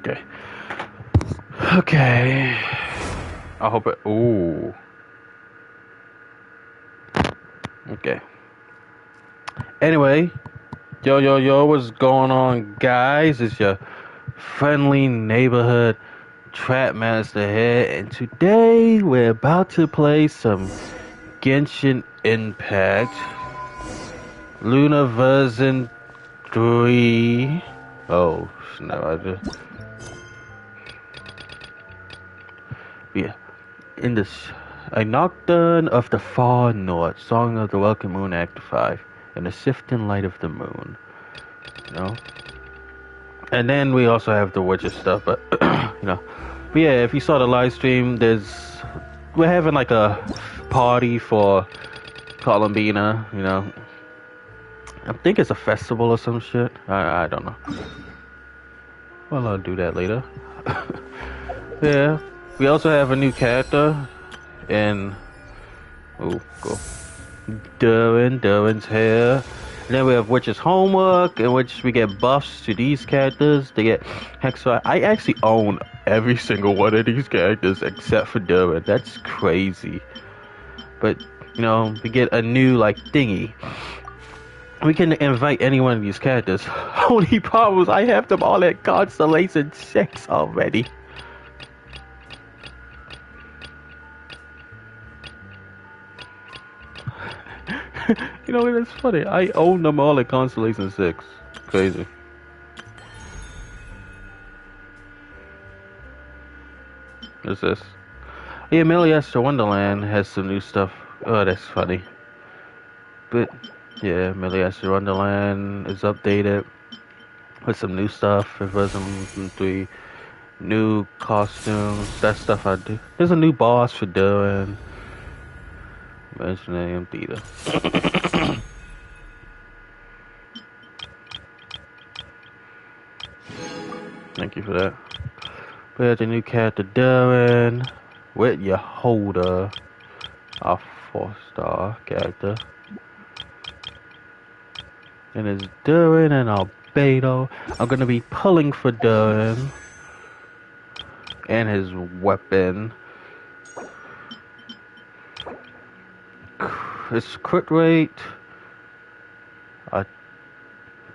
Okay. Okay. I hope it. Ooh. Okay. Anyway, yo, what's going on, guys? It's your friendly neighborhood trap master here, and today we're about to play some Genshin Impact Lunar version 3. Oh, snap! Yeah, in this a Nocturne of the Far North, Song of the Welcome Moon, Act 5, in the shifting light of the moon. You know. And then we also have the Witcher stuff, but you know. But yeah, if you saw the live stream, we're having like a party for Columbina, you know. I think it's a festival or some shit. I don't know. Well, I'll do that later. Yeah. We also have a new character in cool. Derwin's here. And then we have Witch's Homework, in which we get buffs to these characters. They get Hexfire. I actually own every single one of these characters except for Derwin. That's crazy. But, you know, we get a new, like, thingy. We can invite any one of these characters. Only problem is I have them all at Constellation 6 already. You know, that's funny. I own them all at Constellation 6. Crazy. What's this? Yeah, Milliester Wonderland has some new stuff. Oh, that's funny. But, yeah, Milliester Wonderland is updated with some new stuff for version 3. New costumes. That stuff I do. There's a new boss for doing. Mentioning Theater. Thank you for that. We have the new character Darren with your holder, our 4-star character. And it's Darren and Albedo. I'm gonna be pulling for Darren and his weapon. It's crit rate.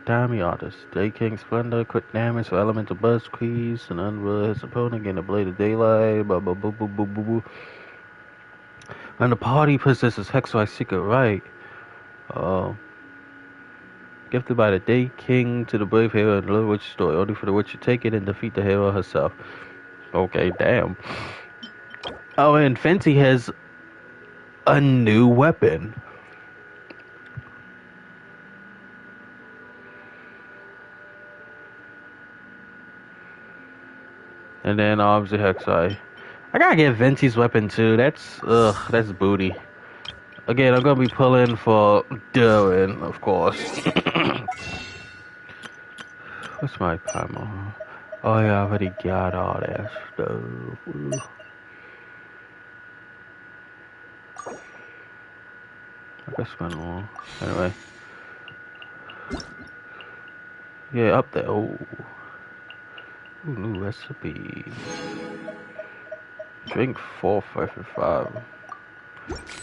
Dami Artist. Day King Splendor, crit damage for elemental buzz crease and unroll his opponent getting a blade of daylight. Blah, blah, blah, blah, blah, blah, blah. And the party possesses Hexwise Secret Right. Gifted by the Day King to the brave hero in the Little Witch story, only for the witch to take it and defeat the hero herself. Okay, damn. Oh, and Fenty has a new weapon. And then obviously Hexai. I gotta get Venti's weapon too. That's booty. Again, I'm gonna be pulling for Derwin, of course. What's my primal? Oh yeah, I already got all that stuff. Ooh. I can spend more. Anyway. Yeah, up there. Oh. Ooh, new recipe. Drink 4, 5, and 5.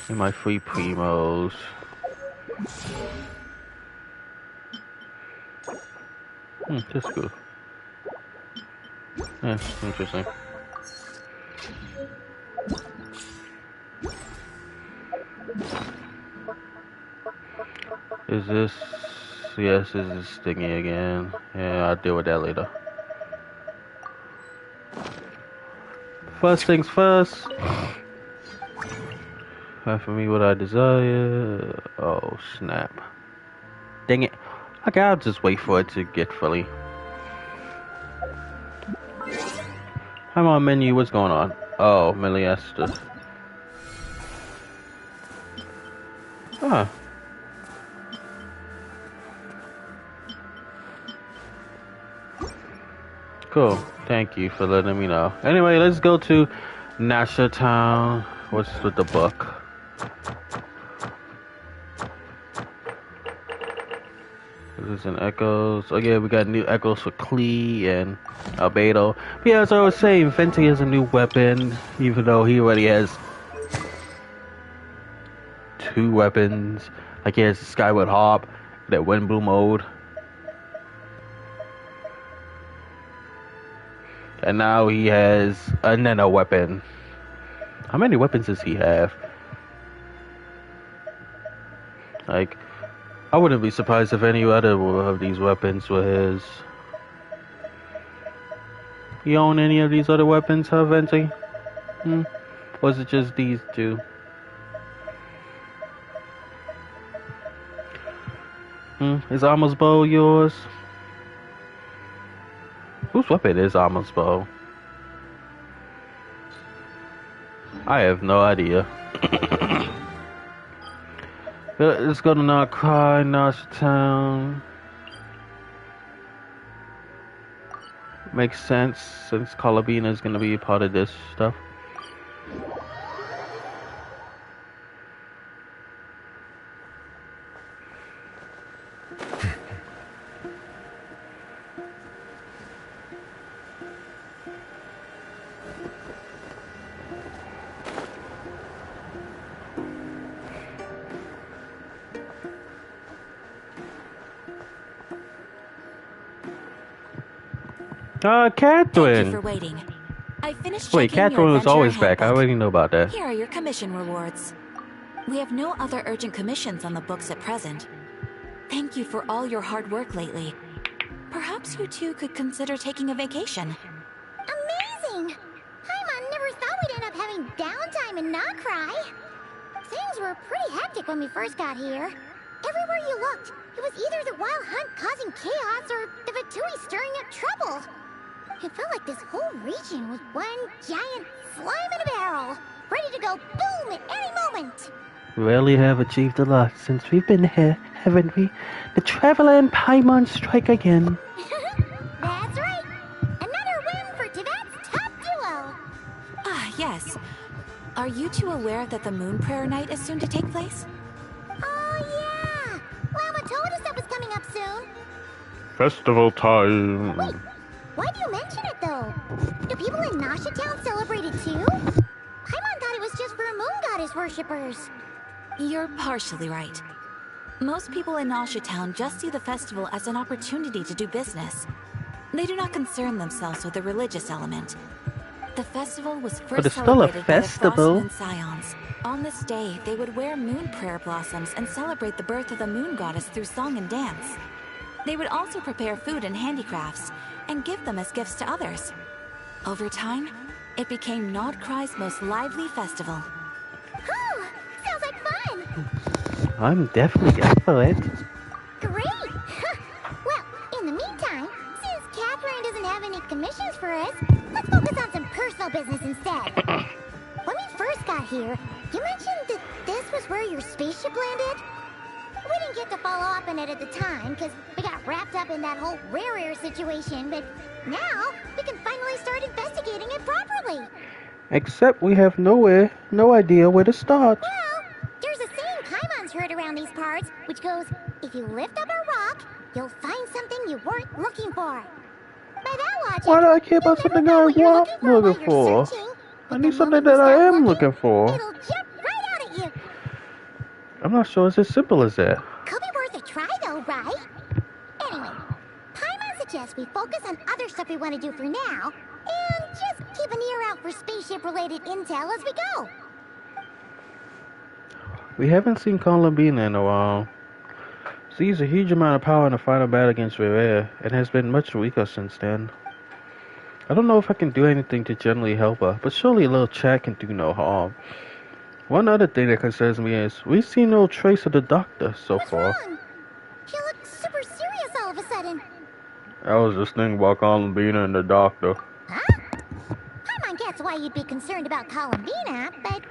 And my free primos. That's good. Yeah, interesting. Is this... Yes, this is stingy again. Yeah, I'll deal with that later. First things first. Have for me what I desire. Oh, snap. Dang it. Okay, I'll just wait for it to get fully. I'm on menu, what's going on? Oh, Milliester. Huh. Cool. Thank you for letting me know. Anyway, let's go to Nasha Town. What's with the book? Is There's an echoes. Oh yeah, we got new echoes for Klee and Albedo. But yeah, as I was saying, Venti has a new weapon, even though he already has 2 weapons. Like he has Skyward Harp, that Wind Blue mode. And now he has a nano weapon. How many weapons does he have? Like, I wouldn't be surprised if any other of these weapons were his. You own any of these other weapons, huh, Venti? Or is it just these 2? Is Amos bow yours? Whose weapon is Amos bow? I have no idea. Let's go to Nod Krai, Town. Makes sense since Colabina is gonna be a part of this stuff. Catherine! Thank you for waiting. I finished Wait, checking your Catherine was adventure always back. I handbook. already know about that. Here are your commission rewards. We have no other urgent commissions on the books at present. Thank you for all your hard work lately. Perhaps you two could consider taking a vacation. Amazing! Paimon never thought we'd end up having downtime in Nod Krai. Things were pretty hectic when we first got here. Everywhere you looked, it was either the Wild Hunt causing chaos or the Vatui stirring up trouble. It felt like this whole region was one giant slime in a barrel, ready to go boom at any moment. Really have achieved a lot since we've been here, haven't we? The Traveler and Paimon strike again. That's right. Another win for Tibet's top duo. Ah, yes. Are you two aware that the Moon Prayer Night is soon to take place? Oh yeah. Lama told us that was coming up soon. Festival time. Wait, why do you mention it though? Do people in Nasha Town celebrate it too? Paimon thought it was just for moon goddess worshippers. You're partially right. Most people in Nasha Town just see the festival as an opportunity to do business. They do not concern themselves with the religious element. The festival was first it's still a celebrated festival. by the Frost Moon Scions. On this day, they would wear moon prayer blossoms and celebrate the birth of the moon goddess through song and dance. They would also prepare food and handicrafts and give them as gifts to others. Over time, it became Nod Krai's most lively festival. Oh, sounds like fun. I'm definitely up for it. Great. Well, in the meantime, since Catherine doesn't have any commissions for us, let's focus on some personal business instead. When we first got here, you mentioned that this was where your spaceship landed? We didn't get to follow up on it at the time, because we got wrapped up in that whole rare situation, but now we can finally start investigating it properly. Except we have no idea where to start. Well, there's a saying Paimon's heard around these parts, which goes, if you lift up a rock, you'll find something you weren't looking for. By that logic, Why do I care about you'll something never I know what you're want looking for while looking for? you're searching, I but need the something moment you that I start am looking, looking for. it'll jump right out at you. I'm not sure it's as simple as that. Could be worth a try though, right? Anyway, Paimon suggests we focus on other stuff we want to do for now, and just keep an ear out for spaceship-related intel as we go. We haven't seen Columbina in a while. She used a huge amount of power in the final battle against Rivera, and has been much weaker since then. I don't know if I can do anything to generally help her, but surely a little chat can do no harm. One other thing that concerns me is, we've seen no trace of the doctor so What's far. wrong? She looks super serious all of a sudden. I was just thinking about Columbina and the doctor. Huh? Paimon gets why you'd be concerned about Columbina, but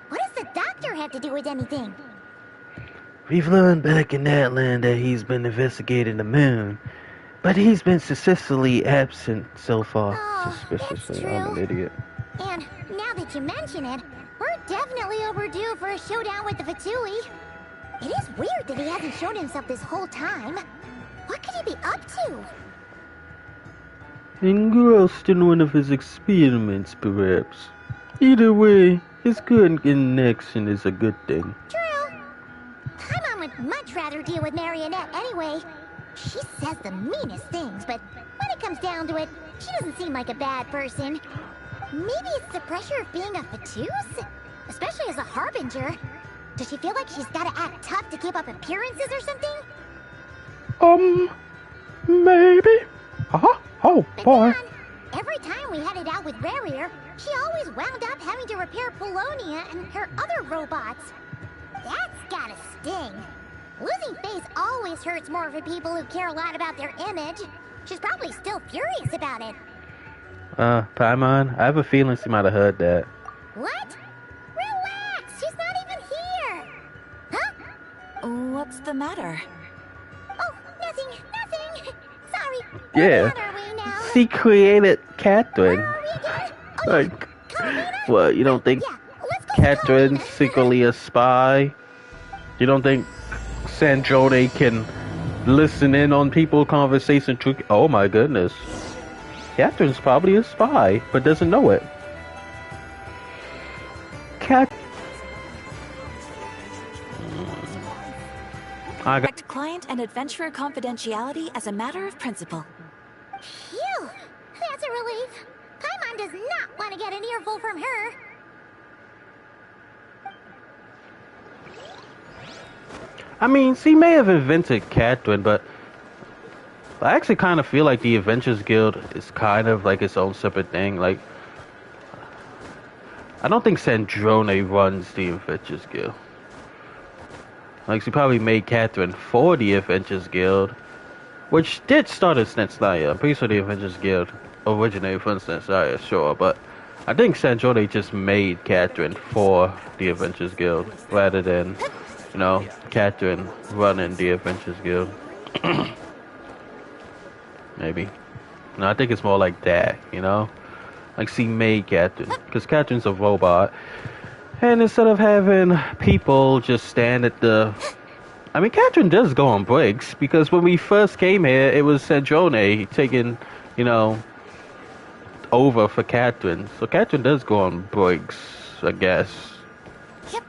what does the doctor have to do with anything? We've learned back in that land that he's been investigating the moon, but he's been successfully absent so far. Oh, Suspiciously, that's I'm an true. idiot. And now that you mention it, we're definitely overdue for a showdown with the Vatui. It is weird that he hasn't shown himself this whole time. What could he be up to? Engrossed in one of his experiments, perhaps. Either way, his current connection is a good thing. True. Paimon would much rather deal with Marionette anyway. She says the meanest things, but when it comes down to it, she doesn't seem like a bad person. Maybe it's the pressure of being a Fatuse? Especially as a Harbinger. Does she feel like she's gotta act tough to keep up appearances or something? Maybe. Oh, But boy. then, every time we headed out with Rarier, she always wound up having to repair Polonia and her other robots. That's gotta sting. Losing face always hurts more for people who care a lot about their image. She's probably still furious about it. Paimon, I have a feeling she might have heard that. What? Relax, she's not even here. Huh? What's the matter? Oh, nothing. Sorry. Yeah. Where are we now? She created Catherine. Where are we again? Oh, Like, Carmina? what, you don't think Yeah, let's go to Catherine's Carmina. secretly a spy? You don't think Sandrone can listen in on people's conversation? Oh my goodness. Catherine's probably a spy, but doesn't know it. I got Protect client and adventurer confidentiality as a matter of principle. Phew, that's a relief. Paimon does not want to get an earful from her. I mean, she may have invented Catherine, but I actually kind of feel like the Adventures Guild is kind of like its own separate thing. Like, I don't think Sandrone runs the Adventures Guild. Like, she probably made Catherine for the Adventures Guild, which did start as Snetsnaya. I'm pretty sure the Adventures Guild originated from Snetsnaya, sure, but I think Sandrone just made Catherine for the Adventures Guild, rather than, you know, Catherine running the Adventures Guild. Maybe. No, I think it's more like that, you know? Like, she made Catherine, because Catherine's a robot. And instead of having people just stand at the... I mean, Catherine does go on breaks, because when we first came here, it was Sandrone taking, you know, over for Catherine. So Catherine does go on breaks, I guess. Yep.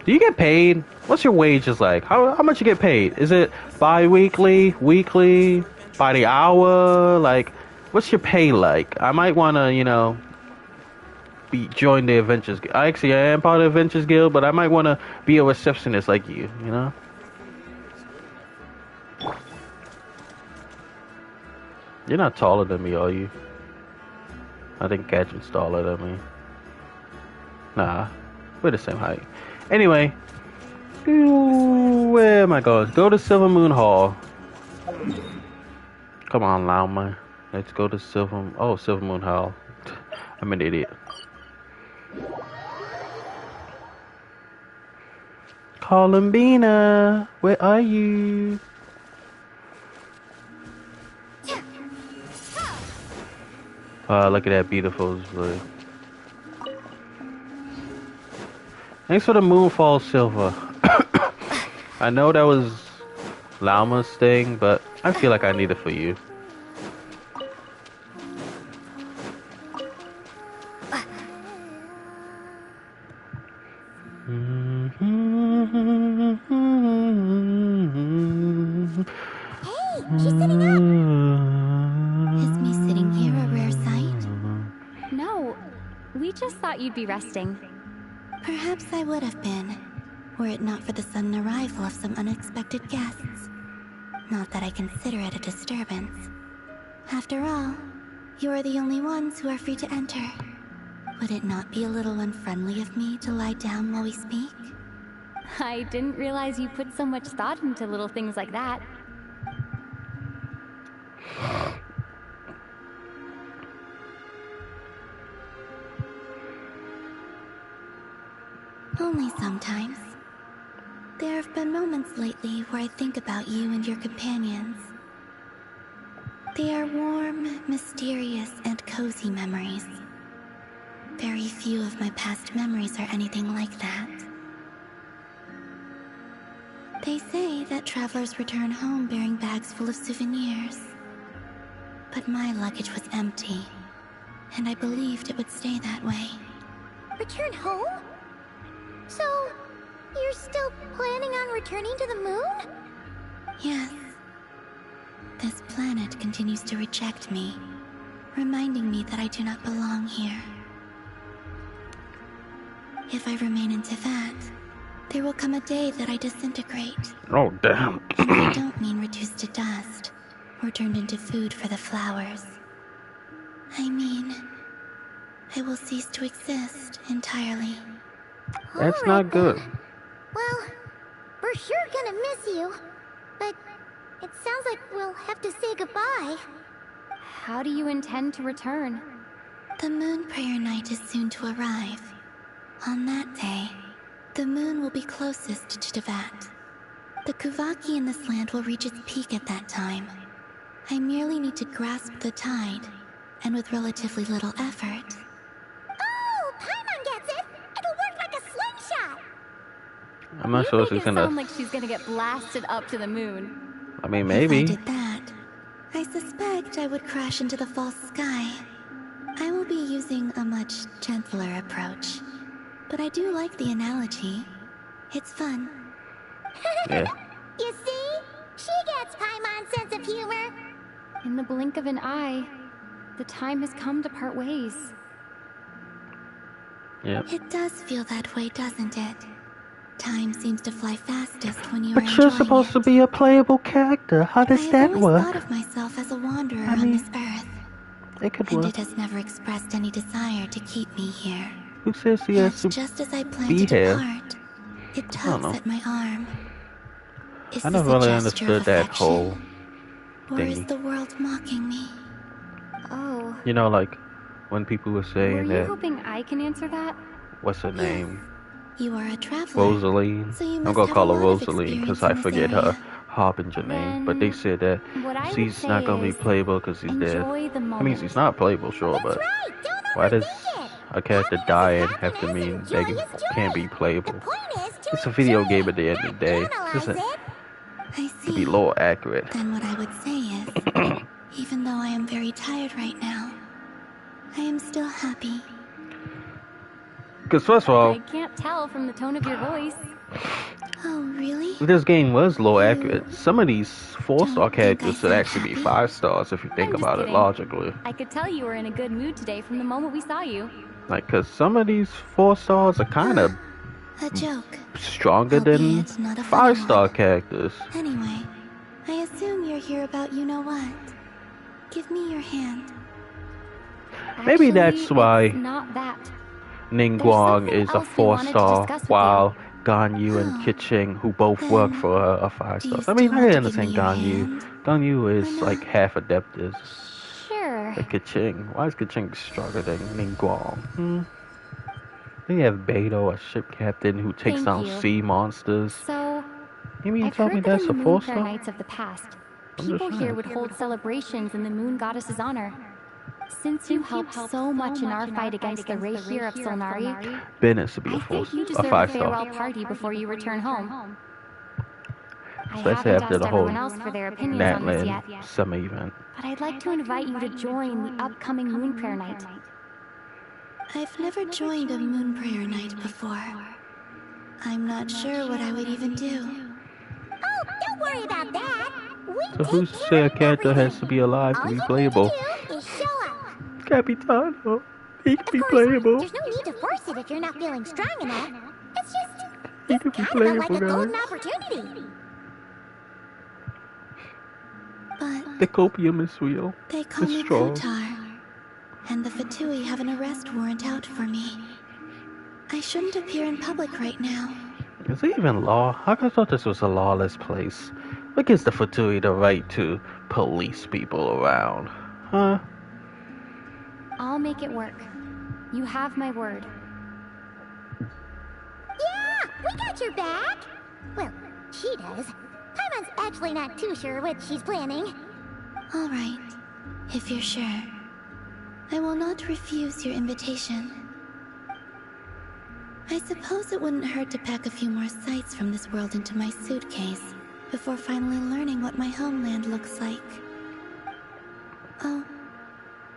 Do you get paid? What's your wages like? How much you get paid? Is it bi-weekly, weekly, by the hour? Like, what's your pay like? I might want to, you know, join the Adventures Guild. I am part of the Adventures Guild, but I might want to be a receptionist like you know? You're not taller than me, are you? I think Catherine's taller than me. Nah, we're the same height. Anyway, where am I going? Go to Silver Moon Hall. Come on, Lauma. Let's go to Silver Moon Hall. I'm an idiot. Columbina, where are you? Look at that beautiful blue. Thanks for the Moonfall Silver. I know that was Lauma's thing, but I feel like I need it for you. Hey, she's sitting up. Is me sitting here a rare sight? No, we just thought you'd be resting. Perhaps I would have been, were it not for the sudden arrival of some unexpected guests. Not that I consider it a disturbance. After all, you are the only ones who are free to enter. Would it not be a little unfriendly of me to lie down while we speak? I didn't realize you put so much thought into little things like that. Only sometimes. There have been moments lately where I think about you and your companions. They are warm, mysterious, and cozy memories. Very few of my past memories are anything like that. They say that travelers return home bearing bags full of souvenirs. But my luggage was empty, and I believed it would stay that way. Return home? So, you're still planning on returning to the moon? Yes. This planet continues to reject me, reminding me that I do not belong here. If I remain in Teyvat, there will come a day that I disintegrate. Oh, damn. And I don't mean reduced to dust, or turned into food for the flowers. I mean, I will cease to exist entirely. That's Alright not good. then. Well, we're sure gonna miss you, but it sounds like we'll have to say goodbye. How do you intend to return? The moon prayer night is soon to arrive. On that day, the moon will be closest to Teyvat. The Kuvaki in this land will reach its peak at that time. I merely need to grasp the tide, and with relatively little effort. Oh, Paimon gets it! It'll work like a slingshot! I'm not sure You she's make it gonna. sound like she's gonna get blasted up to the moon. I mean, If I maybe. did that, I suspect I would crash into the false sky. I will be using a much gentler approach. But I do like the analogy. It's fun. Yeah. You see? She gets Paimon's sense of humor. In the blink of an eye, the time has come to part ways. Yeah. It does feel that way, doesn't it? Time seems to fly fastest when you are But you're enjoying supposed it. to be a playable character. How I does have that always work? thought of myself as a wanderer I on mean, this earth, It could and work. it has never expressed any desire to keep me here. Who says he has Yet, to just as I plan be to here? depart, it I don't tugs know. at my arm. Is I this never a really gesture understood of that affection? whole Or is thingy. the world mocking me? Oh, You know, like when people were were saying you that, hoping I can answer that? what's her name? You are a traveler. Rosaline. So you I'm must gonna have call a her lot of Rosaline because experience I in this forget her area. harbinger name. But they Then said that what I would she's say not gonna be is playable because he's dead. enjoy the I mean, moment. she's not playable, sure, That's but right, don't why does overthink it. a character Happiness die is and have to happiness mean and they joy is can't joy. be playable? The point is to It's a video enjoy game it, at the end of the not day. analyze Just it. I to be see. lore accurate. Then what I would say is, even though I am very tired right now, I am still happy. Because first of all, I can't tell from the tone of your voice. Oh, really? this game was lore You accurate. Some of these 4-star don't think I characters should sound actually be happy? 5 stars if you think I'm just about it kidding. logically. I could tell you were in a good mood today from the moment we saw you. Like, because some of these 4 stars are kind of A joke. stronger than Albeit not a funny 5-star one. characters. Anyway, I assume you're here about you know what. Give me your hand. Maybe Actually, that's why it's not that. Ningguang something is a else we wanted to 4-star, discuss with while Ganyu and Oh. Kiching, who both work Then, for her, are 5 do you stars. I mean, still I want to understand give me your Ganyu. hand? Ganyu is Or like not? half Adeptus. Sure. Like Kiching. Why is Kiching stronger than Ningguang? They have Beto, a ship captain who takes Thank down you. sea monsters. So, You mean I've tell me heard that that's in a the Moon 4-star? Prayer Nights of the past, I'm just people here saying. would hold celebrations in the Moon Goddess's honor. Since you helped so much in our fight against the Ray here of Solnari, Bennett should be I a think you 4-star, a deserve a 5-star. farewell party before you return home. I Especially haven't after asked the whole everyone else for their opinions on this yet, Natland summer event. but I'd like to invite you to join the upcoming Moon Prayer Night. I've never joined a moon prayer night before. I'm not sure what I would even do. Oh, don't worry about that. We So who's to take say care a of character has everything. to be alive to All be you playable? need to do is show up. Capitano, he can Of be course, playable. there's no need to force it if you're not feeling strong enough. It's just, He can be kind of felt like a playable, golden guys. opportunity. But The copium is real. they call It's me strong. Kotar, and the Fatui have an arrest warrant out for me. I shouldn't appear in public right now. Is it even law? I thought this was a lawless place. What gives the Fatui the right to police people around? Huh? I'll make it work. You have my word. Yeah, we got your back. Well, she does. Paimon's actually not too sure what she's planning. All right, if you're sure. I will not refuse your invitation. I suppose it wouldn't hurt to pack a few more sights from this world into my suitcase before finally learning what my homeland looks like. Oh,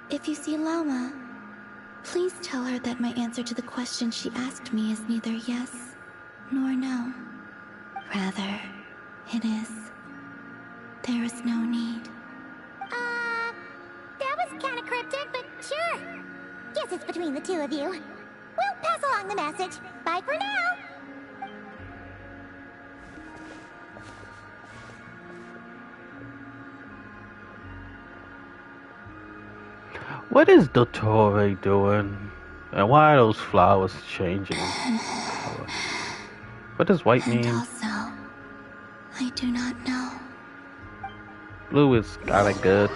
if you see Llama, please tell her that my answer to the question she asked me is neither yes nor no. Rather, it is. There is no need. That was kinda cryptic, but sure. Guess it's between the two of you. We'll pass along the message. Bye for now. What is Dottore doing? And why are those flowers changing color? What does white mean? And also, I do not know. Blue is kinda good.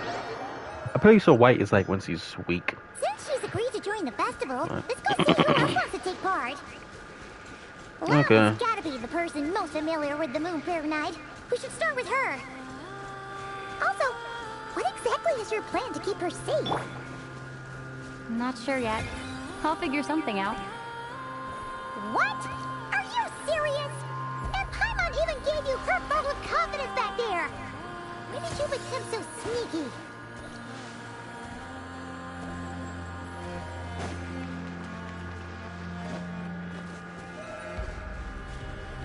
I'm pretty sure white is like when she's weak. Since she's agreed to join the festival, let's go see who else wants to take part. Okay. Llama's gotta be the person most familiar with the Moon Prayer Night. We should start with her. Also, what exactly is your plan to keep her safe? Not sure yet. I'll figure something out. What? Are you serious? And Paimon even gave you her vote of confidence back there. When did you become so sneaky?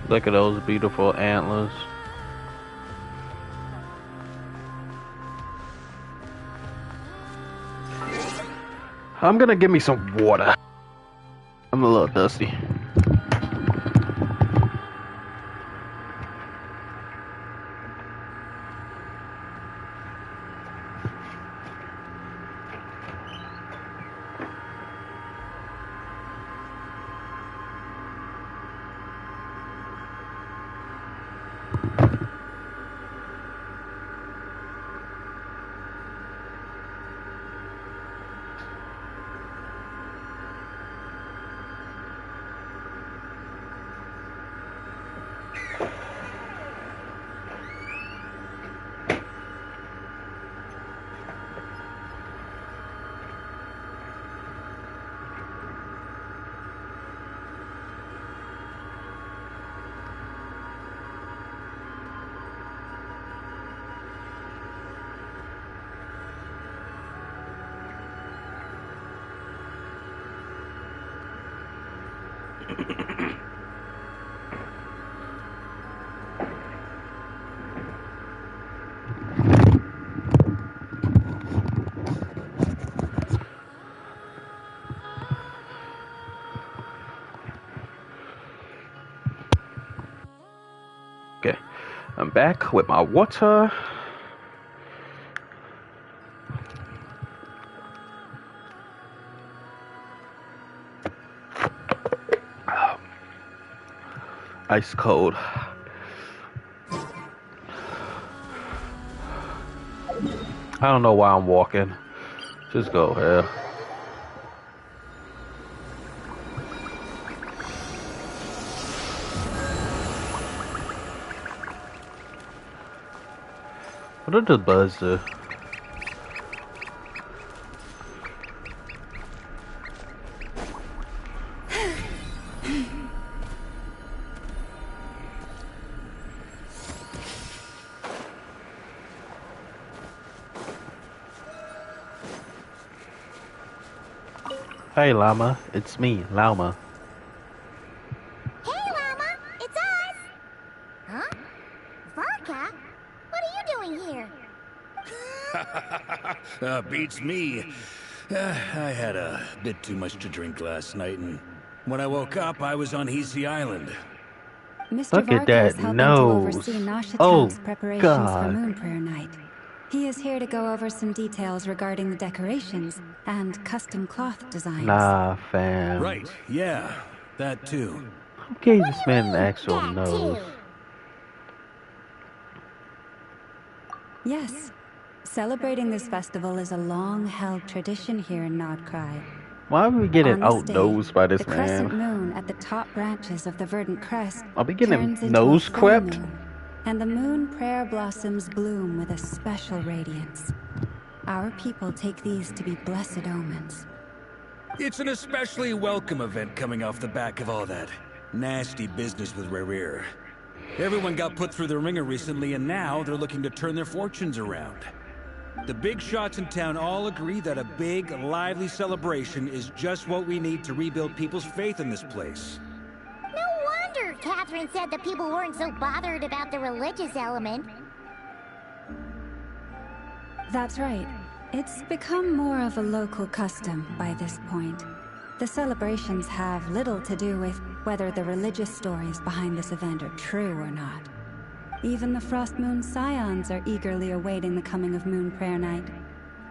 Look at those beautiful antlers. I'm gonna give me some water. I'm a little thirsty. Okay, I'm back with my water. Ice cold. I don't know why I'm walking. Just go here. What did the buzz do? Hey Llama, it's me, Llama. Hey, Llama! It's us! Huh? Varka? What are you doing here? Beats me. I had a bit too much to drink last night, and when I woke up, I was on Hisi Island. Mr. Look at Varka that is helping nose. to oversee Nasha Oh, Temp's preparations God. for Moon Prayer Night. He is here to go over some details regarding the decorations and custom cloth designs. Nah, fam. Right, yeah, that too. Who gave this man an actual That nose? too. Yes. Celebrating this festival is a long-held tradition here in Nod Krai. Why are we getting On this day, outnosed by this the crescent man? moon at the top branches of the verdant crest Are we getting turns into nose a full crept? moon, and the moon prayer blossoms bloom with a special radiance. Our people take these to be blessed omens. It's an especially welcome event coming off the back of all that nasty business with Rare. Everyone got put through the ringer recently, and now they're looking to turn their fortunes around. The big shots in town all agree that a big, lively celebration is just what we need to rebuild people's faith in this place. No wonder Catherine said that people weren't so bothered about the religious element. That's right. It's become more of a local custom by this point. The celebrations have little to do with whether the religious stories behind this event are true or not. Even the Frost Moon Scions are eagerly awaiting the coming of Moon Prayer Night,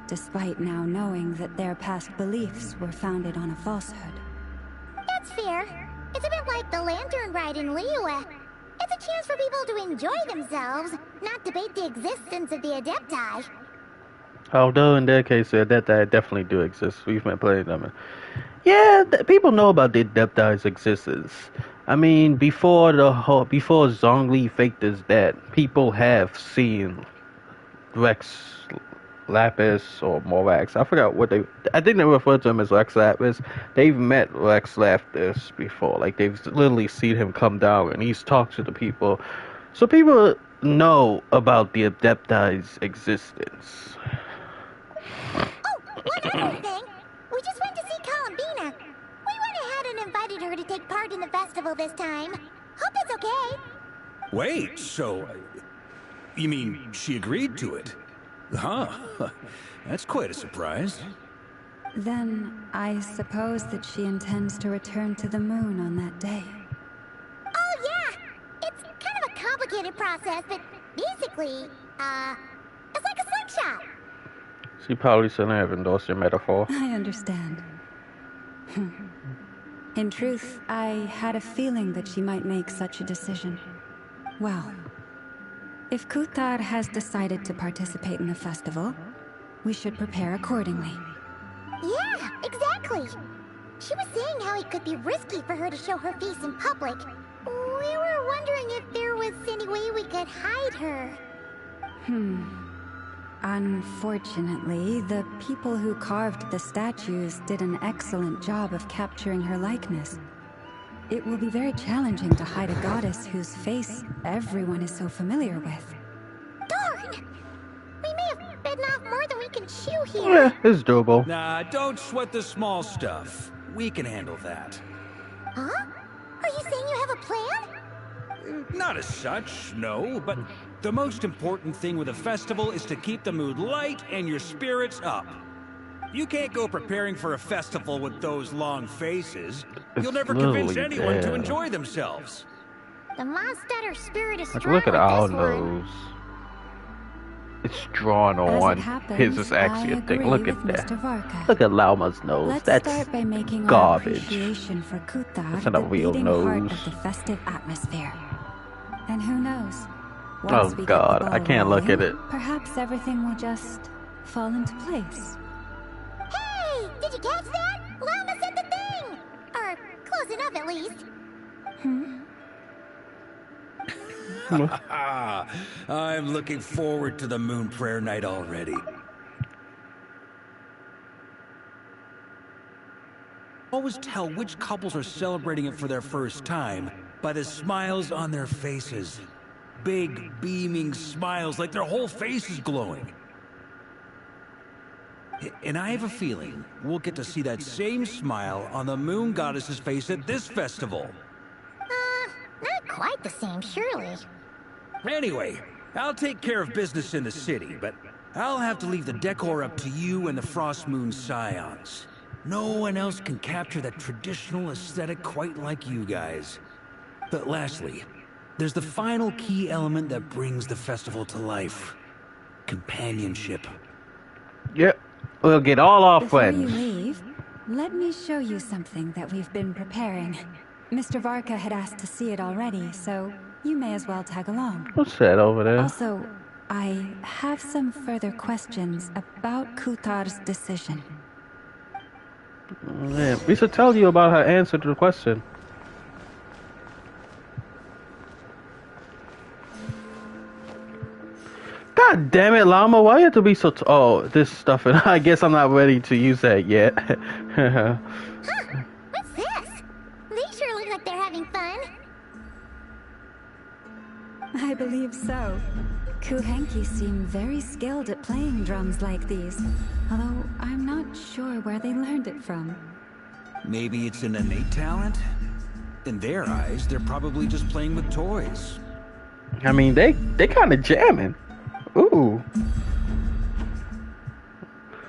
despite now knowing that their past beliefs were founded on a falsehood. That's fair. It's a bit like the Lantern Ride in Liyue. It's a chance for people to enjoy themselves, not debate the existence of the Adepti. Although in their case, the Adepti definitely do exist. We've been playing them. Yeah, people know about the Adepti's existence. I mean, before Zhongli faked his death, people have seen Rex Lapis or Morax. I forgot what I think they refer to him as Rex Lapis. They've met Rex Lapis before. Like, they've literally seen him come down and he's talked to the people. So people know about the Adepti's existence. Oh, one other thing. We just went to see Columbina. We went ahead and invited her to take part in the festival this time. Hope that's okay. Wait, so... you mean she agreed to it? Huh. That's quite a surprise. Then, I suppose that she intends to return to the moon on that day. Oh, yeah! It's kind of a complicated process, but basically, it's like a slingshot. She probably shouldn't have endorsed your metaphor. I understand. In truth, I had a feeling that she might make such a decision. Well, if Kuthar has decided to participate in the festival, we should prepare accordingly. Yeah, exactly. She was saying how it could be risky for her to show her face in public. We were wondering if there was any way we could hide her. Unfortunately, the people who carved the statues did an excellent job of capturing her likeness. It will be very challenging to hide a goddess whose face everyone is so familiar with. Darn! We may have bitten off more than we can chew here. Yeah, it's doable. Nah, don't sweat the small stuff. We can handle that. Huh? Are you saying you have a plan? Not as such, no, but the most important thing with a festival is to keep the mood light and your spirits up. You can't go preparing for a festival with those long faces. You'll never convince anyone to enjoy themselves. The Monstetter spirit is Like, strong look at with our this one. nose. It's drawn on. His is actually a thing. Look at that. Look at Lauma's nose. Let's That's start by making garbage. our appreciation for Kuthar That's not a the real beating heart nose. of the festive atmosphere. And who knows? Oh, Once we get the God, ball I can't look at rolling, it. Perhaps everything will just fall into place. Hey! Did you catch that? Lama said the thing! Or close enough, at least. I'm looking forward to the Moon Prayer Night already. Always tell which couples are celebrating it for their first time by the smiles on their faces. Big, beaming smiles like their whole face is glowing. And I have a feeling we'll get to see that same smile on the Moon Goddess's face at this festival. Not quite the same, surely. Anyway, I'll take care of business in the city, but I'll have to leave the decor up to you and the Frost Moon Scions. No one else can capture that traditional aesthetic quite like you guys. But lastly, there's the final key element that brings the festival to life. Companionship. Yep. We'll get all our Before friends. you leave, let me show you something that we've been preparing. Mr. Varka had asked to see it already, so you may as well tag along. What's that over there? Also, I have some further questions about Kuthar's decision. Yeah, we should tell you about her answer to the question. God God damn it, Llama! Why you have to be so? Oh, this stuff, and I guess I'm not ready to use that yet. Huh? What's this? They sure look like they're having fun. I believe so. Kuhenki seem very skilled at playing drums like these, although I'm not sure where they learned it from. Maybe it's an innate talent? In their eyes, they're probably just playing with toys. I mean, they kind of jamming. Ooh.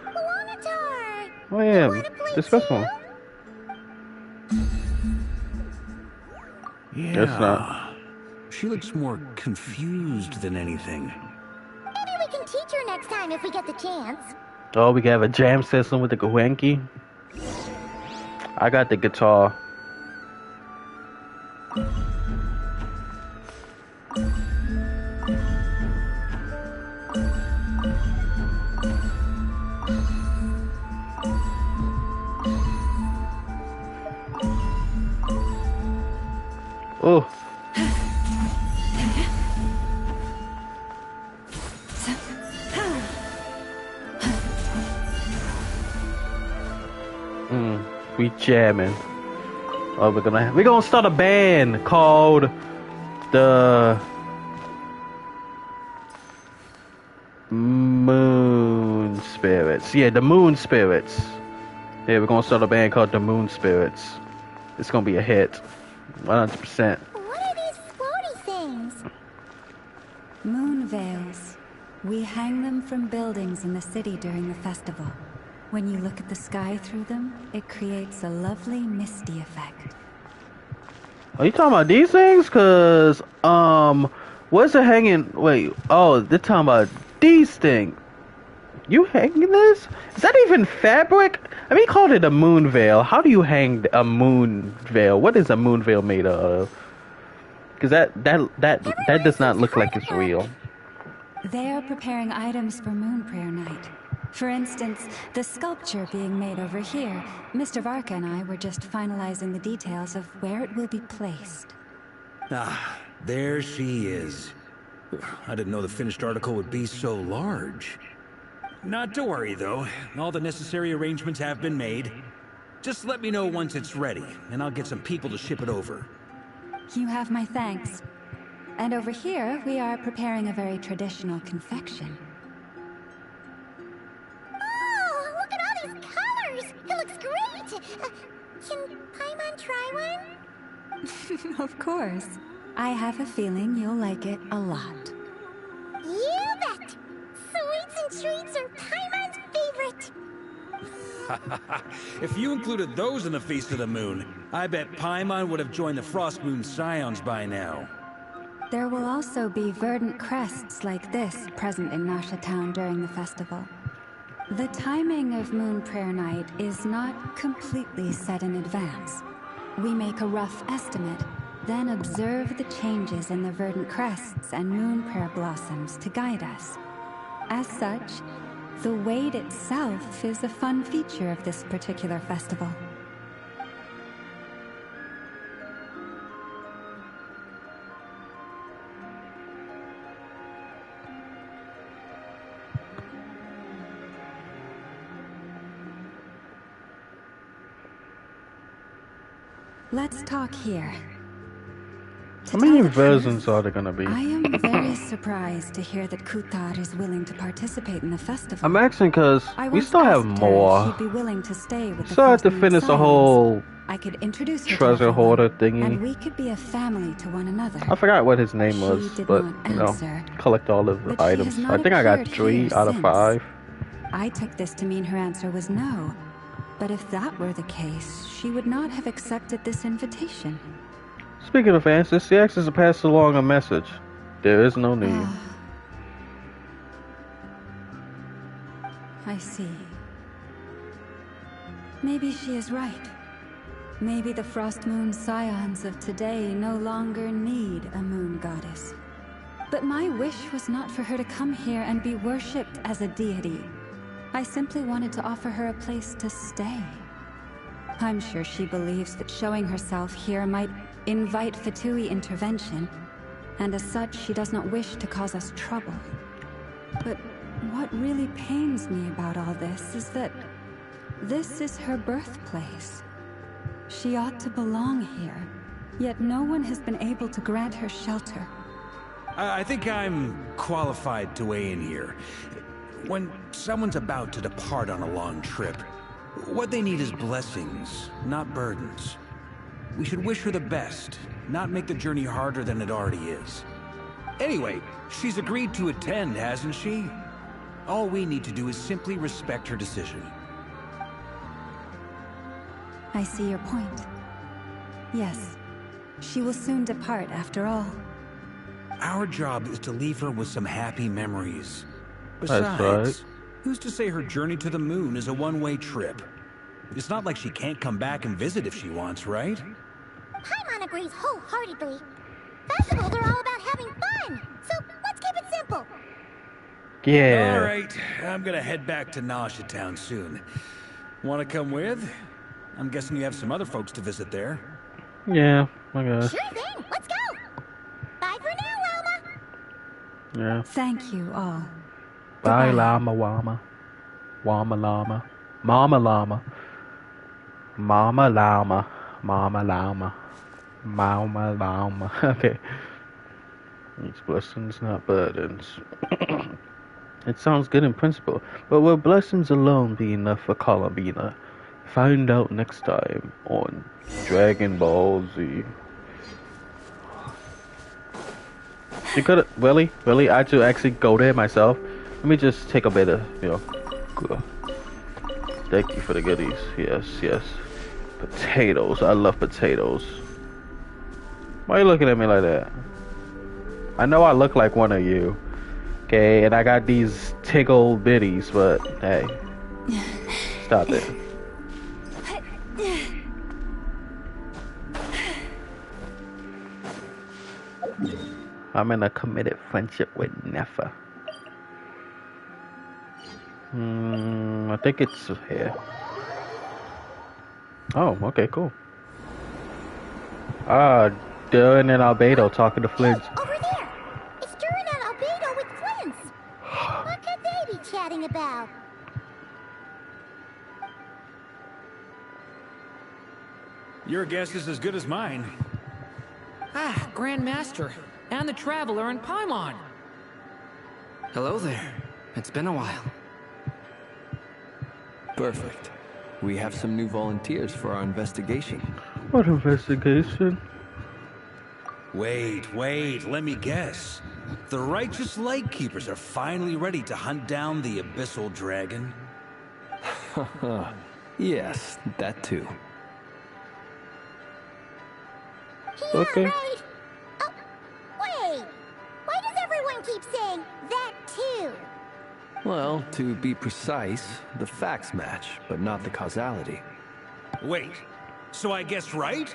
Lunatar! Oh yeah, Wanna play this first too? one. Yeah. Guess not. She looks more confused than anything. Maybe we can teach her next time if we get the chance. Oh, we can have a jam session with the Kuhenki. I got the guitar. Oh. We jamming. Oh, we're gonna start a band called the Moon Spirits. Yeah, the Moon Spirits. Yeah, we're gonna start a band called the Moon Spirits. It's gonna be a hit, 100%. What are these floaty things? Moon veils. We hang them from buildings in the city during the festival. When you look at the sky through them, it creates a lovely misty effect. Are you talking about these things? Cause what's it hanging? Wait, oh, they're talking about these things. You hanging this? Is that even fabric? I mean, he called it a moon veil. How do you hang a moon veil? What is a moon veil made of? Cause that does not look like it's real. They are preparing items for Moon Prayer Night. For instance, the sculpture being made over here. Mr. Varka and I were just finalizing the details of where it will be placed. Ah, there she is. I didn't know the finished article would be so large. Not to worry, though. All the necessary arrangements have been made. Just let me know once it's ready, and I'll get some people to ship it over. You have my thanks. And over here, we are preparing a very traditional confection. Oh, look at all these colors! It looks great! Can Paimon try one? Of course. I have a feeling you'll like it a lot. You bet! Sweets and treats are Paimon's favorite! If you included those in the Feast of the Moon, I bet Paimon would have joined the Frost Moon Scions by now. There will also be verdant crests like this present in Nasha Town during the festival. The timing of Moon Prayer Night is not completely set in advance. We make a rough estimate, then observe the changes in the verdant crests and moon prayer blossoms to guide us. As such, the wait itself is a fun feature of this particular festival. Let's talk here. To How many tell the versions truth, are there gonna be? I am very surprised to hear that Kutar is willing to participate in the festival. I'm asking because I we once still have asked her if more. she'd be willing to stay with the Still have to Frost Moon finish the Scions. whole I could introduce her to treasure everyone, hoarder thingy. and we could be a family to one another. I forgot what his name She was, did but not you know, answer. collect all of the But she items. has I not think I got appeared 3 here out of since. 5. I took this to mean her answer was no. But if that were the case, she would not have accepted this invitation. Speaking of answers, she asks us to pass along a message. There is no need. I see. Maybe she is right. Maybe the Frost Moon Scions of today no longer need a moon goddess. But my wish was not for her to come here and be worshipped as a deity. I simply wanted to offer her a place to stay. I'm sure she believes that showing herself here might invite Fatui intervention, and as such, she does not wish to cause us trouble. But what really pains me about all this is that this is her birthplace. She ought to belong here, yet no one has been able to grant her shelter. I think I'm qualified to weigh in here. When someone's about to depart on a long trip, what they need is blessings, not burdens. We should wish her the best, not make the journey harder than it already is. Anyway, she's agreed to attend, hasn't she? All we need to do is simply respect her decision. I see your point. Yes, she will soon depart after all. Our job is to leave her with some happy memories. That's Besides, right. who's to say her journey to the moon is a one-way trip? It's not like she can't come back and visit if she wants, right? Paimon agrees wholeheartedly. Festivals are all about having fun, so let's keep it simple. Yeah. All right, I'm gonna head back to Nausea Town soon. Want to come with? I'm guessing you have some other folks to visit there. Yeah, I guess. Sure thing, let's go. Bye for now, Wilma. Yeah. Thank you all. Bye, Goodbye. llama, wama. Wama, llama. Mama, llama. Mama, llama. Mama, llama. Mama, llama. Okay. It's blessings, not burdens. It sounds good in principle, but will blessings alone be enough for Columbina? Find out next time on Dragon Ball Z. You could really, I had to actually go there myself. Let me just take a bit of, go. Thank you for the goodies. Yes, yes. Potatoes. I love potatoes. Why are you looking at me like that? I know I look like one of you. Okay, and I got these tickle bitties, but hey. Stop it. I'm in a committed friendship with Nefa. I think it's here. Oh, okay, cool. Durin and Albedo talking to Flint. Hey, over there! It's Durin and Albedo with Flints! What could they be chatting about? Your guess is as good as mine. Ah, Grand Master, and the Traveler and Paimon. Hello there. It's been a while. Perfect. We have some new volunteers for our investigation. What investigation? Wait, let me guess. The righteous Lightkeepers are finally ready to hunt down the Abyssal Dragon? Yes, that too. Yeah, Okay. right. Oh, wait. Why does everyone keep saying that too? Well, to be precise, the facts match, but not the causality. Wait, so I guessed right?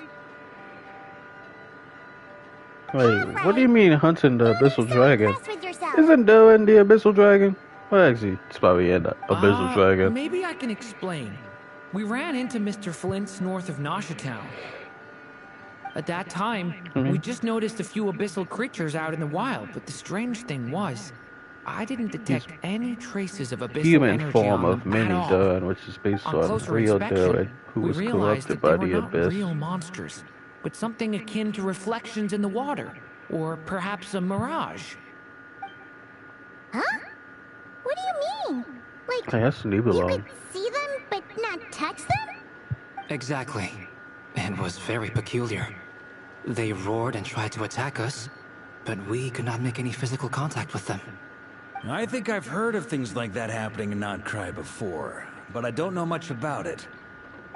Wait, what do you mean hunting the Abyssal So Dragon? impressed with yourself. Isn't Durin the Abyssal Dragon? Well, actually, it's probably an Abyssal Dragon. Maybe I can explain. We ran into Mr. Flint's north of Nausea Town. At that time, we just noticed a few abyssal creatures out in the wild, but the strange thing was, I didn't detect any traces of abyssal Human energy form on of them mini at all. Durin, which is based On on closer real inspection, Durin, who we was realized corrupted that by they the were not Abyss. real monsters, but something akin to reflections in the water, or perhaps a mirage. Huh? What do you mean? Like, Hey, that's you Nibelung. could see them but not touch them? Exactly. It was very peculiar. They roared and tried to attack us, but we could not make any physical contact with them. I think I've heard of things like that happening in Nod Krai before, but I don't know much about it.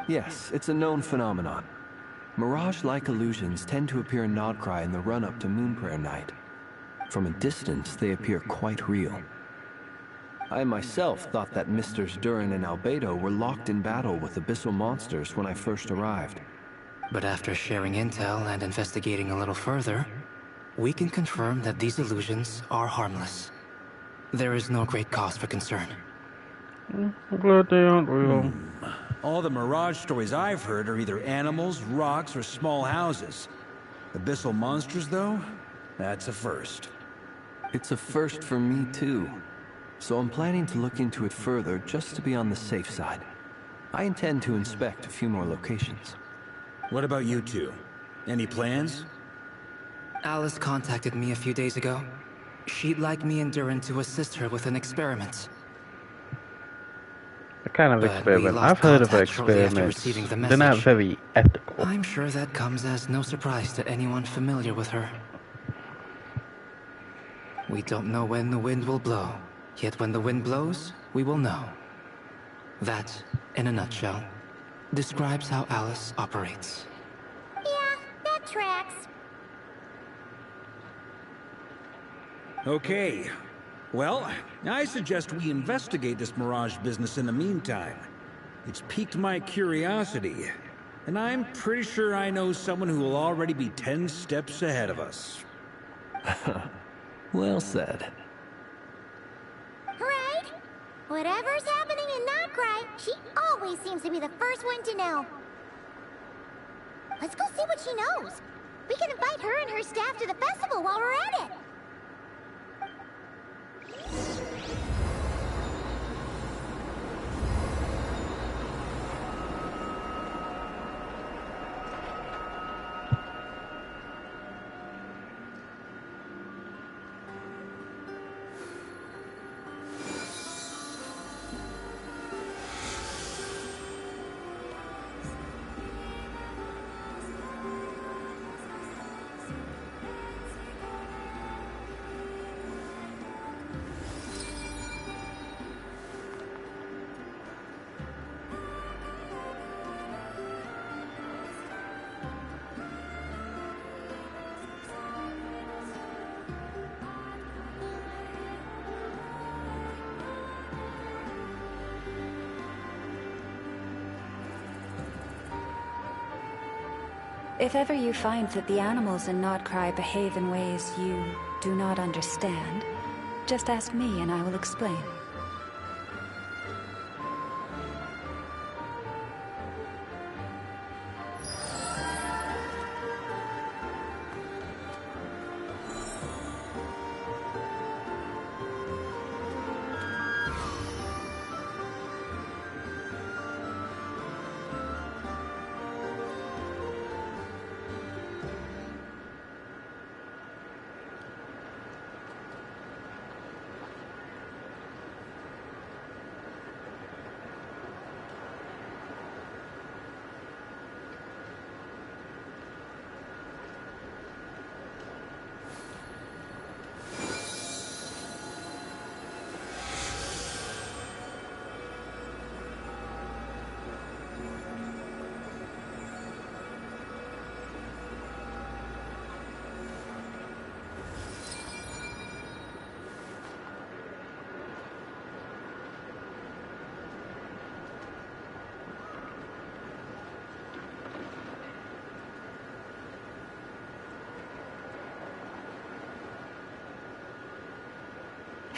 Yes, it's a known phenomenon. Mirage-like illusions tend to appear in Nod Krai in the run-up to Moon Prayer Night. From a distance, they appear quite real. I myself thought that Misters Durin and Albedo were locked in battle with abyssal monsters when I first arrived. But after sharing intel and investigating a little further, we can confirm that these illusions are harmless. There is no great cause for concern. I'm glad they aren't real. All the Mirage stories I've heard are either animals, rocks, or small houses. Abyssal monsters, though? That's a first. It's a first for me, too. so I'm planning to look into it further just to be on the safe side. I intend to inspect a few more locations. What about you two? Any plans? Alice contacted me a few days ago. She'd like me and Duran to assist her with an experiment. A kind of But we experiment. lost I've heard of contact shortly after experiments. receiving the They're not message. very ethical. I'm sure that comes as no surprise to anyone familiar with her. We don't know when the wind will blow, yet when the wind blows, we will know. That, in a nutshell, describes how Alice operates. Yeah, that tracks. Okay. Well, I suggest we investigate this Mirage business in the meantime. It's piqued my curiosity, and I'm pretty sure I know someone who will already be 10 steps ahead of us. Well said. Right? Whatever's happening in Nod Krai, she always seems to be the first one to know. Let's go see what she knows. We can invite her and her staff to the festival while we're at it. If ever you find that the animals in Nod Krai behave in ways you do not understand, just ask me and I will explain.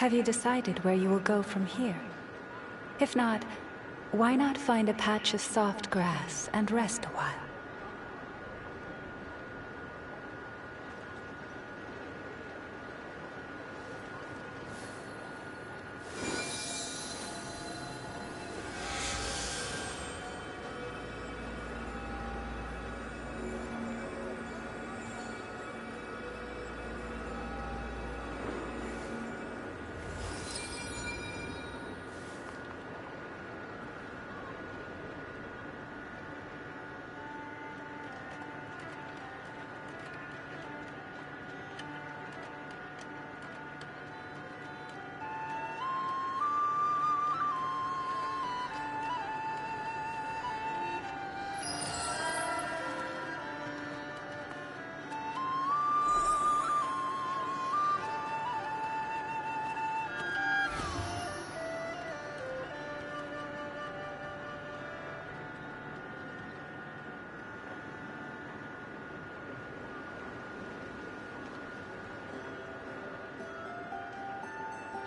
Have you decided where you will go from here? If not, why not find a patch of soft grass and rest a while?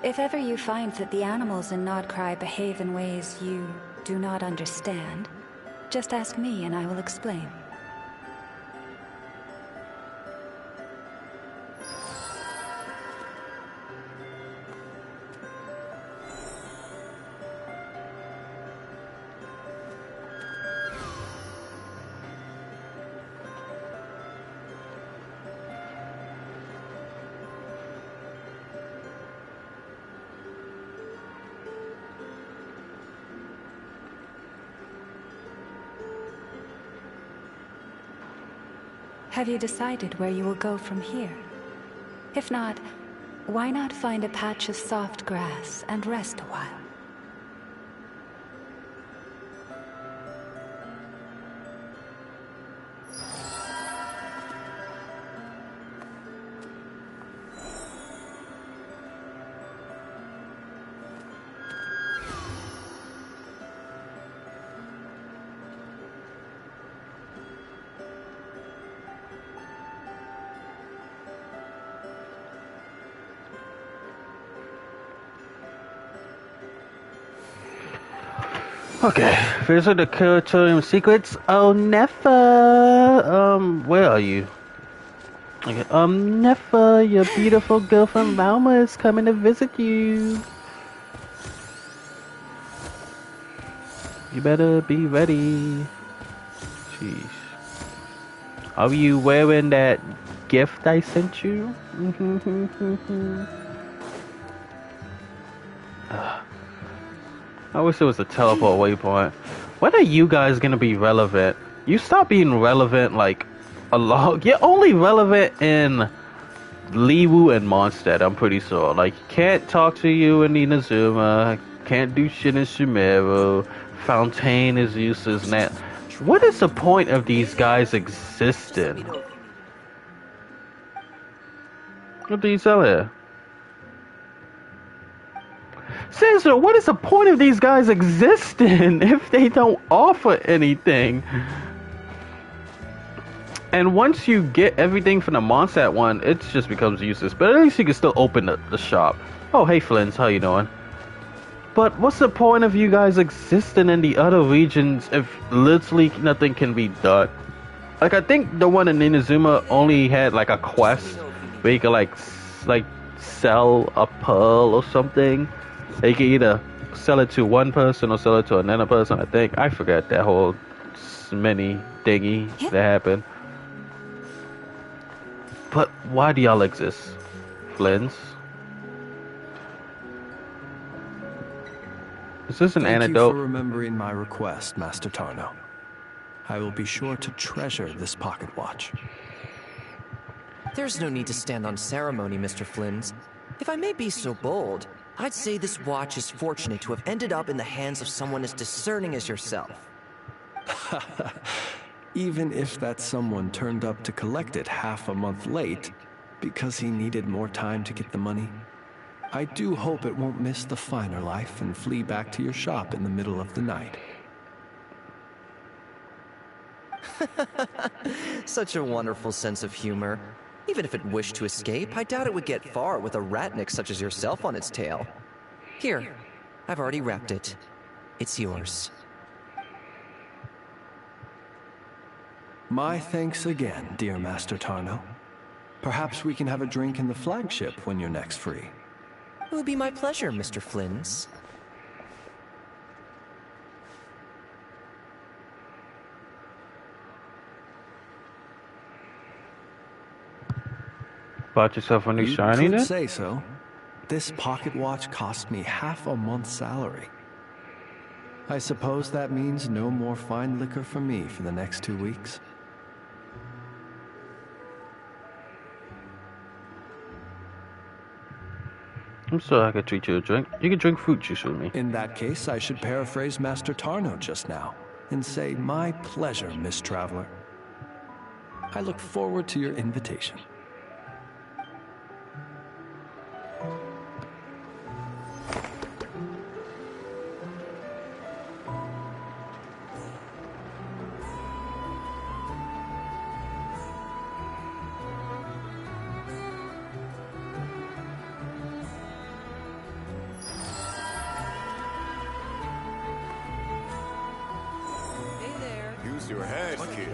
If ever you find that the animals in Nod Krai behave in ways you do not understand, just ask me and I will explain. Have you decided where you will go from here? If not, why not find a patch of soft grass and rest a while? Okay, visit the curatorium secrets. Oh, Nefa. Where are you? Okay, Nefa, your beautiful girlfriend Lauma is coming to visit you. You better be ready. Jeez. Are you wearing that gift I sent you? I wish there was a teleport waypoint. When are you guys gonna be relevant? You stop being relevant like a lot. You're only relevant in Liwu and Mondstadt, I'm pretty sure. Like, can't talk to you in Inazuma, can't do shit in Shimeru, Fontaine is useless now. What is the point of these guys existing? What do you sell here? Caesar, what is the point of these guys existing if they don't offer anything? And once you get everything from the Mondstadt one, it just becomes useless. But at least you can still open the shop. Oh, hey Flins, how you doing? But what's the point of you guys existing in the other regions if literally nothing can be done? Like, I think the one in Inazuma only had like a quest where you could like sell a pearl or something. You can either sell it to one person or sell it to another person, I think. I forget that whole mini thingy that happened. But why do y'all exist, Flins? Is this an antidote? Thank you for remembering my request, Master Tarno. I will be sure to treasure this pocket watch. There's no need to stand on ceremony, Mr. Flins. If I may be so bold, I'd say this watch is fortunate to have ended up in the hands of someone as discerning as yourself. Even if that someone turned up to collect it half a month late because he needed more time to get the money, I do hope it won't miss the finer life and flee back to your shop in the middle of the night. Such a wonderful sense of humor. Even if it wished to escape, I doubt it would get far with a ratnik such as yourself on its tail. Here, I've already wrapped it. It's yours. My thanks again, dear Master Tarno. Perhaps we can have a drink in the flagship when you're next free. It would be my pleasure, Mr. Flins. Bought yourself a new shiny You then? could say so. This pocket watch cost me half a month's salary. I suppose that means no more fine liquor for me for the next 2 weeks. I'm sure I could treat you a drink. You can drink fruit juice with me. In that case, I should paraphrase Master Tarno just now and say, my pleasure, Miss Traveler. I look forward to your invitation. Use your head, kid.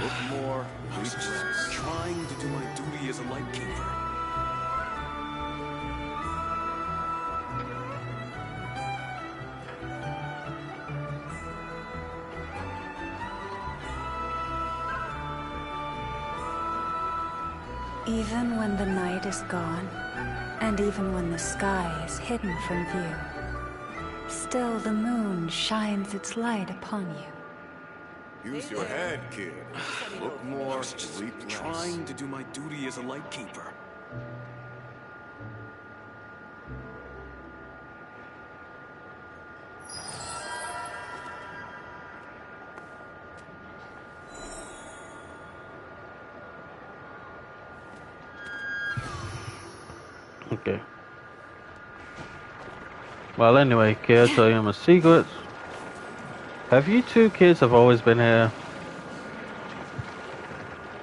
Look more, reach less. Trying to do my duty as a lightkeeper. Even when the night is gone, and even when the sky is hidden from view, still the moon shines its light upon you. Use your head, kid. Look more, sleep less. Trying to do my duty as a lightkeeper. Okay. Well, anyway, kid, I'll tell you my secrets. Have you two kids have always been here?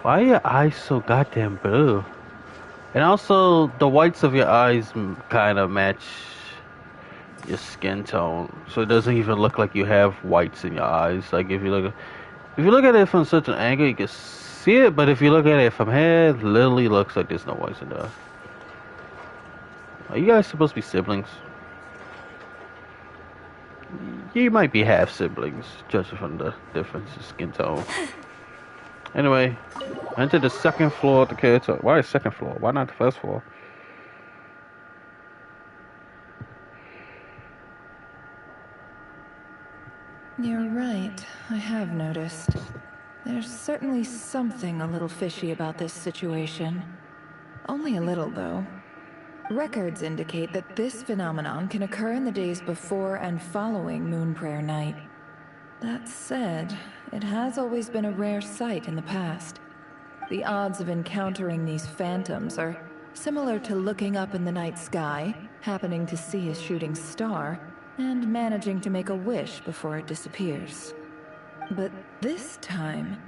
Why are your eyes so goddamn blue? And also, the whites of your eyes kind of match your skin tone, so it doesn't even look like you have whites in your eyes. Like if you look at it from such an angle, you can see it, but if you look at it from here, it literally looks like there's no whites in there. Are you guys supposed to be siblings? You might be half siblings, judging from the difference in skin tone. Anyway, enter the second floor of the kids. Why the second floor? Why not the first floor? You're right, I have noticed. There's certainly something a little fishy about this situation. Only a little, though. Records indicate that this phenomenon can occur in the days before and following Moon Prayer Night. That said, it has always been a rare sight in the past. The odds of encountering these phantoms are similar to looking up in the night sky, happening to see a shooting star, and managing to make a wish before it disappears. But this time,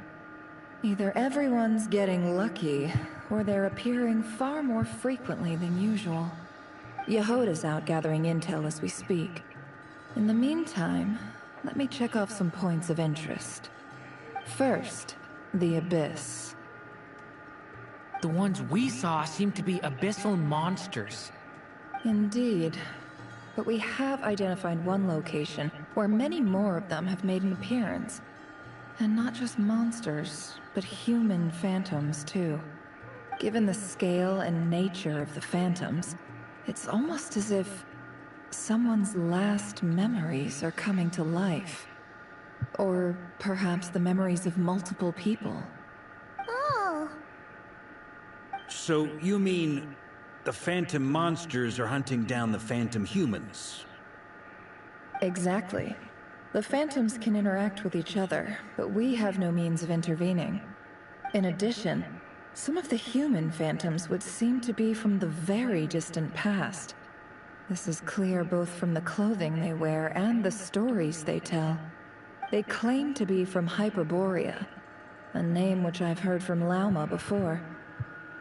either everyone's getting lucky, or they're appearing far more frequently than usual. Yehoda's out gathering intel as we speak. In the meantime, let me check off some points of interest. First, the Abyss. The ones we saw seem to be abyssal monsters. Indeed. But we have identified one location where many more of them have made an appearance. And not just monsters, but human phantoms too. Given the scale and nature of the phantoms, it's almost as if someone's last memories are coming to life. Or perhaps the memories of multiple people. Oh. So you mean the phantom monsters are hunting down the phantom humans? Exactly. The phantoms can interact with each other, but we have no means of intervening. In addition, some of the human phantoms would seem to be from the very distant past. This is clear both from the clothing they wear and the stories they tell. They claim to be from Hyperborea, a name which I've heard from Lauma before.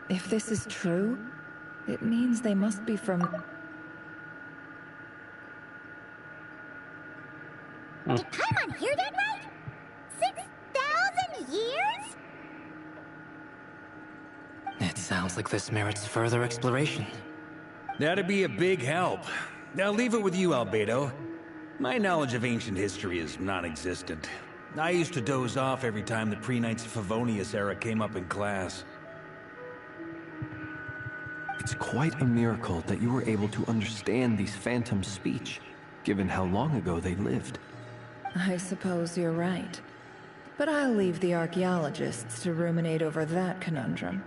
If this is true, it means they must be from... Did Paimon hear that right? 6,000 years? It sounds like this merits further exploration. That'd be a big help. I'll leave it with you, Albedo. My knowledge of ancient history is non-existent. I used to doze off every time the pre-Knights of Favonius era came up in class. It's quite a miracle that you were able to understand these phantoms' speech, given how long ago they lived. I suppose you're right. But I'll leave the archaeologists to ruminate over that conundrum.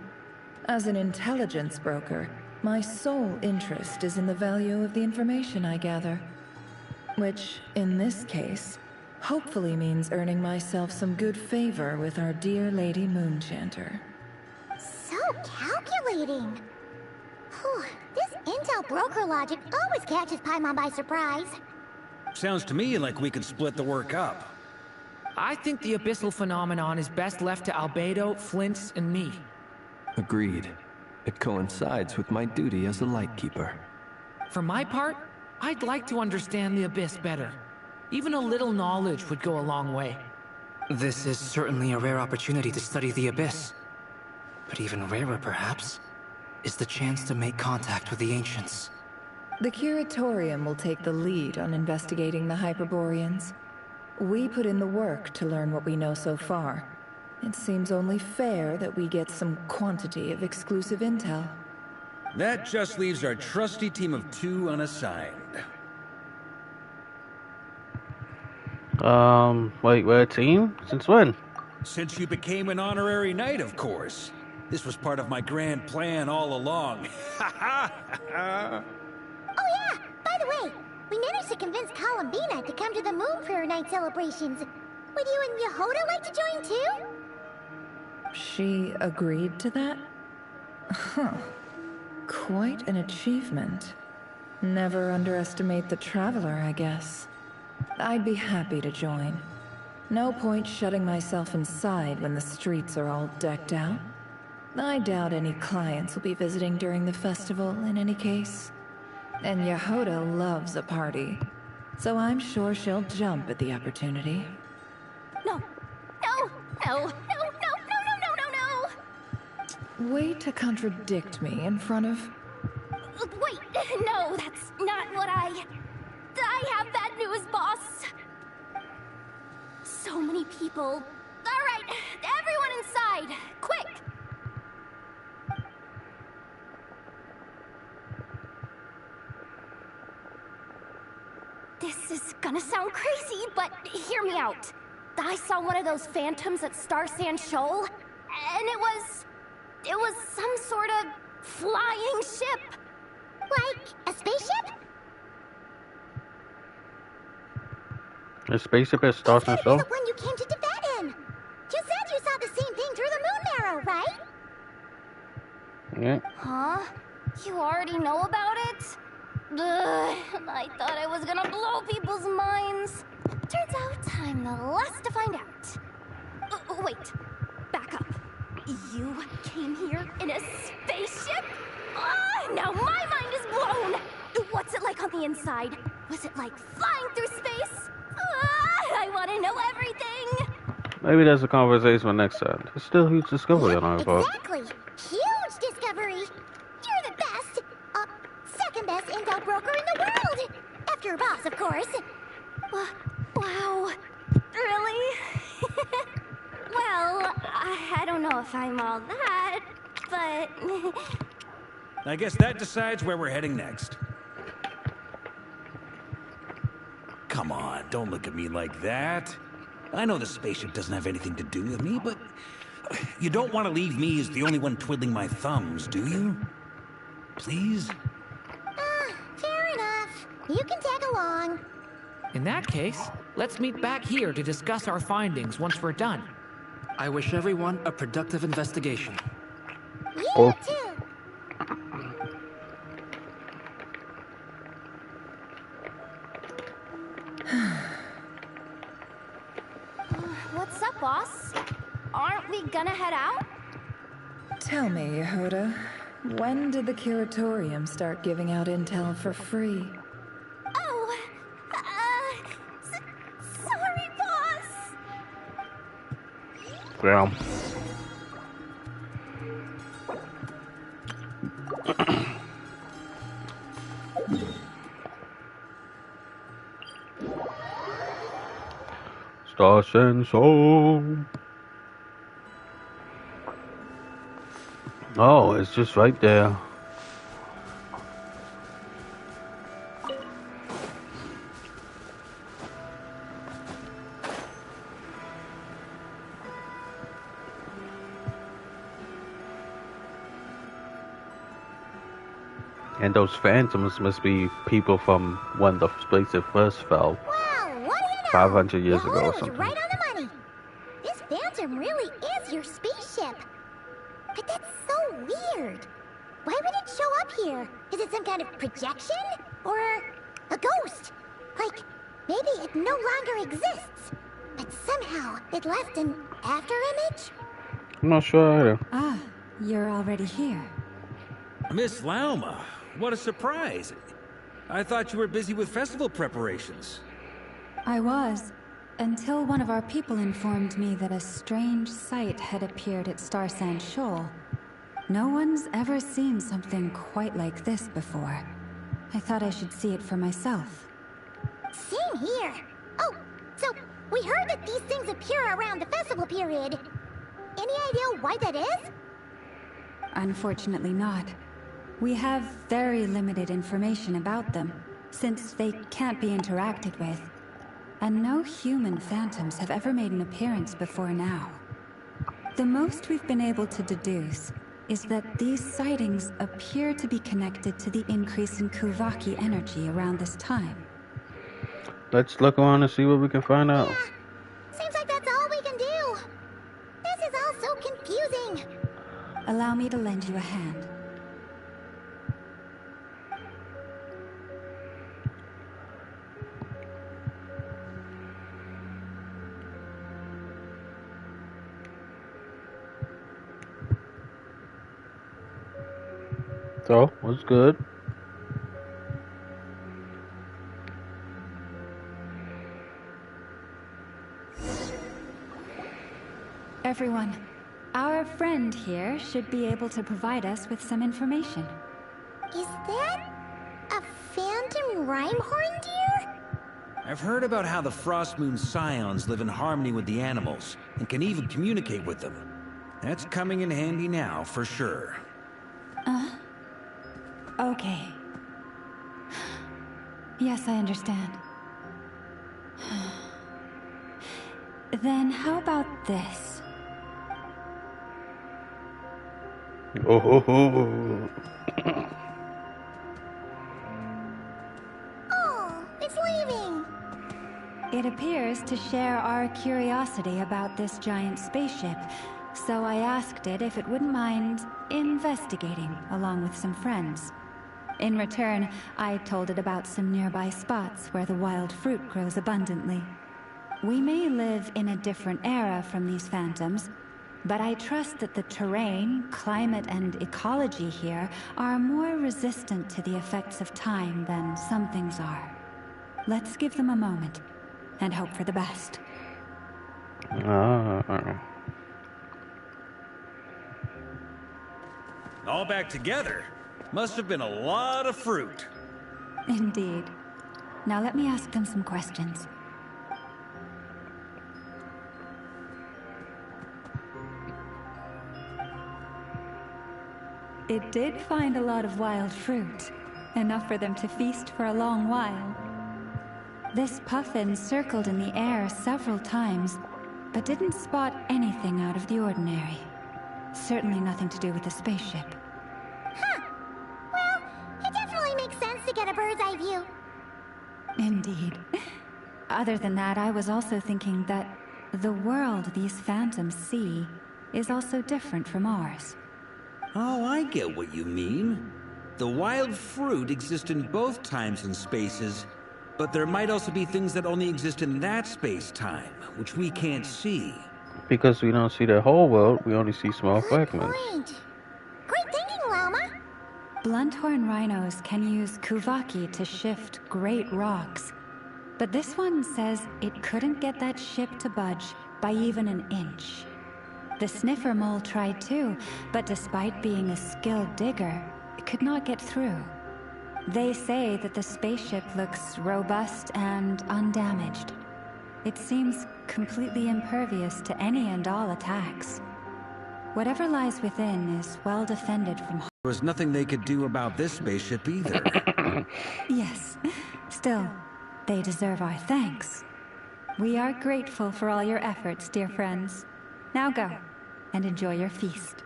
As an intelligence broker, my sole interest is in the value of the information I gather. Which, in this case, hopefully means earning myself some good favor with our dear Lady Moonchanter. So calculating. Whew, this intel broker logic always catches Paimon by surprise. Sounds to me like we could split the work up. I think the abyssal phenomenon is best left to Albedo, Flints, and me. Agreed. It coincides with my duty as a lightkeeper. For my part, I'd like to understand the Abyss better. Even a little knowledge would go a long way. This is certainly a rare opportunity to study the Abyss. But even rarer, perhaps, is the chance to make contact with the Ancients. The Curatorium will take the lead on investigating the Hyperboreans. We put in the work to learn what we know so far. It seems only fair that we get some quantity of exclusive intel. That just leaves our trusty team of 2 unassigned. Wait, we're a team? Since when? Since you became an honorary knight, of course. This was part of my grand plan all along. Oh yeah! By the way, we managed to convince Columbina to come to the Moon Prayer Night celebrations. Would you and Yehoda like to join too? She agreed to that? Huh. Quite an achievement. Never underestimate the traveler, I guess. I'd be happy to join. No point shutting myself inside when the streets are all decked out. I doubt any clients will be visiting during the festival in any case. And Yehoda loves a party, so I'm sure she'll jump at the opportunity. No. No. No. No. No. No. No. No. No. No. Way to contradict me in front of... Wait. No, that's not what I have bad news, boss. So many people. All right, everyone inside, quick. This is gonna sound crazy, but hear me out. I saw one of those phantoms at Star Sand Shoal, and it was some sort of flying ship. Like a spaceship? A spaceship at Star Sand Shoal? The one you came to Tibet in. You said you saw the same thing through the moon marrow, right? Yeah. Huh? You already know about it? Ugh, I thought I was gonna blow people's minds. Turns out I'm the last to find out. Wait, back up. You came here in a spaceship? Now my mind is blown! What's it like on the inside? Was it like flying through space? I want to know everything! Maybe there's a conversation for next time. It's still a huge discovery on our part. Exactly! Huge discovery! You're the best! Second best intel broker in the world! After your boss, of course. Wow. Really? Well, I don't know if I'm all that, but... I guess that decides where we're heading next. Come on, don't look at me like that. I know the spaceship doesn't have anything to do with me, but you don't want to leave me as the only one twiddling my thumbs, do you? Please? Fair enough. You can tag along. In that case, let's meet back here to discuss our findings once we're done. I wish everyone a productive investigation. You too. What's up, boss? Aren't we gonna head out? Tell me, Yehoda, when did the curatorium start giving out intel for free? Oh, sorry, boss. Well. Star Sand Shoal. Oh, it's just right there. And those phantoms must be people from when the spaceship first fell. Wow, what do you know? 500 years ago or Yehoda was something. right on the money. This phantom really is your spaceship. But that's so weird. Why would it show up here? Is it some kind of projection? Or a ghost? Like, maybe it no longer exists. But somehow it left an afterimage? I'm not sure either. Ah, you're already here. Miss Lauma, what a surprise. I thought you were busy with festival preparations. I was, until one of our people informed me that a strange sight had appeared at Star Sand Shoal. No one's ever seen something quite like this before. I thought I should see it for myself. Same here. Oh, so we heard that these things appear around the festival period. Any idea why that is? Unfortunately not. We have very limited information about them, since they can't be interacted with. and no human phantoms have ever made an appearance before now. The most we've been able to deduce is that these sightings appear to be connected to the increase in Kuvaki energy around this time. Let's look around and see what we can find out. Yeah, seems like that's all we can do. This is all so confusing. Allow me to lend you a hand. So, what's good? Everyone, our friend here should be able to provide us with some information. Is that a phantom rhyme-horn deer? I've heard about how the Frost Moon Scions live in harmony with the animals, and can even communicate with them. That's coming in handy now, for sure. Okay. Yes, I understand. Then how about this? Oh, ho, ho. Oh, it's leaving. It appears to share our curiosity about this giant spaceship, so I asked it if it wouldn't mind investigating along with some friends. In return, I told it about some nearby spots where the wild fruit grows abundantly. We may live in a different era from these phantoms, but I trust that the terrain, climate, and ecology here are more resistant to the effects of time than some things are. Let's give them a moment and hope for the best. All back together? Must have been a lot of fruit. Indeed. Now let me ask them some questions. It did find a lot of wild fruit, enough for them to feast for a long while. This puffin circled in the air several times, but didn't spot anything out of the ordinary. Certainly nothing to do with the spaceship. Huh. Well, it definitely makes sense to get a bird's eye view. Indeed. Other than that, I was also thinking that the world these phantoms see is also different from ours. Oh, I get what you mean. The wild fruit exist in both times and spaces, but there might also be things that only exist in that space-time, which we can't see. Because we don't see the whole world, we only see small fragments. Point. Great thinking, Llama. Blunthorn rhinos can use Kuvaki to shift great rocks, but this one says it couldn't get that ship to budge by even an inch. The sniffer mole tried too, but despite being a skilled digger, it could not get through. They say that the spaceship looks robust and undamaged. It seems completely impervious to any and all attacks. Whatever lies within is well defended from harm. There was nothing they could do about this spaceship either. Yes. Still, they deserve our thanks. We are grateful for all your efforts, dear friends. Now go, and enjoy your feast.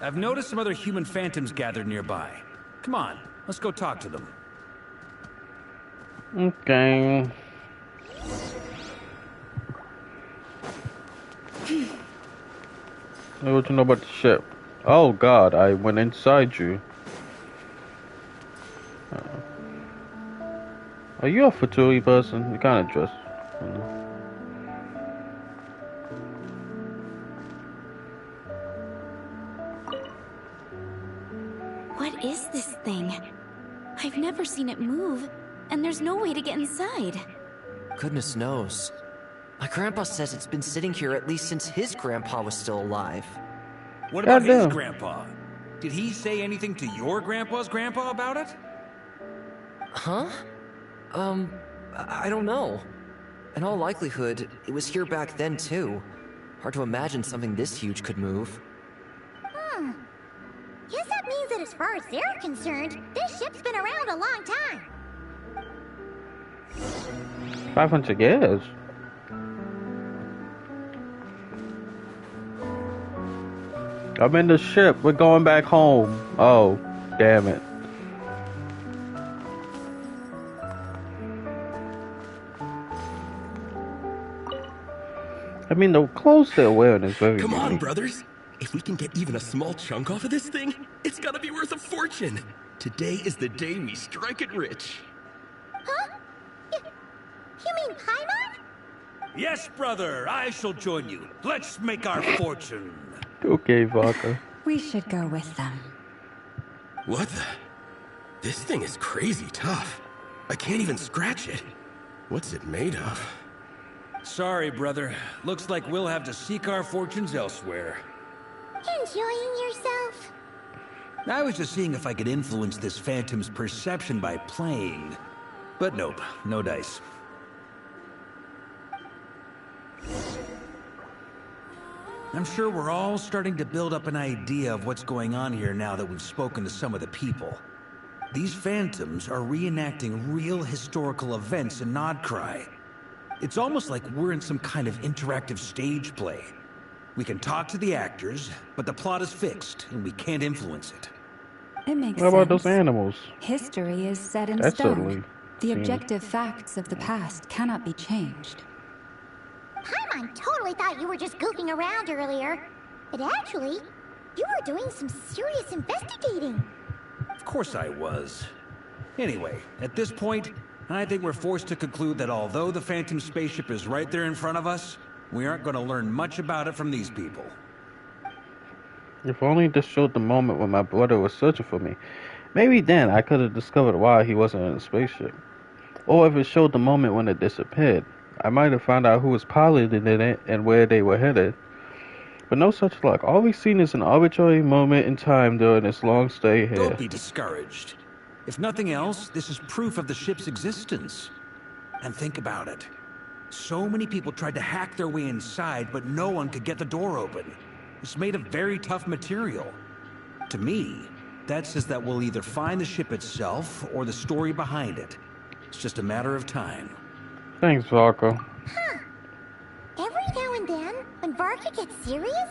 I've noticed some other human phantoms gathered nearby. Come on, let's go talk to them. Okay. Hey, what you know about the ship? Oh God, I went inside you. Are you a Fatui person? You kind of dress. What is this thing? I've never seen it move, and there's no way to get inside. Goodness knows. My grandpa says it's been sitting here at least since his grandpa was still alive. What about his grandpa? Did he say anything to your grandpa's grandpa about it? Huh? I don't know. In all likelihood, it was here back then too. Hard to imagine something this huge could move. Guess that means that as far as they're concerned, this ship's been around a long time. 500 years. I'm in the ship. We're going back home. Oh, damn it. I mean, the clothes they're wearing is very Come on, unique. brothers. If we can get even a small chunk off of this thing, it's gotta be worth a fortune. Today is the day we strike it rich. Huh? You mean Paimon? Yes, brother, I shall join you. Let's make our fortune. Okay, Vodka. We should go with them. What the? This thing is crazy tough. I can't even scratch it. What's it made of? Sorry, brother. Looks like we'll have to seek our fortunes elsewhere. Enjoying yourself? I was just seeing if I could influence this phantom's perception by playing. But nope, no dice. I'm sure we're all starting to build up an idea of what's going on here now that we've spoken to some of the people. These phantoms are reenacting real historical events in Nod Krai. It's almost like we're in some kind of interactive stage play. We can talk to the actors, but the plot is fixed, and we can't influence it. It makes What sense. about those animals? History is set in That's stone. certainly The seems- objective facts of the past cannot be changed. Paimon totally thought you were just goofing around earlier. But actually, you were doing some serious investigating. Of course I was. Anyway, at this point, I think we're forced to conclude that although the Phantom spaceship is right there in front of us, we aren't going to learn much about it from these people. If only this showed the moment when my brother was searching for me. Maybe then I could have discovered why he wasn't in the spaceship. Or if it showed the moment when it disappeared, I might have found out who was piloting it and where they were headed. But no such luck. All we've seen is an arbitrary moment in time during this long stay here. Don't be discouraged. If nothing else, this is proof of the ship's existence. And think about it. So many people tried to hack their way inside, but no one could get the door open. It's made of very tough material. To me, that says that we'll either find the ship itself or the story behind it. It's just a matter of time. Thanks, Varka. Huh. Every now and then, when Varka gets serious,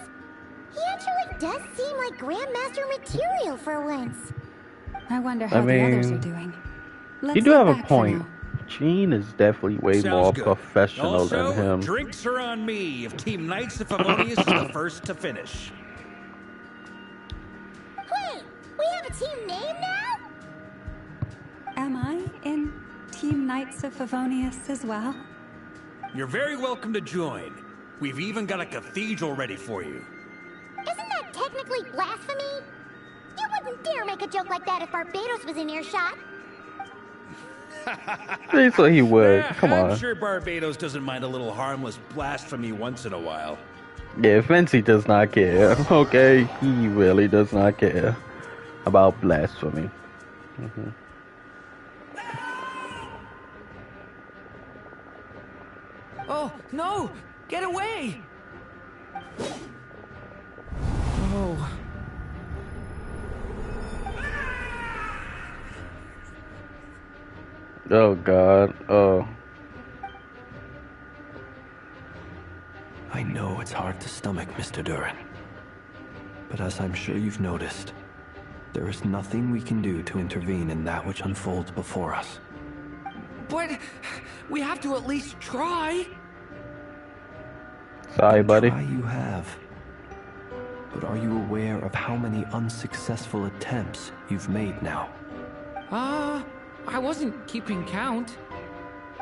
he actually does seem like Grandmaster material for once. I wonder how the others are doing. Let's You do get have a back for point. now. Gene is definitely way Sounds more good. professional Also, than him. drinks are on me if Team Knights of Favonius is the first to finish. Wait, we have a team name now? Am I in Team Knights of Favonius as well? You're very welcome to join. We've even got a cathedral ready for you. Isn't that technically blasphemy? You wouldn't dare make a joke like that if Barbados was in earshot. He said he would. Yeah, Come I'm on. sure Barbados doesn't mind a little harmless blasphemy once in a while. Yeah, Fancy does not care. Okay, he really does not care about blasphemy. Oh, no! Get away! Oh. Oh God. Oh. I know it's hard to stomach, Mr. Durin. But as I'm sure you've noticed, there is nothing we can do to intervene in that which unfolds before us. But we have to at least try. Sorry, buddy. Try you have. But are you aware of how many unsuccessful attempts you've made now? I wasn't keeping count.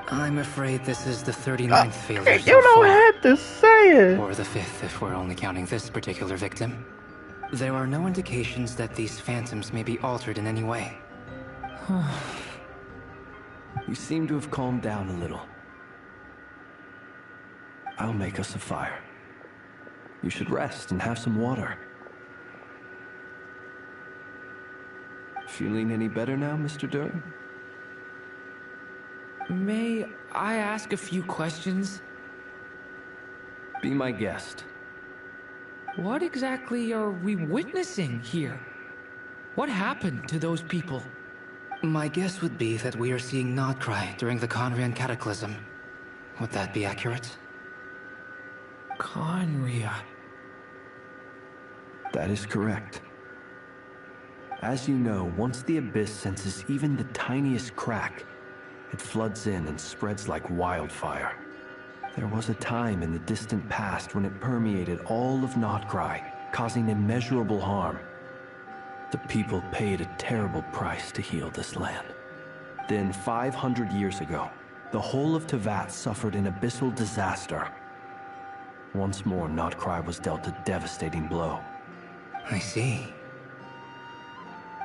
I'm afraid this is the 39th failure so You don't far. have to say it. Or the 5th if we're only counting this particular victim. There are no indications that these phantoms may be altered in any way. You seem to have calmed down a little. I'll make us a fire. You should rest and have some water. Feeling any better now, Mr. Durin? May I ask a few questions? Be my guest. What exactly are we witnessing here? What happened to those people? My guess would be that we are seeing Nod Krai during the Conrian Cataclysm. Would that be accurate? Conria. That is correct. As you know, once the Abyss senses even the tiniest crack, it floods in and spreads like wildfire. There was a time in the distant past when it permeated all of Nod Krai, causing immeasurable harm. The people paid a terrible price to heal this land. Then, 500 years ago, the whole of Teyvat suffered an abyssal disaster. Once more, Nod Krai was dealt a devastating blow. I see.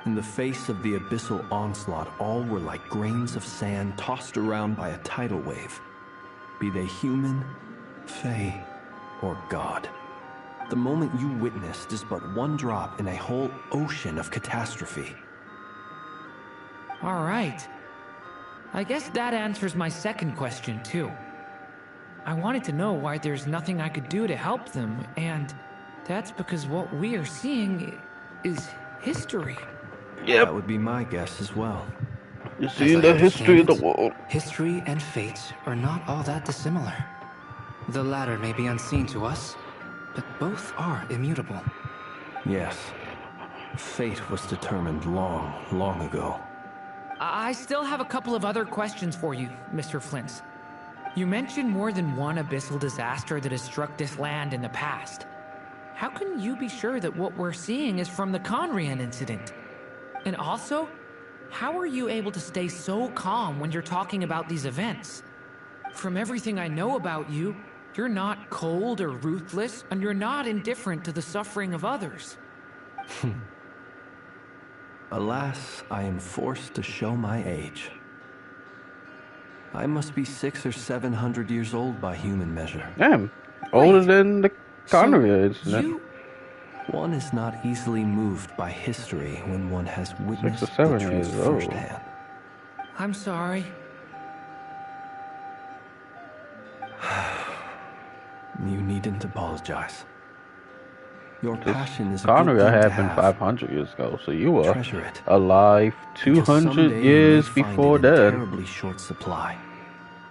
In the face of the abyssal onslaught, all were like grains of sand tossed around by a tidal wave. Be they human, fae, or god. The moment you witnessed is but one drop in a whole ocean of catastrophe. All right. I guess that answers my second question, too. I wanted to know why there's nothing I could do to help them, and that's because what we are seeing is history. That would be my guess as well. You're seeing the history of the world. History and fate are not all that dissimilar. The latter may be unseen to us, but both are immutable. Yes. Fate was determined long, long ago. I still have a couple of other questions for you, Mr. Flint. You mentioned more than one abyssal disaster that has struck this land in the past. How can you be sure that what we're seeing is from the Conrian incident? And also, how are you able to stay so calm when you're talking about these events? From everything I know about you, you're not cold or ruthless, and you're not indifferent to the suffering of others. Alas, I am forced to show my age. I must be 600 or 700 years old by human measure. Damn, older than the Conria incident. One is not easily moved by history when one has witnessed 6 or 7 the truth years old. firsthand. I'm sorry. You needn't apologize. Your passion is a good Conria thing to happened have. 500 years ago, so you were Treasure it. alive Because 200 someday you years may find before it in that. terribly short supply.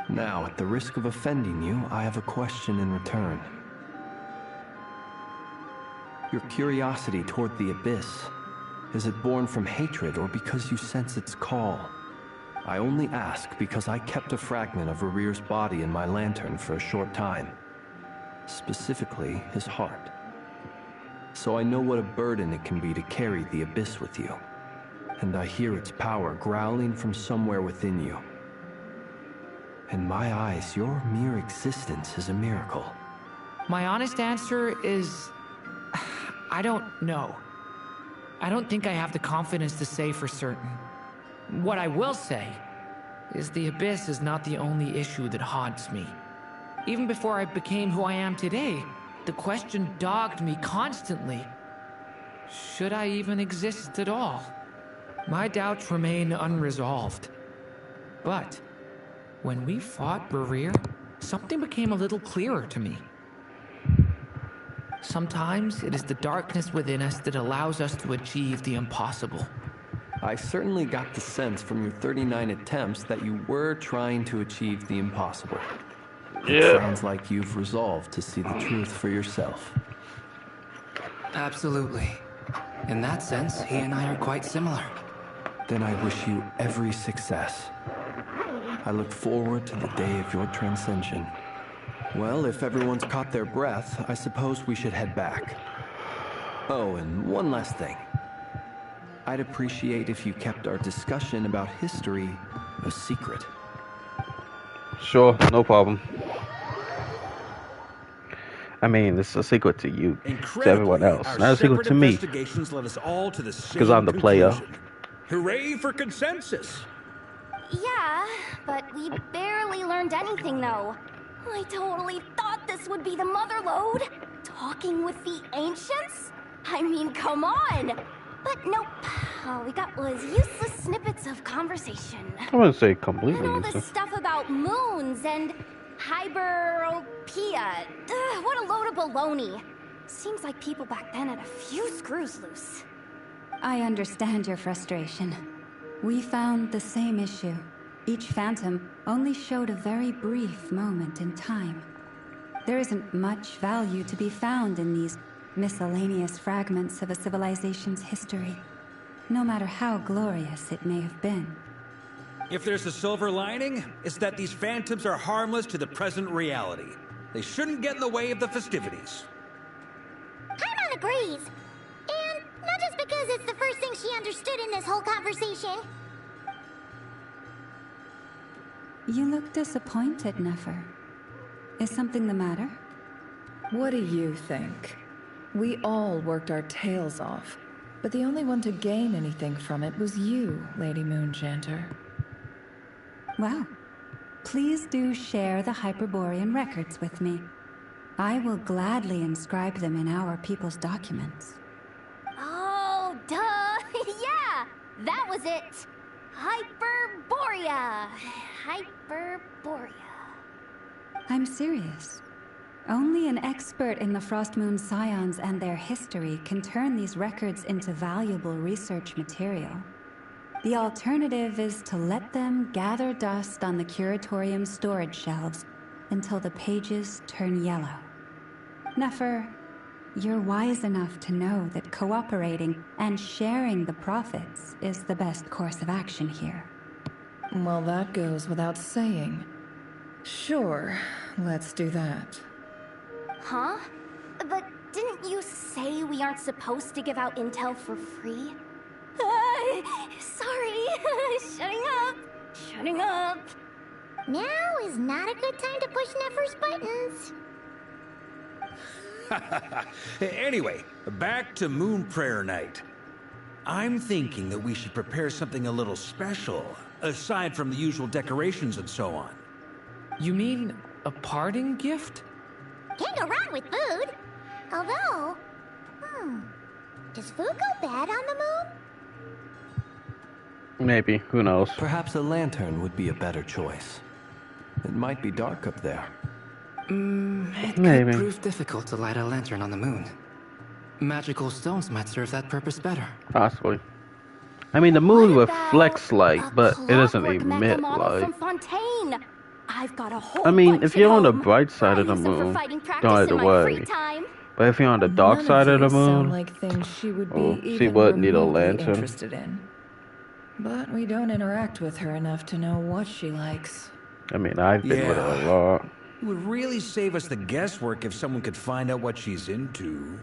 Now, at the risk of offending you, I have a question in return. Your curiosity toward the Abyss, is it born from hatred or because you sense its call? I only ask because I kept a fragment of Rerear's body in my lantern for a short time. Specifically, his heart. So I know what a burden it can be to carry the Abyss with you. And I hear its power growling from somewhere within you. In my eyes, your mere existence is a miracle. My honest answer is... I don't know. I don't think I have the confidence to say for certain. What I will say is the Abyss is not the only issue that haunts me. Even before I became who I am today, the question dogged me constantly. Should I even exist at all? My doubts remain unresolved. But when we fought Rerear, something became a little clearer to me. Sometimes it is the darkness within us that allows us to achieve the impossible. I certainly got the sense from your 39 attempts that you were trying to achieve the impossible. It sounds like you've resolved to see the truth for yourself. Absolutely. In that sense, he and I are quite similar. Then I wish you every success. I look forward to the day of your transcension. Well, if everyone's caught their breath, I suppose we should head back. Oh, and one last thing. I'd appreciate if you kept our discussion about history a secret. Sure, no problem. I mean, it's a secret to you, to everyone else, not a secret to me, Investigations led us all to the same because I'm the player. conclusion. Hooray for consensus! Yeah, but we barely learned anything, though. I totally thought this would be the mother lode. Talking with the ancients? I mean, come on! But nope. All we got was useless snippets of conversation. I wouldn't say completely And all this useless. stuff about moons and hyperopia. What a load of baloney. Seems like people back then had a few screws loose. I understand your frustration. We found the same issue. Each phantom only showed a very brief moment in time. There isn't much value to be found in these miscellaneous fragments of a civilization's history, no matter how glorious it may have been. If there's a silver lining, it's that these phantoms are harmless to the present reality. They shouldn't get in the way of the festivities. Paimon agrees. And not just because it's the first thing she understood in this whole conversation. You look disappointed, Nefer. Is something the matter? What do you think? We all worked our tails off, but the only one to gain anything from it was you, Lady Moonjanter. Well, please do share the Hyperborean records with me. I will gladly inscribe them in our people's documents. Oh, duh! Yeah! That was it! Hyperborea! Hyperborea. I'm serious. Only an expert in the Frost Moon Scions and their history can turn these records into valuable research material. The alternative is to let them gather dust on the Curatorium's storage shelves until the pages turn yellow. Nefer, you're wise enough to know that cooperating and sharing the profits is the best course of action here. Well, that goes without saying. Sure, let's do that. Huh? But didn't you say we aren't supposed to give out intel for free? Sorry. Shutting up. Shutting up. Now is not a good time to push Nefer's buttons. Anyway, back to Moon Prayer Night. I'm thinking that we should prepare something a little special, aside from the usual decorations and so on. You mean a parting gift? Can't go wrong with food. Although, does food go bad on the moon? Maybe. Who knows? Perhaps a lantern would be a better choice. It might be dark up there. It Maybe. could prove difficult to light a lantern on the moon. Magical stones might serve that purpose better. Possibly. I mean, the moon reflects light, A but it doesn't clockwork mecha emit model light. from Fontaine. I've got a whole I mean, bunch if you're at on the home. bright side I of the use them for moon, fighting don't practice have to in my worry. free time. But if you're on the dark None side of the these sound moon, like things she would be oh, she even would need a remotely lantern. interested in. But we don't interact with her enough to know what she likes. I mean, I've been with her a lot. It would really save us the guesswork if someone could find out what she's into.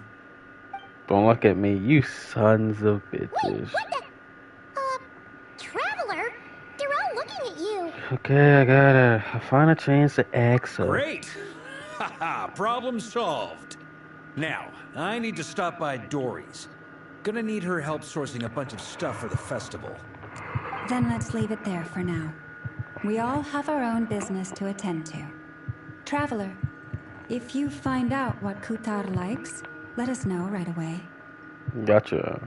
Don't look at me, you sons of bitches. What the? Traveler? They're all looking at you. Okay, I gotta find a chance to ask her. Great! Haha, problem solved. Now, I need to stop by Dory's. Gonna need her help sourcing a bunch of stuff for the festival. Then let's leave it there for now. We all have our own business to attend to. Traveler, if you find out what Kutar likes, let us know right away. Gotcha.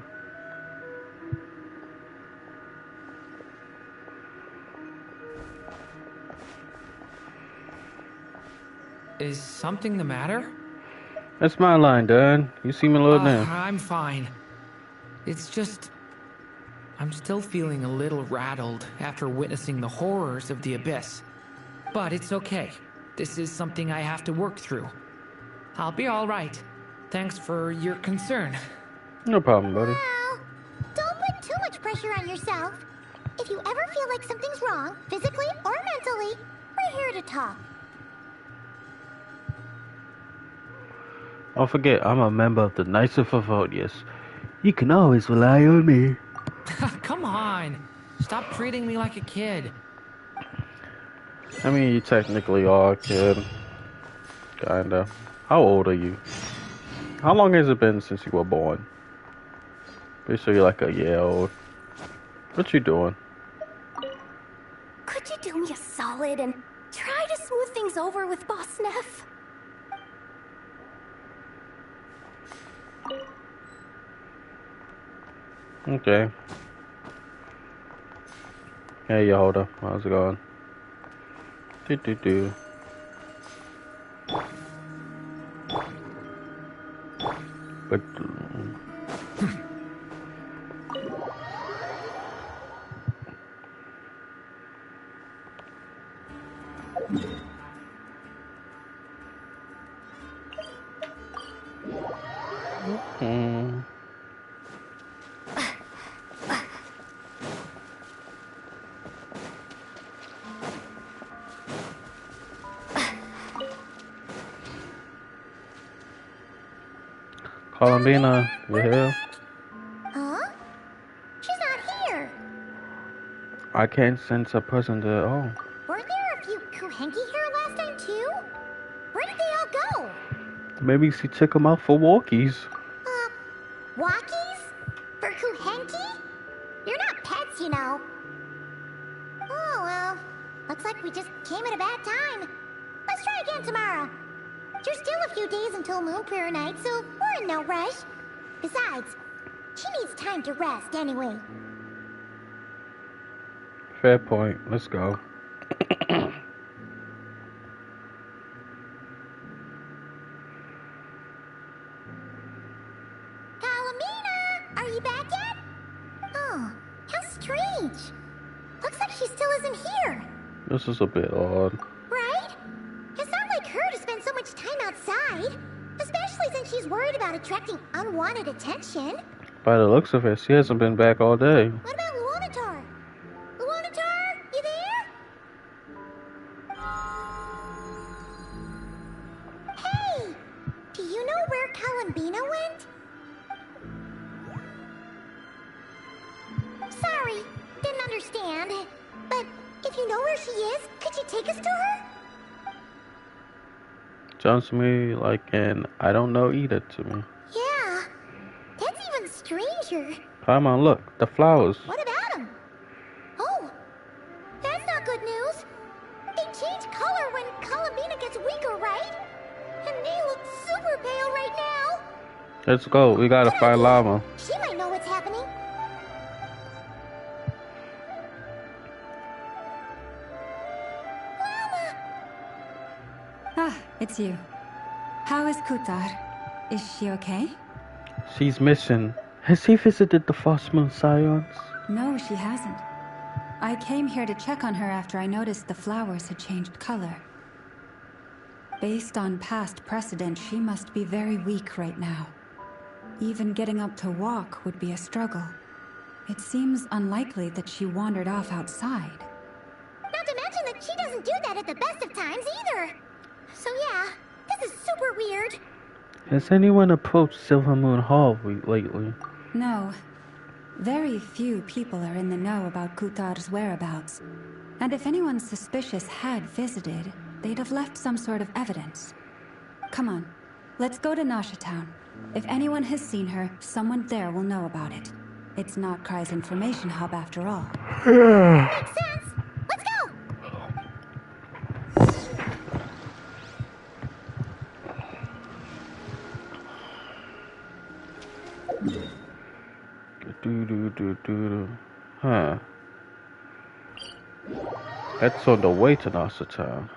Is something the matter? That's my line, Dad. You see me load now. I'm fine. It's just... I'm still feeling a little rattled after witnessing the horrors of the Abyss. But it's okay. This is something I have to work through. I'll be all right. Thanks for your concern. No problem, buddy. Well, don't put too much pressure on yourself. If you ever feel like something's wrong, physically or mentally, we're here to talk. Don't forget, I'm a member of the Knights of Favonius. You can always rely on me. Come on. Stop treating me like a kid. I mean, you technically are a kid. Kinda. How old are you? How long has it been since you were born? Pretty sure you're like a year old. What you doing? Could you do me a solid and try to smooth things over with Boss Neff? Okay. Hey, Yehoda. How's it going? Do. But... Columbina, you here? Huh? She's not here. I can't sense a presence at all. Weren't there a few Kuhenki here last time too? Where did they all go? Maybe she took them out for walkies. Walkies? For Kuhenki? You're not pets, you know. Oh, well. Looks like we just came at a bad time. Let's try again tomorrow. There's still a few days until Moon Prayer Night, so we're in no rush. Besides, she needs time to rest anyway. Fair point. Let's go. Calamina! Are you back yet? Oh, how strange. Looks like she still isn't here. This is a bit odd. Right? It's not like her to spend so much time outside. Especially since she's worried about attracting unwanted attention. By the looks of it, she hasn't been back all day. What about Lunatar? Lunatar, you there? Hey! Do you know where Columbina went? Sorry, didn't understand. But if you know where she is, could you take us to her? Sounds to me like an I don't know either to me. Yeah, that's even stranger. Come on, look, the flowers. What about them? Oh, that's not good news. They change color when Columbina gets weaker, right? And they look super pale right now. Let's go, we gotta find Llama. She might know what's happening. Ah, it's you. How is Kutar? Is she okay? She's missing. Has he visited the Frost Moon Scions? No, she hasn't. I came here to check on her after I noticed the flowers had changed color. Based on past precedent, she must be very weak right now. Even getting up to walk would be a struggle. It seems unlikely that she wandered off outside. Not to mention that she doesn't do that at the best of times either. So yeah, this is super weird. Has anyone approached Silver Moon Hall lately? No. Very few people are in the know about Kutar's whereabouts. And if anyone suspicious had visited, they'd have left some sort of evidence. Come on, let's go to Nasha Town. If anyone has seen her, someone there will know about it. It's Nod Krai's information hub after all. Makes sense. Let's go! Huh. That's on the way to Nasha Town.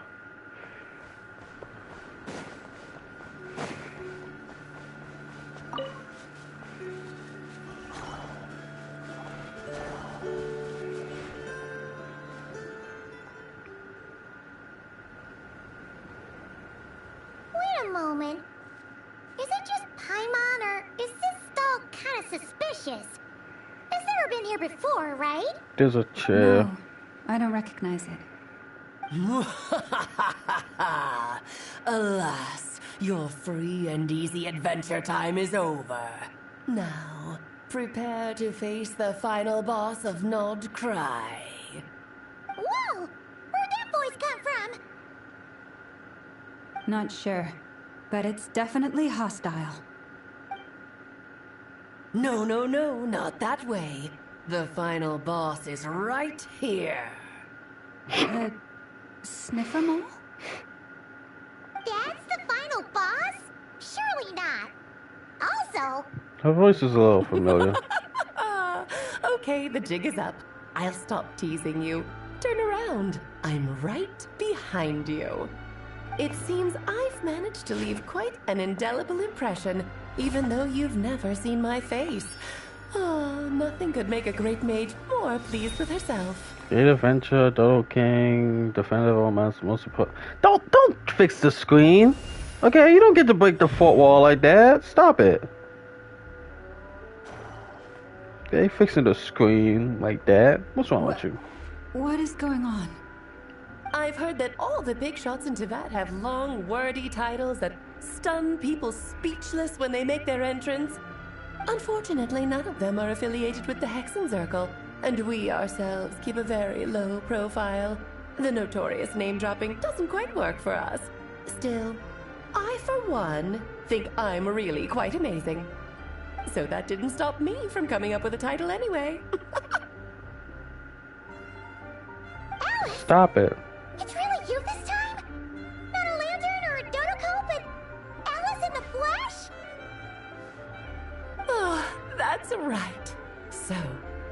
Wait a moment. Is it just Paimon, or is this stall kind of suspicious? It's never been here before, right? There's a chair. No, I don't recognize it. Alas, your free and easy adventure time is over. Now, prepare to face the final boss of Nod Krai. Whoa! Where'd that voice come from? Not sure, but it's definitely hostile. No, no, no, not that way. The final boss is right here. The Sniffermole? That's the final boss? Surely not. Also, Her voice is a little familiar. Okay, the jig is up. I'll stop teasing you. Turn around. I'm right behind you. It seems I've managed to leave quite an indelible impression, even though you've never seen my face. Oh, nothing could make a great mage more pleased with herself. Great Adventure, Dodo King, Defender of Romance, most important. Don't fix the screen. Okay, you don't get to break the fourth wall like that. Stop it. Okay, fixing the screen like that. What's wrong with you? What is going on? I've heard that all the big shots in Tibet have long, wordy titles that stun people speechless when they make their entrance. Unfortunately, none of them are affiliated with the Hexenzirkel, and we ourselves keep a very low profile. The notorious name-dropping doesn't quite work for us. Still, I, for one, think I'm really quite amazing. So that didn't stop me from coming up with a title anyway. Alice! Stop it. It's really you this time? Not a lantern or a dodo coat, but Alice in the flesh? Oh, that's right. So,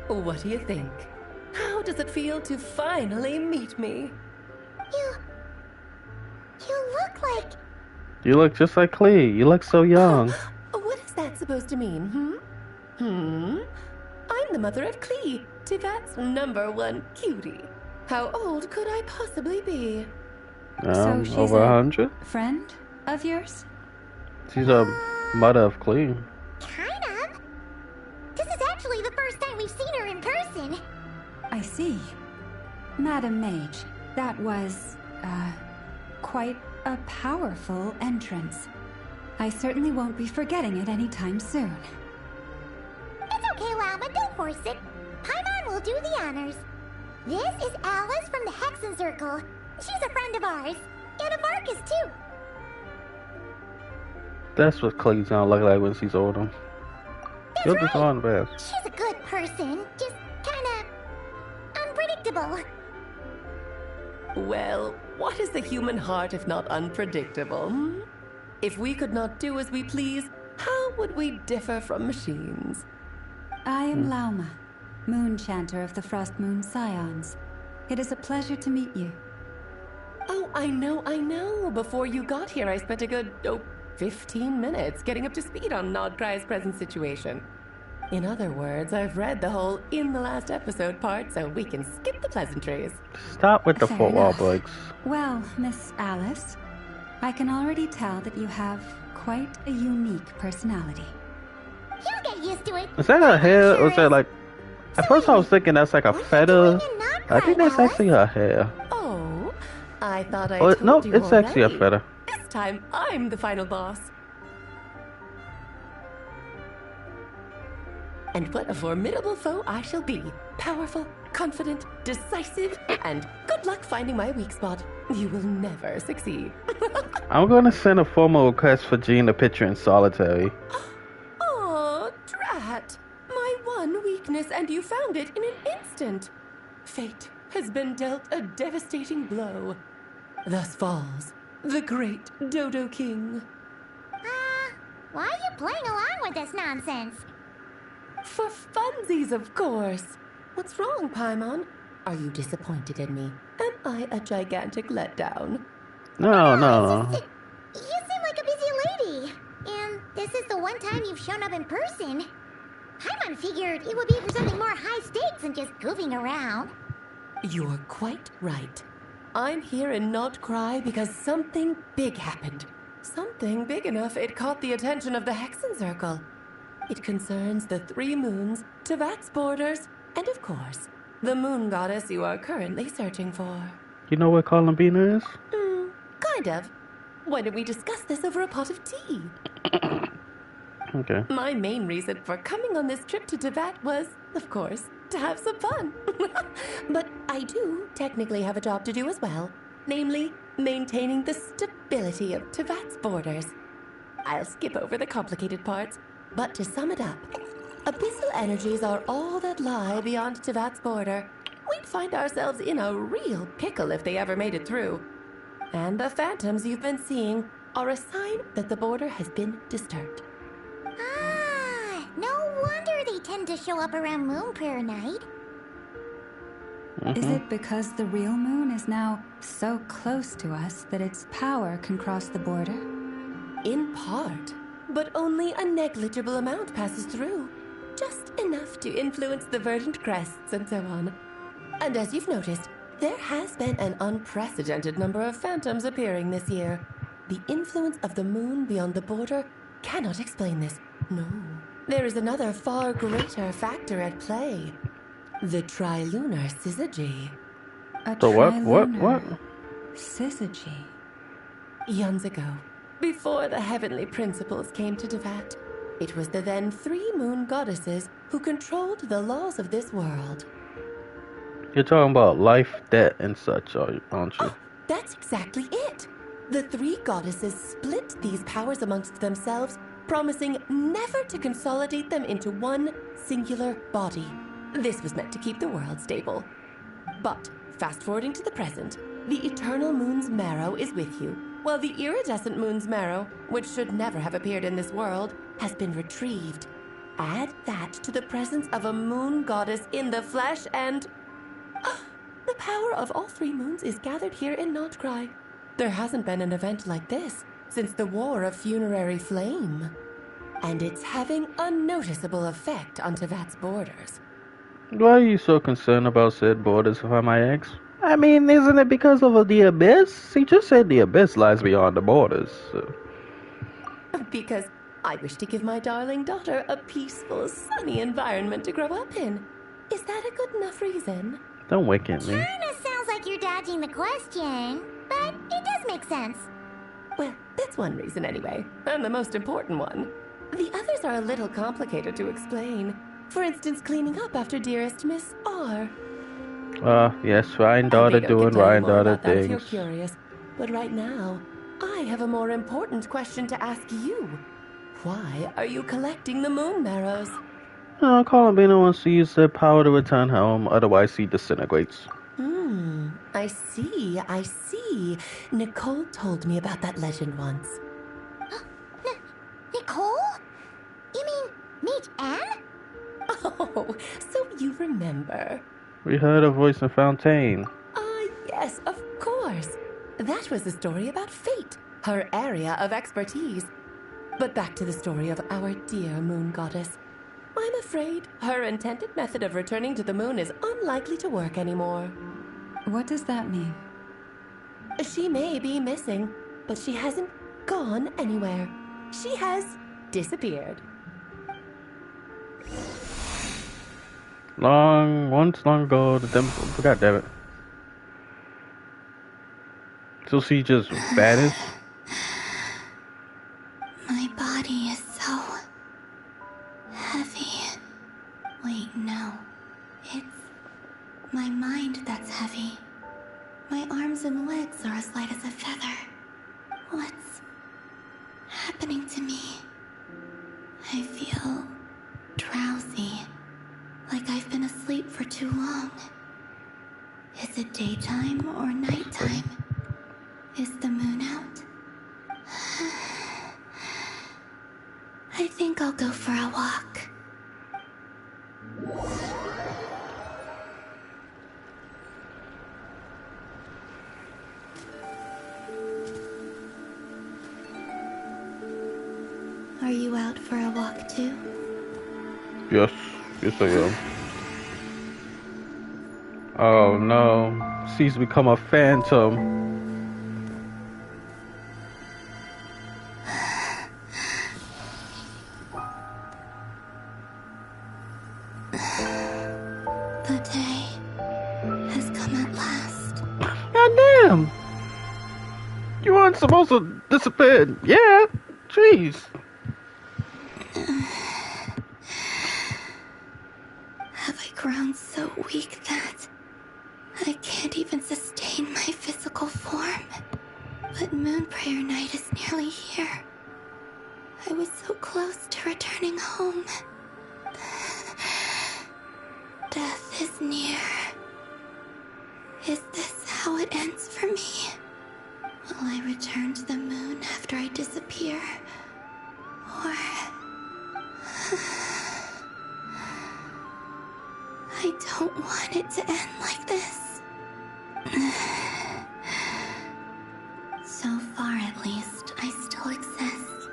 what do you think? How does it feel to finally meet me? You look like... You look just like Klee. You look so young. What is that supposed to mean, I'm the mother of Klee, Tivat's #1 cutie. How old could I possibly be? So she's over 100? Friend of yours? She's a mother of Klee. Kind of. This is actually the first time we've seen her in person. I see. Madam Mage, that was, quite a powerful entrance. I certainly won't be forgetting it anytime soon. It's okay, Llama, don't force it. Paimon will do the honors. This is Alice from the Hexenzirkel. She's a friend of ours. And of Marcus, too. That's what Klee's gonna look like when she's older. You're just on the best. She's a good person, just kinda unpredictable. Well, what is the human heart if not unpredictable? If we could not do as we please, how would we differ from machines? I am Lauma, Moon Chanter of the Frost Moon Scions. It is a pleasure to meet you. Oh, I know. Before you got here, I spent a good, 15 minutes getting up to speed on Nod Krai's present situation. In other words, I've read the whole in the last episode part, so we can skip the pleasantries. Stop with the Fair football enough. breaks. Well, Miss Alice, I can already tell that you have quite a unique personality. You'll get used to it. Is that her hair? Or is that like... At first I was thinking that's like a feather. I think that's actually her hair. Oh, I thought I Oh, told no, you it's actually a already. feather. This time, I'm the final boss. And what a formidable foe I shall be. Powerful, confident, decisive, and good luck finding my weak spot. You will never succeed. I'm gonna send a formal request for Jean to picture in solitary. Oh, drat. My one weakness, and you found it in an instant. Fate has been dealt a devastating blow. Thus falls the great Dodo King. Why are you playing along with this nonsense? For funsies, of course. What's wrong, Paimon? Are you disappointed in me? Am I a gigantic letdown? No. You seem like a busy lady. And this is the one time you've shown up in person. Paimon figured it would be for something more high stakes than just goofing around. You're quite right. I'm here in Nod Krai because something big happened. Something big enough it caught the attention of the Hexenzirkel. It concerns the 3 moons, Tivat's borders, and of course, the moon goddess you are currently searching for. You know what Columbina is? Kind of. Why don't we discuss this over a pot of tea? Okay. My main reason for coming on this trip to Tivat was, of course, to have some fun. But I do technically have a job to do as well. Namely, maintaining the stability of Tivat's borders. I'll skip over the complicated parts, but to sum it up, abyssal energies are all that lie beyond Tivat's border. We'd find ourselves in a real pickle if they ever made it through. And the phantoms you've been seeing are a sign that the border has been disturbed. No wonder they tend to show up around Moon Prayer Night. Is it because the real moon is now so close to us that its power can cross the border? In part, but only a negligible amount passes through. Just enough to influence the verdant crests and so on. And as you've noticed, there has been an unprecedented number of phantoms appearing this year. The influence of the moon beyond the border cannot explain this. No. There is another far greater factor at play. The trilunar syzygy. A The what? trilunar What? syzygy. Eons ago, Before the heavenly principles came to Devat, it was the then 3 moon goddesses who controlled the laws of this world. You're talking about life, death, and such, aren't you? That's exactly it. The 3 goddesses split these powers amongst themselves, promising never to consolidate them into one singular body. This was meant to keep the world stable. But, fast forwarding to the present, the eternal moon's marrow is with you, while the iridescent moon's marrow, which should never have appeared in this world, has been retrieved. Add that to the presence of a moon goddess in the flesh and... the power of all 3 moons is gathered here in Nod Krai. There hasn't been an event like this since the War of Funerary Flame. And it's having a noticeable effect on Tevat's borders. Why are you so concerned about said borders, if I might ask? I mean, isn't it because of the abyss? He just said the abyss lies beyond the borders. So. Because I wish to give my darling daughter a peaceful, sunny environment to grow up in. Is that a good enough reason? Don't wink at me. Kinda sounds like you're dodging the question, but it does make sense. Well, that's one reason anyway, and the most important one. The others are a little complicated to explain. For instance, cleaning up after dearest Miss R. Yes, fine daughter doing fine daughter things. If you're curious, but right now, I have a more important question to ask you. Why are you collecting the moon marrows? Columbino wants to use their power to return home, otherwise he disintegrates. I see. Nicole told me about that legend once. Nicole? You mean meet Anne? Oh, so you remember. We heard a voice in Fontaine. Yes, of course. That was the story about fate, her area of expertise. But back to the story of our dear moon goddess. I'm afraid her intended method of returning to the moon is unlikely to work anymore. What does that mean? She may be missing, but she hasn't gone anywhere. She has disappeared. Once long ago, the temple. God damn it. So she just vanished? My body is so heavy. Wait, no. It's my mind that's heavy. My arms and legs are as light as a feather. What's happening to me? I feel drowsy, like I've been asleep for too long. Is it daytime or nighttime? Is the moon out? I think I'll go for a walk. Are you out for a walk too? Yes I am. Oh no, she's become a phantom. The day has come at last. Goddamn! You weren't supposed to disappear. Yeah, jeez. Have I grown so weak that I can't even sustain my physical form? But Moon Prayer Night is nearly here. I was so close to returning home. Death is near. Is this how it ends for me? Will I return to the moon after I disappear? Or... I don't want it to end like this. So far, at least, I still exist.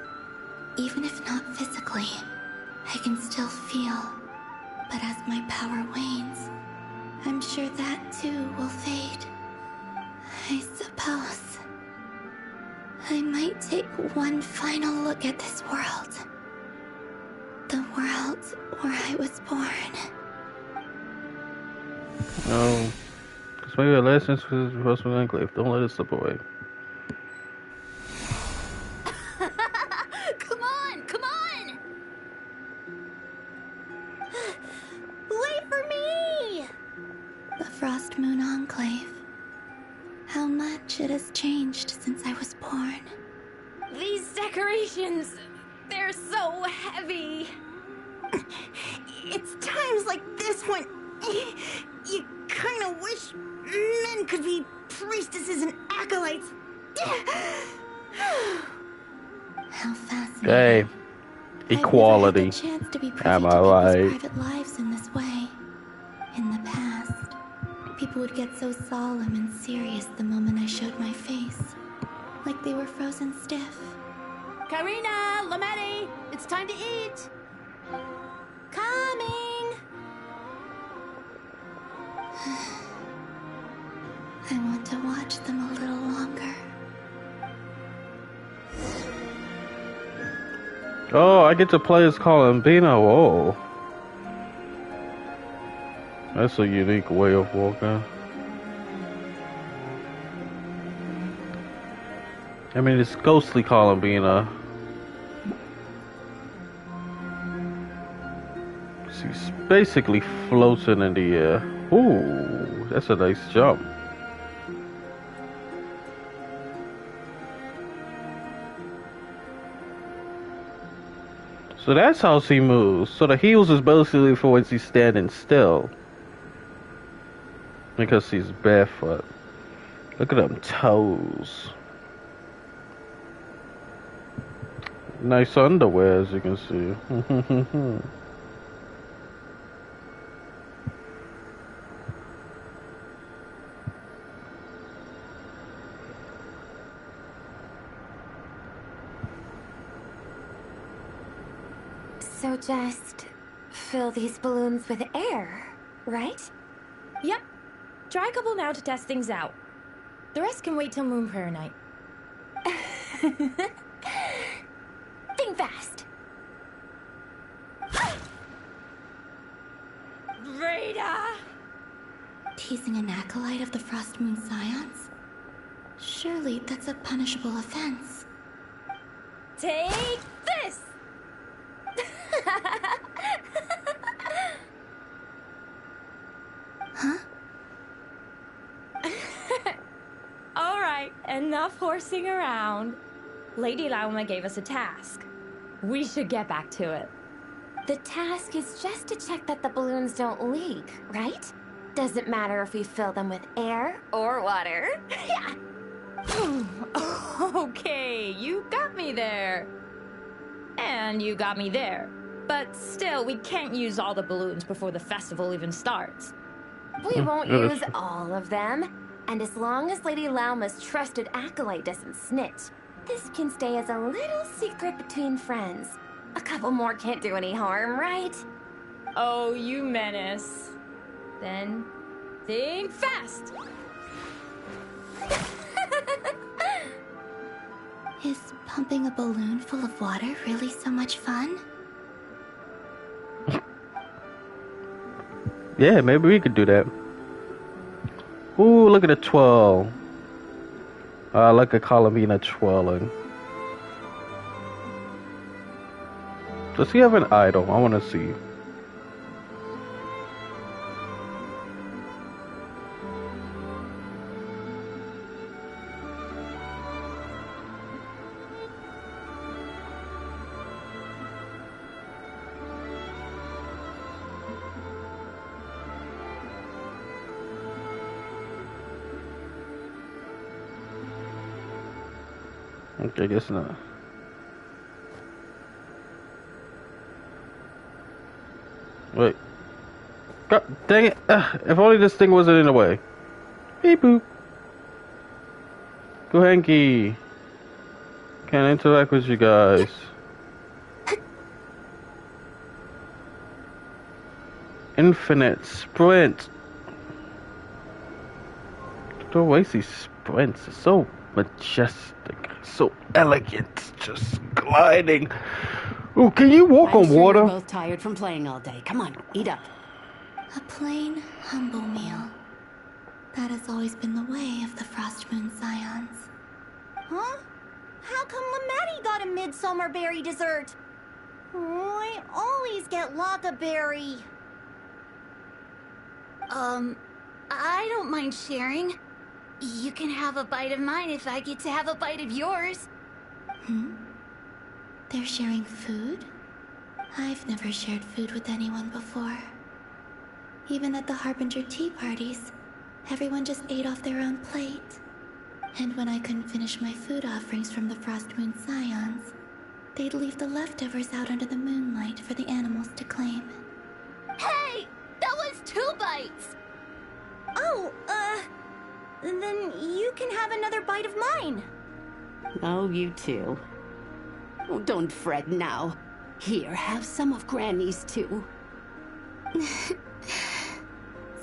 Even if not physically, I can still feel. But as my power wanes, I'm sure that too will fade. I suppose I might take one final look at this world. The world where I was born. No. Because maybe the lessons was Russell Enclave. Don't let it slip away. These decorations, they're so heavy. It's times like this when you kind of wish men could be priestesses and acolytes. How fascinating. Hey, equality. I've never had the chance to be privy Am to I people's right? private lives in this way. In the past, people would get so solemn and serious the moment I showed my face, like they were frozen stiff. Karina, Lametti, it's time to eat. Coming. I want to watch them a little longer. Oh, I get to play as Columbina. Whoa. That's a unique way of walking. I mean, it's ghostly Columbina. She's basically floating in the air. Ooh, that's a nice jump. So that's how she moves. So the heels is basically for when she's standing still. Because she's barefoot. Look at them toes. Nice underwear, as you can see. So just fill these balloons with air, right? Yep. Try a couple now to test things out. The rest can wait till Moon Prayer night. Think fast. Rita! Teasing an acolyte of the Frost Moon Scions? Surely that's a punishable offense. Take this! Huh? Alright, enough horsing around. Lady Lauma gave us a task. We should get back to it. The task is just to check that the balloons don't leak, right? Doesn't matter if we fill them with air or water. Yeah. Okay, you got me there. And you got me there. But still, we can't use all the balloons before the festival even starts. We won't use all of them. And as long as Lady Lauma's trusted acolyte doesn't snitch, this can stay as a little secret between friends. A couple more can't do any harm, right? Oh, you menace. Then, think fast! Is pumping a balloon full of water really so much fun? Yeah, maybe we could do that. Ooh, look at the twirl. I like a Columbina twirling. Does he have an idol? I want to see. Okay, I guess not. Wait. God dang it. If only this thing wasn't in the way. Beep boop. Go hanky. Can't interact with you guys. Infinite sprint. The way she sprints is so majestic, so elegant, just gliding. Oh, can you walk on water? You're both tired from playing all day. Come on, eat up. A plain, humble meal. That has always been the way of the Frost Moon Scions. Huh? How come Lametti got a midsummer berry dessert? Oh, I always get Lockaberry. I don't mind sharing. You can have a bite of mine if I get to have a bite of yours. Hmm? They're sharing food? I've never shared food with anyone before. Even at the Harbinger tea parties, everyone just ate off their own plate. And when I couldn't finish my food offerings from the Frost Moon Scions, they'd leave the leftovers out under the moonlight for the animals to claim. Hey! That was 2 bites! Oh, then you can have another bite of mine. Oh, you too. Oh, don't fret now. Here, have some of Granny's too.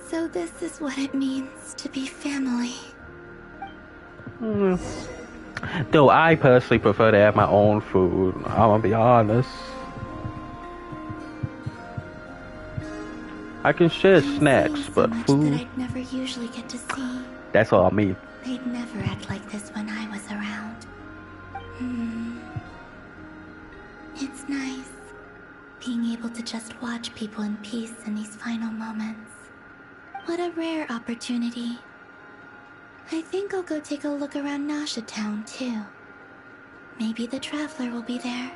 So this is what it means to be family. Though I personally prefer to have my own food, I'm gonna be honest. I can share snacks, but food, that I'd never usually get to see. That's all me. They'd never act like this when I was around. It's nice being able to just watch people in peace in these final moments. What a rare opportunity. I think I'll go take a look around Nasha Town too. Maybe the Traveler will be there.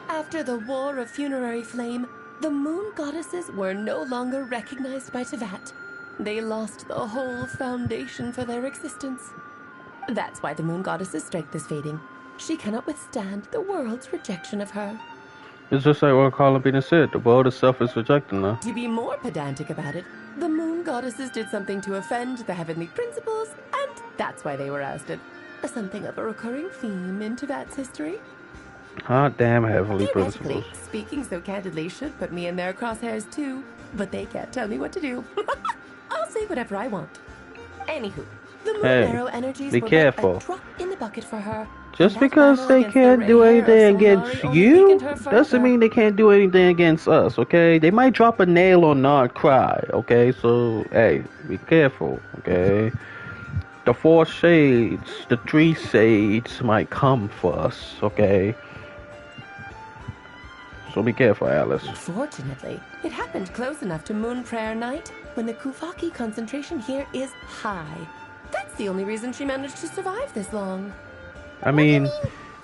After the War of Funerary Flame, the Moon Goddesses were no longer recognized by Tevat. They lost the whole foundation for their existence. That's why the Moon Goddess's strength is fading. She cannot withstand the world's rejection of her. It's just like what Carla Bina said, the world itself is rejecting her. To be more pedantic about it, the Moon Goddesses did something to offend the heavenly principles, and that's why they were ousted. Something of a recurring theme in Tevat's history. Hot damn heavenly Theoretically, principles. speaking so candidly should put me in their crosshairs too, but they can't tell me what to do. I'll say whatever I want. Anywho, the Moon Arrow energies be were careful. but a drop in the bucket for her. Just because they can't do anything against you, doesn't mean they can't do anything against us, okay? They might drop a nail on Nod Krai, okay? So, hey, be careful, okay? The 4 shades, the 3 shades might come for us, okay? So be careful, Alice. Fortunately, it happened close enough to Moon Prayer Night when the Kuvaki concentration here is high. That's the only reason she managed to survive this long. I mean,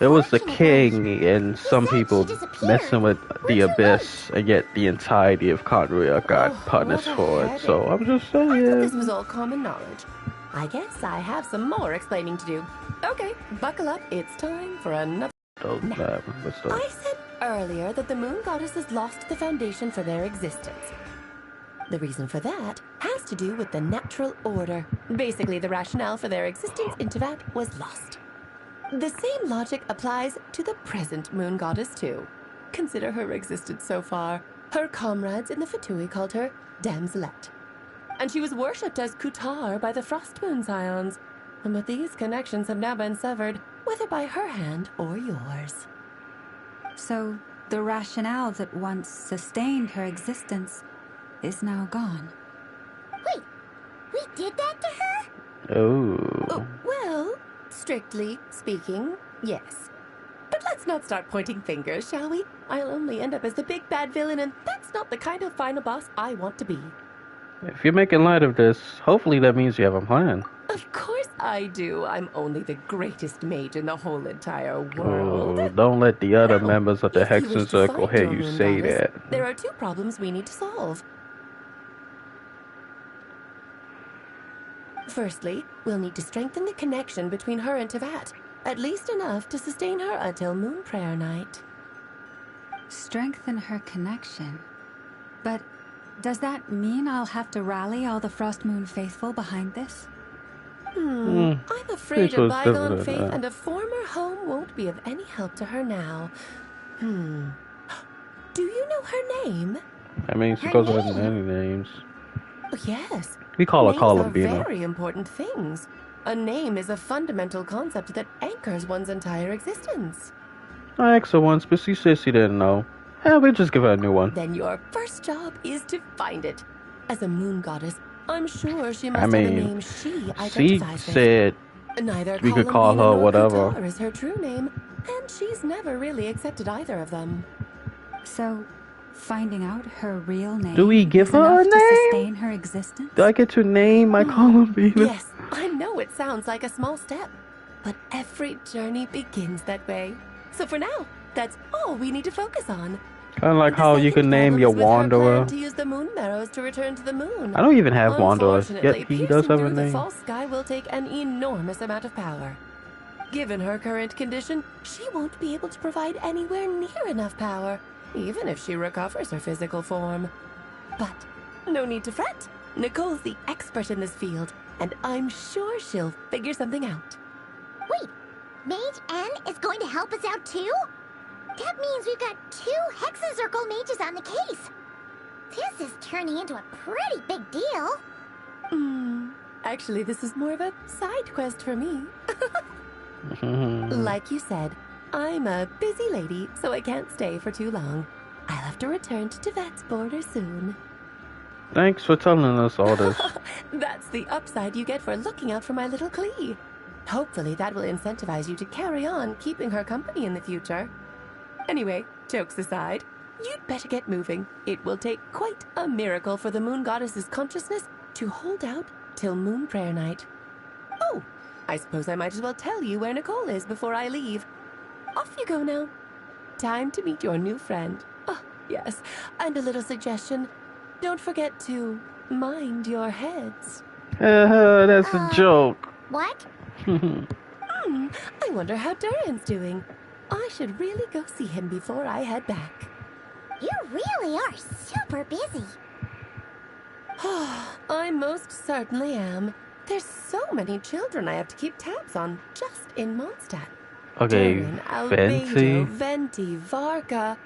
it was the king and some people messing with the abyss, and yet the entirety of Conria got punished for it. So I'm just saying. I thought this was all common knowledge. I guess I have some more explaining to do. Okay, buckle up. It's time for another. I said earlier that the Moon Goddesses lost the foundation for their existence. The reason for that has to do with the natural order. Basically, the rationale for their existence in Tevat was lost. The same logic applies to the present Moon Goddess, too. Consider her existence so far. Her comrades in the Fatui called her Damselette. And she was worshipped as Kutar by the Frost Moon Scions. But these connections have now been severed, whether by her hand or yours. So, the rationale that once sustained her existence is now gone. Wait, we did that to her? Oh. Well, strictly speaking, yes. But let's not start pointing fingers, shall we? I'll only end up as the big bad villain, and that's not the kind of final boss I want to be. If you're making light of this, hopefully that means you have a plan. Of course I do. I'm only the greatest mage in the whole entire world. Oh, don't let the other members of the if you wish Hexen to Circle find hear your you Moon say Goddess, that. There are 2 problems we need to solve. Firstly, we'll need to strengthen the connection between her and Tevat. At least enough to sustain her until Moon Prayer Night. Strengthen her connection? But does that mean I'll have to rally all the Frost Moon faithful behind this? I'm afraid This a was bygone different, faith yeah. and a former home won't be of any help to her now. Do you know her name? I mean, she goes with many names. Oh, yes. We call her Names Columbina. are very important things. A name is a fundamental concept that anchors one's entire existence. I asked her once, but she said she didn't know. Hell, we'll just give her a new one. Then your first job is to find it. As a moon goddess, I'm sure she must I have a mean, name she she identifies with. said Neither we could call Columbina her nor whatever. Kutar is her true name, and she's never really accepted either of them. So, Finding out her real name Do we give is her enough a to name? sustain her existence? Do I get to name my Columbina? Yes, I know it sounds like a small step, but every journey begins that way. So for now, that's all we need to focus on. Kind of like how you can name your With her plan Wanderer. to use the moon marrows to return to the moon. I don't even have Wanderers, Unfortunately, yet he does piercing have a through the name. false sky will take an enormous amount of power. Given her current condition, she won't be able to provide anywhere near enough power, even if she recovers her physical form. But no need to fret. Nicole's the expert in this field, and I'm sure she'll figure something out. Wait, Mage N is going to help us out too? That means we've got 2 Hexacircle mages on the case. This is turning into a pretty big deal. Actually, this is more of a side quest for me. Like you said, I'm a busy lady, so I can't stay for too long. I'll have to return to Tibet's border soon. Thanks for telling us all this. That's the upside you get for looking out for my little Klee. Hopefully that will incentivize you to carry on keeping her company in the future. Anyway, jokes aside, you'd better get moving. It will take quite a miracle for the moon goddess's consciousness to hold out till moon prayer night. Oh, I suppose I might as well tell you where Nicole is before I leave. Off you go now. Time to meet your new friend. Oh, yes, and a little suggestion. Don't forget to mind your heads. That's a joke. What? I wonder how Duran's doing. I should really go see him before I head back. You really are super busy. I most certainly am. There's so many children I have to keep tabs on just in Mondstadt. Okay, Duran, Albedo, Venti. Venti, Varka.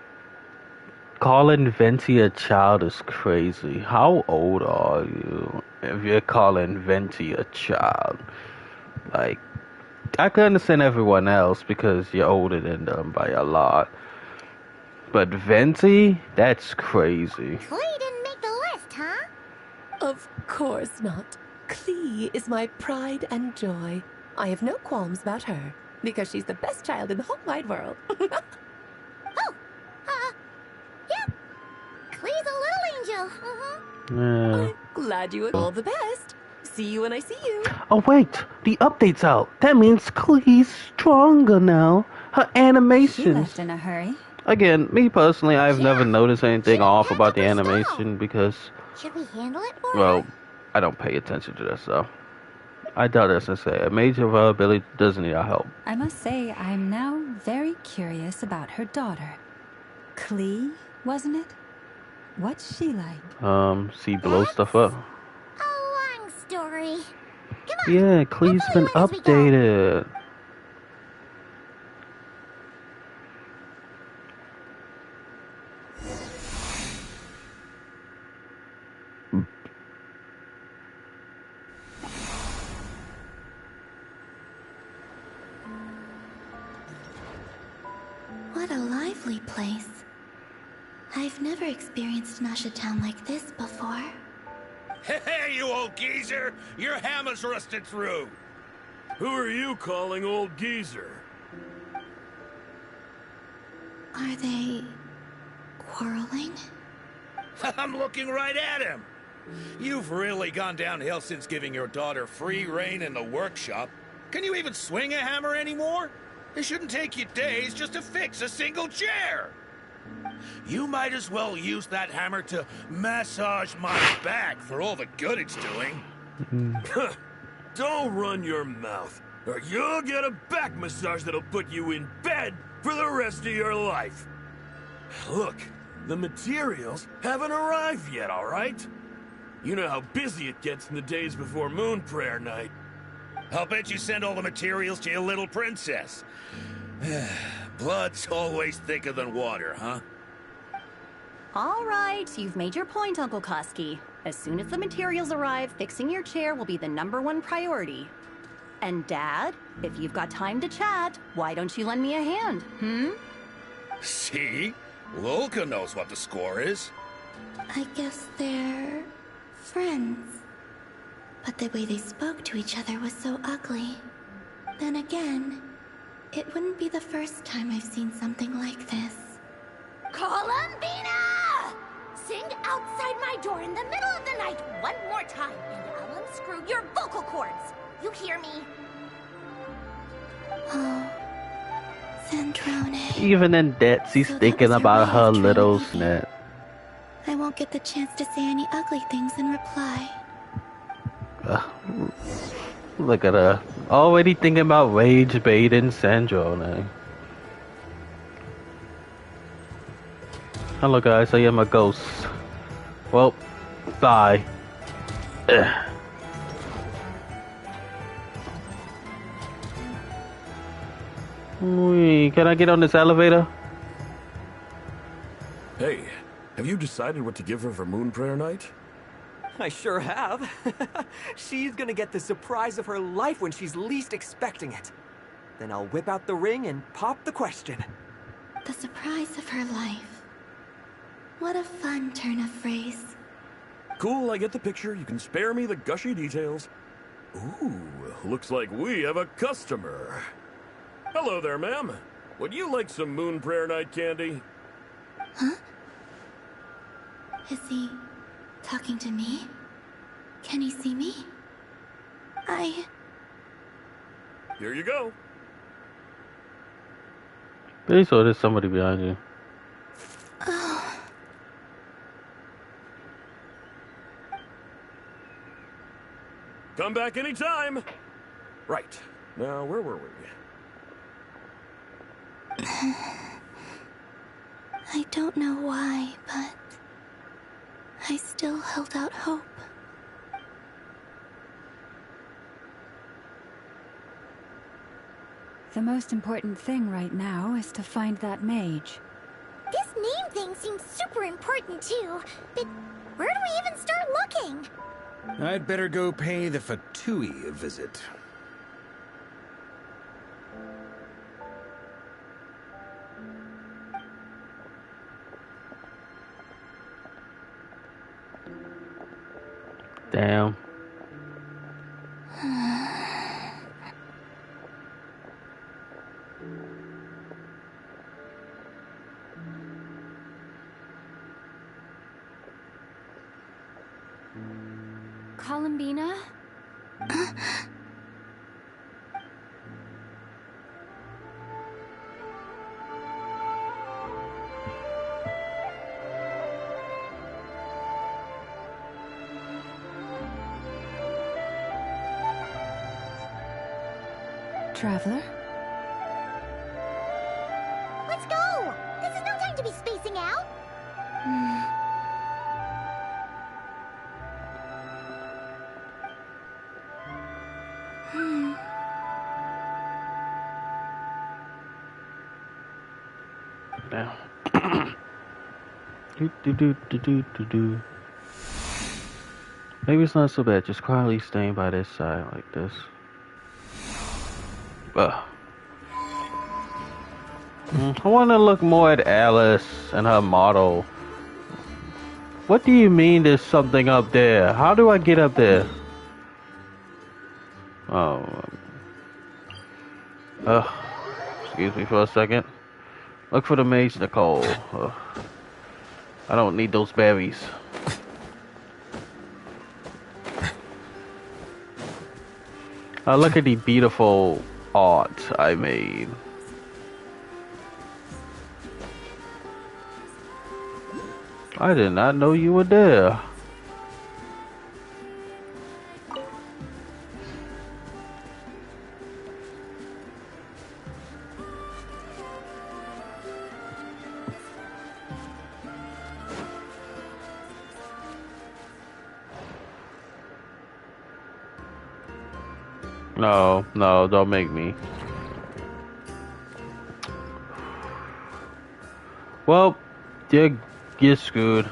Calling Venti a child is crazy. How old are you if you're calling Venti a child? Like, I can understand everyone else because you're older than them by a lot. But Venti? That's crazy. Klee didn't make the list, huh? Of course not. Klee is my pride and joy. I have no qualms about her, because she's the best child in the whole wide world. Yep. Klee's a little angel. Yeah. Glad you all the best. See you when I see you. Oh wait, the update's out. That means Klee's stronger now. Her She animations. left in a hurry. Again, me personally, I've never noticed anything off about the animation because, Should we handle it for well, I don't pay attention to this, so I doubt that's to say. A major of her ability doesn't need our help. I must say, I'm now very curious about her daughter. Klee, wasn't it? What's she like? See, blow stuff up. A long story. Come on. Yeah, Klee's been updated. What a lively place. I've never experienced Nasha Town like this before. Hey, you old geezer! Your hammer's rusted through! Who are you calling old geezer? Are they quarreling? I'm looking right at him! You've really gone downhill since giving your daughter free reign in the workshop. Can you even swing a hammer anymore? It shouldn't take you days just to fix a single chair! You might as well use that hammer to massage my back for all the good it's doing. Don't run your mouth, or you'll get a back massage that'll put you in bed for the rest of your life. Look, the materials haven't arrived yet, all right? You know how busy it gets in the days before Moon Prayer Night. I'll bet you send all the materials to your little princess. Blood's always thicker than water, huh? All right, you've made your point, Uncle Koski. As soon as the materials arrive, fixing your chair will be the #1 priority. And Dad, if you've got time to chat, why don't you lend me a hand, See? Lolka knows what the score is. I guess they're friends. But the way they spoke to each other was so ugly. Then again, it wouldn't be the first time I've seen something like this. Columbina! ring outside my door in the middle of the night one more time, and I'll unscrew your vocal cords. You hear me? Oh, Sandrone. Even in debt, she's So that thinking was her about way her of trying to little make it. snap. I won't get the chance to say any ugly things in reply. Look at her. Already thinking about rage baiting Sandrone. Hello guys, I am a ghost. Well, bye. Can I get on this elevator? Hey, have you decided what to give her for Moon Prayer Night? I sure have. She's gonna get the surprise of her life when she's least expecting it. Then I'll whip out the ring and pop the question. The surprise of her life. What a fun turn of phrase. Cool, I get the picture. You can spare me the gushy details. Ooh, looks like we have a customer. Hello there, ma'am. Would you like some Moon Prayer Night candy? Huh? Is he talking to me? Can he see me? Here you go. Pretty sure there's somebody behind you. Oh. Come back anytime. Right. Now, where were we? I don't know why, but I still held out hope. The most important thing right now is to find that mage. This name thing seems super important too, but where do we even start looking? I'd better go pay the Fatui a visit. Damn. Columbina? Traveler? Let's go! This is no time to be spacing out! Now. Do. Maybe it's not so bad. Just quietly staying by this side like this. I want to look more at Alice and her model. What do you mean there's something up there? How do I get up there? Oh. Excuse me for a second. Look for the mage, Nicole. I don't need those berries. Look at the beautiful art I made. I did not know you were there. No, don't make me. Well, you're screwed.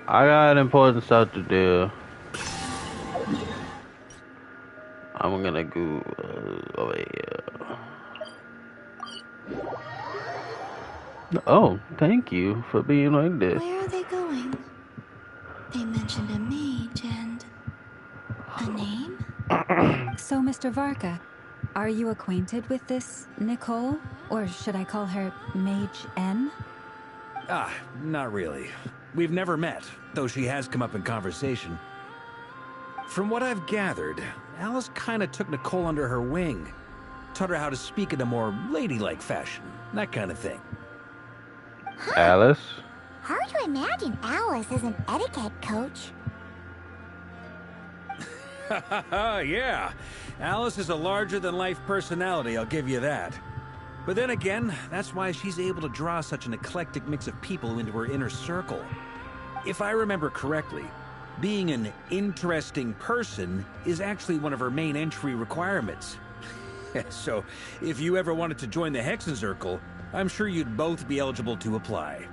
I got important stuff to do. I'm gonna go over here. Oh, thank you for being like this. Where are they going? They mentioned a mage and a name? So, Mr. Varka, are you acquainted with this Nicole? Or should I call her Mage N? Not really. We've never met, though she has come up in conversation. From what I've gathered, Alice kinda took Nicole under her wing. Taught her how to speak in a more ladylike fashion, that kind of thing. Alice? Hard to imagine Alice as an etiquette coach. Yeah, Alice is a larger-than-life personality, I'll give you that. But then again, that's why she's able to draw such an eclectic mix of people into her inner circle. If I remember correctly, being an interesting person is actually one of her main entry requirements. So, if you ever wanted to join the Hexen Circle, I'm sure you'd both be eligible to apply.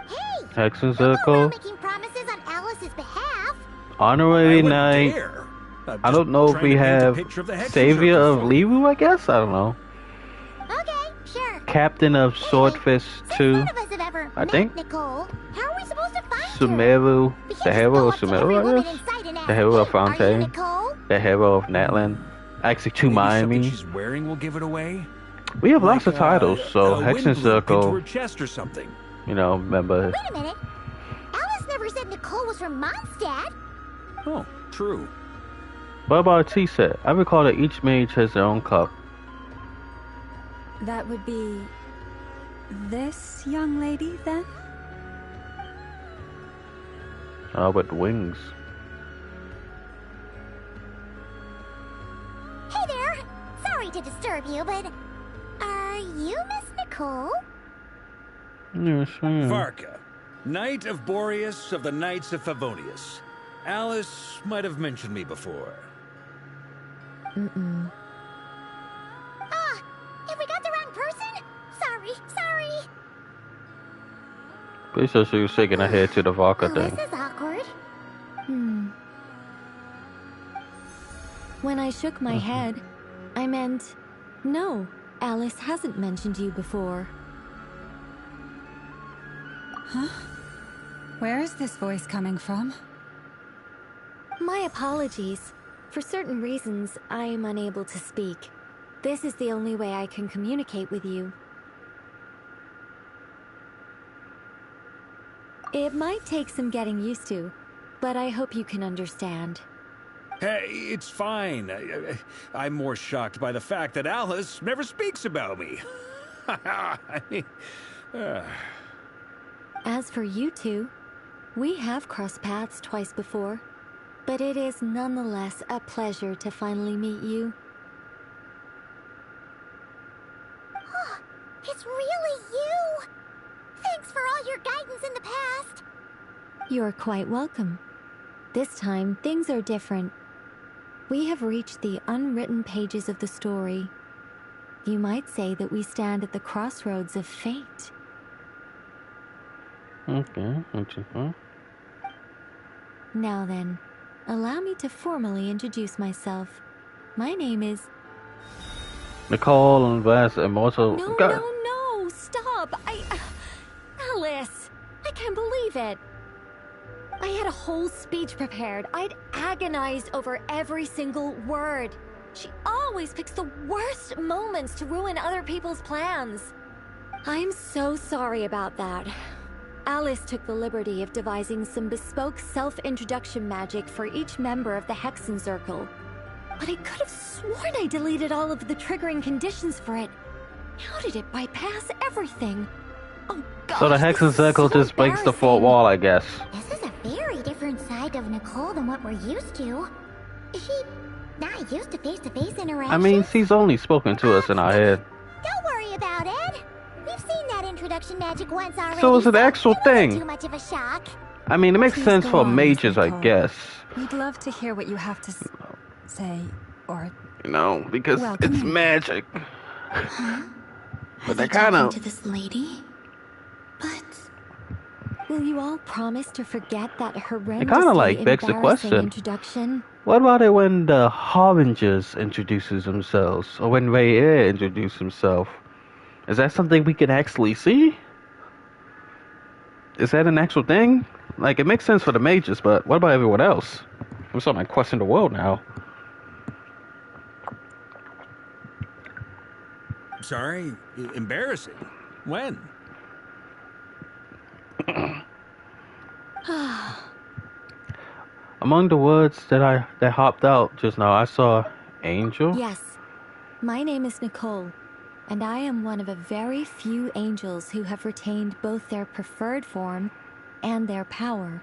Hey! Hexen Circle? Making promises on Alice's behalf. Honorary Knight. I don't know if we have Savior of Liwu, I guess? I don't know. Okay, sure. Captain of Swordfist 2. I think. Nicole, how are we supposed to find Sumeru. The hero of Sumeru, I guess? The hero of Fontaine. The hero of Natlan. Actually, two Miami. She's wearing will give it away. We have lots of titles, so Hexen Circle. Into her chest or something. You know, remember. Wait a minute. Alice never said Nicole was from Mondstadt. Oh, true. What about tea set? I recall that each mage has their own cup. That would be this young lady, then? With wings. Hey there! Sorry to disturb you, but are you Miss Nicole? Yes, I am. Varka, Knight of Boreas of the Knights of Favonius. Alice might have mentioned me before. Mm-mm. If we got the wrong person? Sorry. Pretty sure she was shaking her head to the Varka thing. This is awkward. When I shook my head, I meant, no, Alice hasn't mentioned you before. Huh? Where is this voice coming from? My apologies. For certain reasons, I am unable to speak. This is the only way I can communicate with you. It might take some getting used to, but I hope you can understand. Hey, it's fine. I'm more shocked by the fact that Alice never speaks about me. I mean, As for you two, we have crossed paths twice before, but it is nonetheless a pleasure to finally meet you. It's really you! Thanks for all your guidance in the past. You're quite welcome. This time, things are different. We have reached the unwritten pages of the story. You might say that we stand at the crossroads of fate. Okay, interesting. Now then, allow me to formally introduce myself. My name is... Nicole and Vast Immortal. No, stop! Alice! I can't believe it! I had a whole speech prepared. I'd agonized over every single word. She always picks the worst moments to ruin other people's plans. I'm so sorry about that. Alice took the liberty of devising some bespoke self-introduction magic for each member of the Hexen Circle. But I could have sworn I deleted all of the triggering conditions for it. How did it bypass everything? Oh gosh, So the Hexen Circle just breaks the fourth wall, I guess. This is a very different side of Nicole than what we're used to. Is she not used to face-to-face interaction? I mean, she's only spoken to us in our head. Don't worry about it. We've seen that introduction magic once already. So it's an actual it wasn't thing. Too much of a shock. I mean, it makes Please sense go for on, mages, I Nicole. guess. We'd love to hear what you have to say, or... You know, because Welcome it's in. magic. But they kind Talking of... to this lady? But... Will you all promise to forget that horrendously like begs the embarrassing question. introduction? What about it when the Harbingers introduces themselves? Or when Ray Air introduces himself? Is that something we can actually see? Is that an actual thing? Like, it makes sense for the mages, but what about everyone else? I'm starting to question the world now. sorry, embarrassing. When? Among the words that hopped out just now, I saw angel. Yes. My name is Nicole, and I am one of a very few angels who have retained both their preferred form and their power.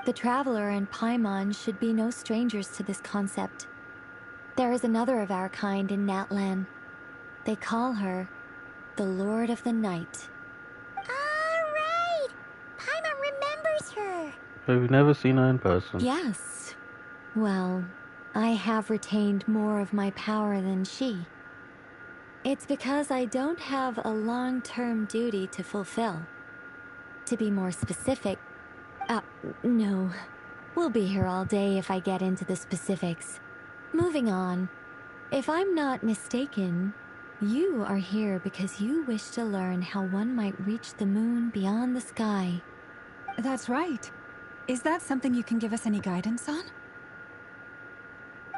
The Traveler and Paimon should be no strangers to this concept. There is another of our kind in Natlan. They call her the Lord of the Night. Alright! Paimon remembers her! But we've never seen her in person. Yes. Well, I have retained more of my power than she. It's because I don't have a long-term duty to fulfill. To be more specific, no. We'll be here all day if I get into the specifics. Moving on. If I'm not mistaken, you are here because you wish to learn how one might reach the moon beyond the sky. That's right. Is that something you can give us any guidance on?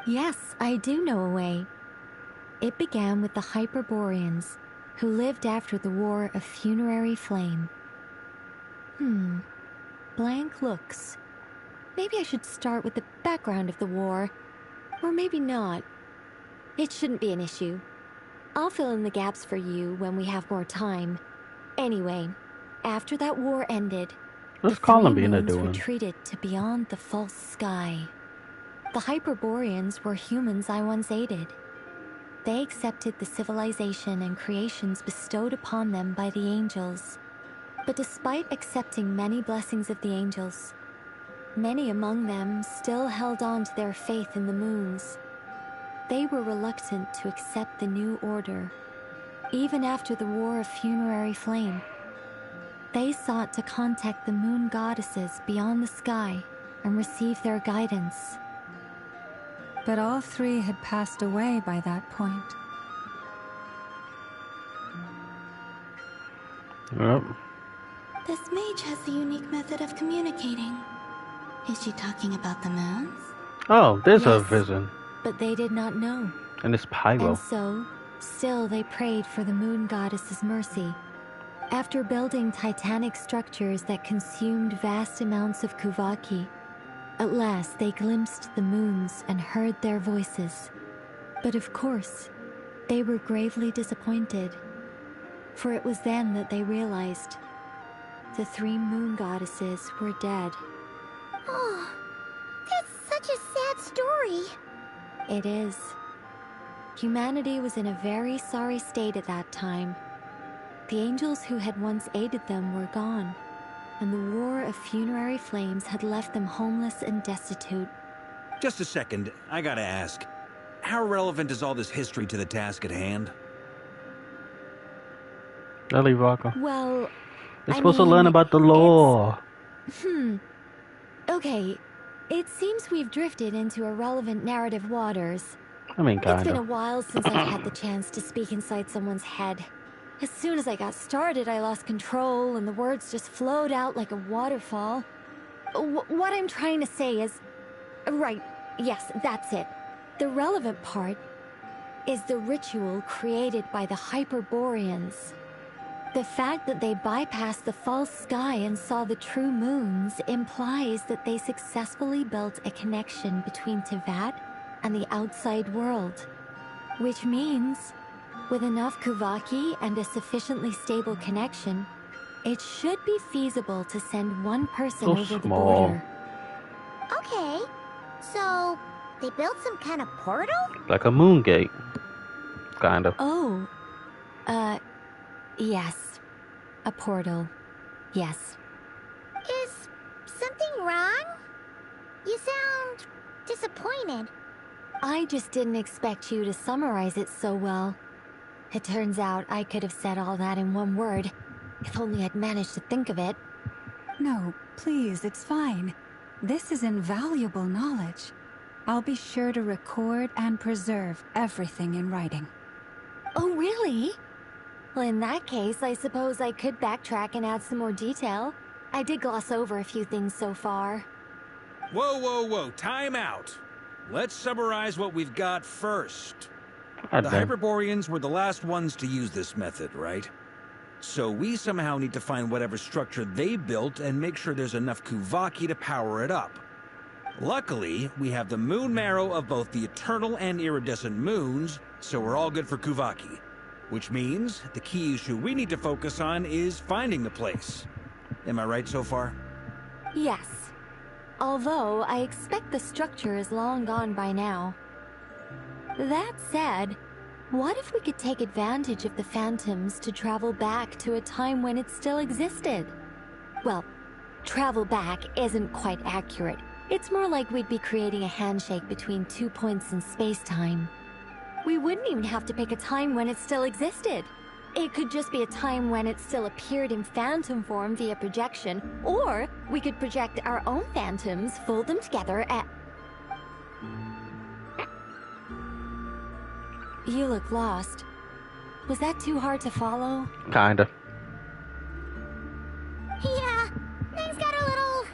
Yes, I do know a way. It began with the Hyperboreans, who lived after the War of Funerary Flame. Blank looks. Maybe I should start with the background of the war. Or maybe not. It shouldn't be an issue. I'll fill in the gaps for you when we have more time. Anyway, after that war ended, What's the three Columbina moons doing? retreated to beyond the false sky. The Hyperboreans were humans I once aided. They accepted the civilization and creations bestowed upon them by the angels. But despite accepting many blessings of the angels, many among them still held on to their faith in the moons. They were reluctant to accept the new order, even after the War of Funerary Flame. They sought to contact the moon goddesses beyond the sky and receive their guidance. But all three had passed away by that point. Yep. This mage has a unique method of communicating. Is she talking about the moons? Oh, there's a Yes. vision. But they did not know. And it's Pyro. And so, still they prayed for the moon goddess's mercy. After building titanic structures that consumed vast amounts of Kuvaki, at last they glimpsed the moons and heard their voices. But of course, they were gravely disappointed. For it was then that they realized the three moon goddesses were dead. Oh, that's such a sad story. It is. Humanity was in a very sorry state at that time. The angels who had once aided them were gone, and the War of Funerary Flames had left them homeless and destitute. Just a second, I gotta ask. How relevant is all this history to the task at hand? Ellie Vodka. Well, You're supposed to learn about the lore. Okay, it seems we've drifted into irrelevant narrative waters. I mean, It's been a kinda. while since I've had the chance to speak inside someone's head. As soon as I got started, I lost control, and the words just flowed out like a waterfall. What I'm trying to say is... Right, yes, that's it. The relevant part is the ritual created by the Hyperboreans. The fact that they bypassed the false sky and saw the true moons implies that they successfully built a connection between Tevat and the outside world. Which means, with enough Kuvaki and a sufficiently stable connection, it should be feasible to send one person So over the small. border. Okay, so they built some kind of portal? Like a moon gate. Kind of. Oh, yes. A portal. Yes. Is something wrong? You sound disappointed. I just didn't expect you to summarize it so well. It turns out I could have said all that in one word, if only I'd managed to think of it. No, please, it's fine. This is invaluable knowledge. I'll be sure to record and preserve everything in writing. Oh, really? Well, in that case, I suppose I could backtrack and add some more detail. I did gloss over a few things so far. Whoa, time out. Let's summarize what we've got first. God The damn. Hyperboreans were the last ones to use this method, right? So we somehow need to find whatever structure they built and make sure there's enough Kuvaki to power it up. Luckily, we have the moon marrow of both the eternal and iridescent moons, so we're all good for Kuvaki. Which means the key issue we need to focus on is finding the place. Am I right so far? Yes. Although I expect the structure is long gone by now. That said, what if we could take advantage of the phantoms to travel back to a time when it still existed? Well, travel back isn't quite accurate. It's more like we'd be creating a handshake between 2 points in space-time. We wouldn't even have to pick a time when it still existed. It could just be a time when it still appeared in phantom form via projection, or we could project our own phantoms, fold them together, and... You look lost. Was that too hard to follow? Kinda. Yeah, things got a little,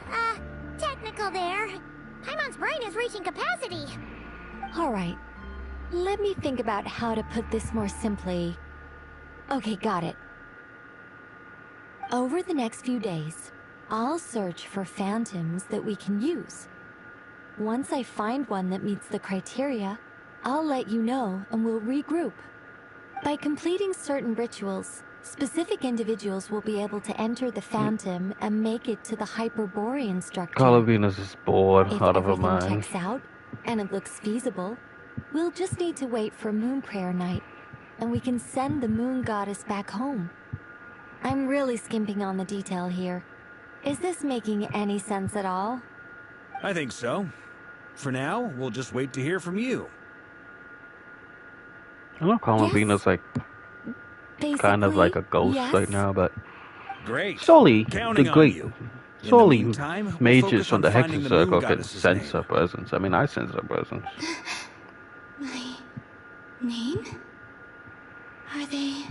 technical there. Paimon's brain is reaching capacity. Alright. Let me think about how to put this more simply. Okay, got it. Over the next few days, I'll search for phantoms that we can use. Once I find one that meets the criteria, I'll let you know and we'll regroup. By completing certain rituals, specific individuals will be able to enter the phantom and make it to the Hyperborean structure. Calavenas is bored If out of her everything mind. checks out, and it looks feasible, we'll just need to wait for Moon Prayer Night, and we can send the Moon Goddess back home. I'm really skimping on the detail here. Is this making any sense at all? I think so. For now, we'll just wait to hear from you. I know Calavena's like kind of like a ghost yes. right now, but Great. Solely Counting the on great you. In the Solely meantime, we'll mages focus from on the finding Hexen the Moon Circle can Goddess's sense name. her presence. I mean, I sense her presence. My name? Are they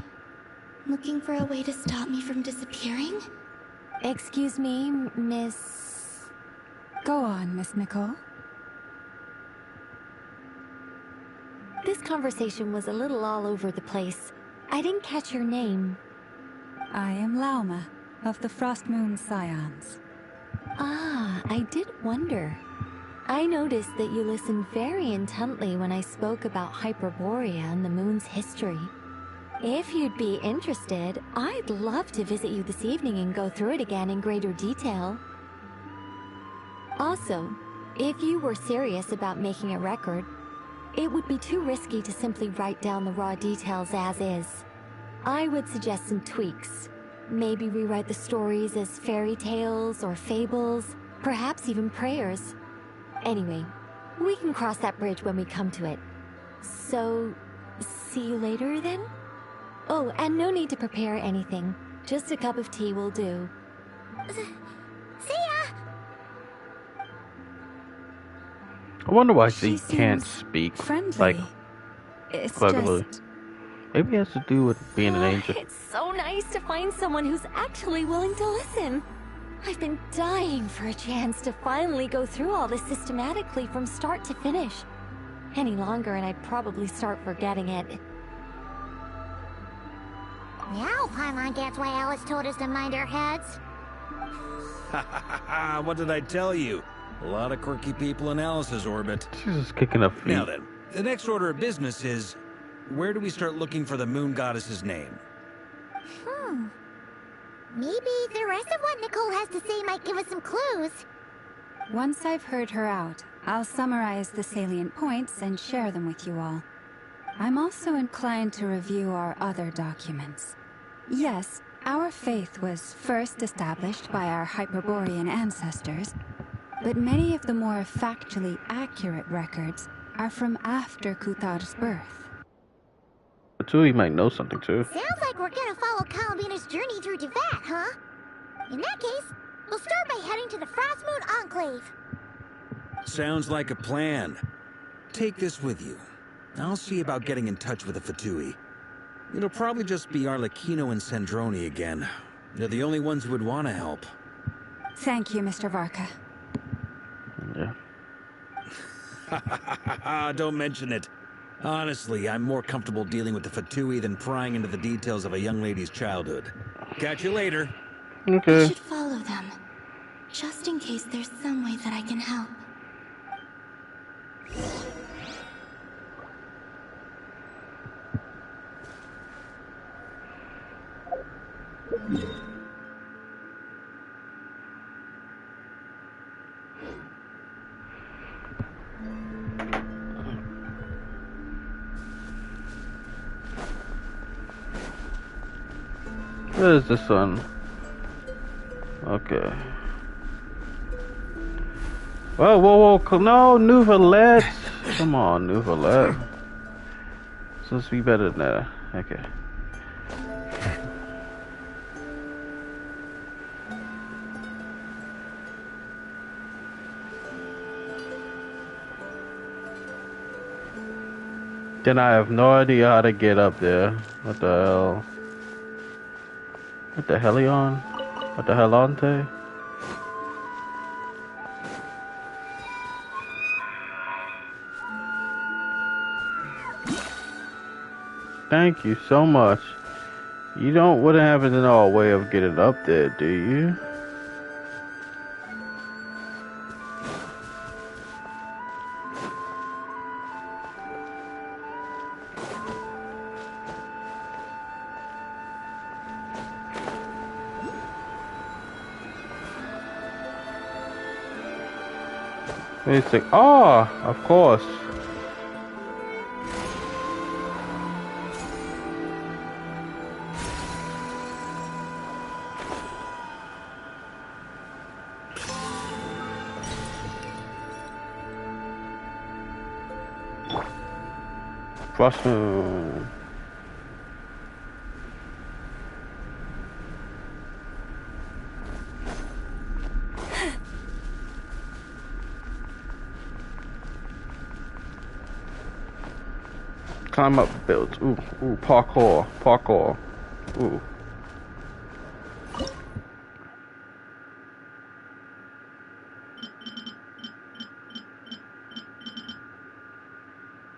looking for a way to stop me from disappearing? Excuse me, Miss... Go on, Miss Nicole. This conversation was a little all over the place. I didn't catch your name. I am Lauma, of the Frost Moon Scions. Ah, I did wonder. I noticed that you listened very intently when I spoke about Hyperborea and the moon's history. If you'd be interested, I'd love to visit you this evening and go through it again in greater detail. Also, if you were serious about making a record, it would be too risky to simply write down the raw details as is. I would suggest some tweaks. Maybe rewrite the stories as fairy tales or fables, perhaps even prayers. Anyway, we can cross that bridge when we come to it. So, see you later then? Oh, and no need to prepare anything. Just a cup of tea will do. See ya! I wonder why She she can't seems speak friendly. like It's cleverly. just... Maybe it has to do with being an angel. It's so nice to find someone who's actually willing to listen. I've been dying for a chance to finally go through all this systematically from start to finish. Any longer and I'd probably start forgetting it. Now Paimon gets why Alice told us to mind our heads. What did I tell you? A lot of quirky people in Alice's orbit. She's just kicking her feet. Now then, the next order of business is, where do we start looking for the Moon Goddess's name? Maybe the rest of what Nicole has to say might give us some clues. Once I've heard her out, I'll summarize the salient points and share them with you all. I'm also inclined to review our other documents. Yes, our faith was first established by our Hyperborean ancestors, but many of the more factually accurate records are from after Kuthar's birth. But Tui might know something too. Sounds like we're gonna follow Calavena's journey through Teyvat, huh? In that case, we'll start by heading to the Frost Moon Enclave. Sounds like a plan. Take this with you. I'll see about getting in touch with the Fatui. It'll probably just be Arlecchino and Sandroni again. They're the only ones who would want to help. Thank you, Mr. Varka. Yeah. Don't mention it. Honestly, I'm more comfortable dealing with the Fatui than prying into the details of a young lady's childhood. Catch you later. I Okay. should follow them, just in case there's some way that I can help. Where is this one? Okay. Whoa, whoa, whoa! No, New Valette. Come on, New Valette. Supposed to be better than that. Okay. Then I have no idea how to get up there. What the hell? What the helion? What the helante? Thank you so much. You wouldn't have no way of getting up there, do you? Basic. Oh, of course. Awesome. Climb up builds. Ooh, ooh, parkour, parkour. Ooh.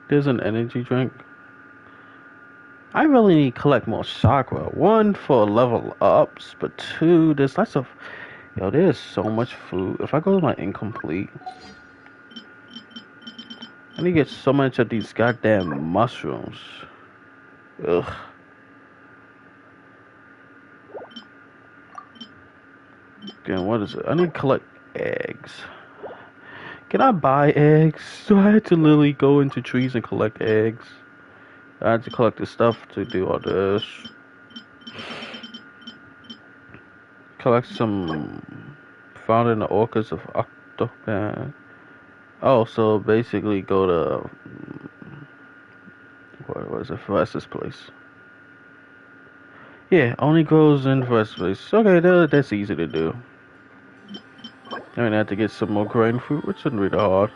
There's an energy drink. I really need to collect more chakra. 1 for level ups, but 2, there's lots of... Yo, there's so much food. If I go to my incomplete... I need to get so much of these goddamn mushrooms. Ugh. Again, what is it? I need to collect eggs. Can I buy eggs? Do I have to literally go into trees and collect eggs? I had to collect the stuff to do all this. Collect some found in the orchids of Octopan. Oh, so basically go to what was it? Festus place. Yeah, only grows in Festus place. Okay, that's easy to do. I mean, I have to get some more grain fruit, which isn't really hard.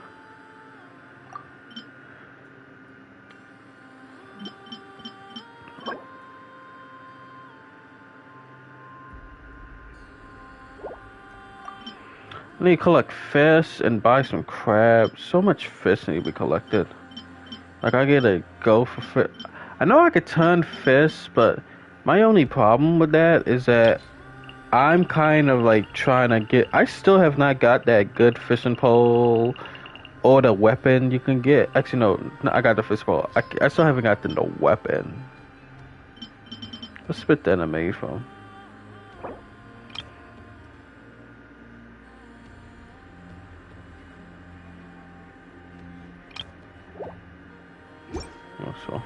I need to collect fish and buy some crabs. So much fish need to be collected. Like, I gotta go for fish. I know I could turn fish, but my only problem with that is that I'm kind of like trying to get... I still have not got that good fishing pole or the weapon you can get. Actually, no, I got the fishing pole. I still haven't gotten the weapon. Let's spit the enemy from. So.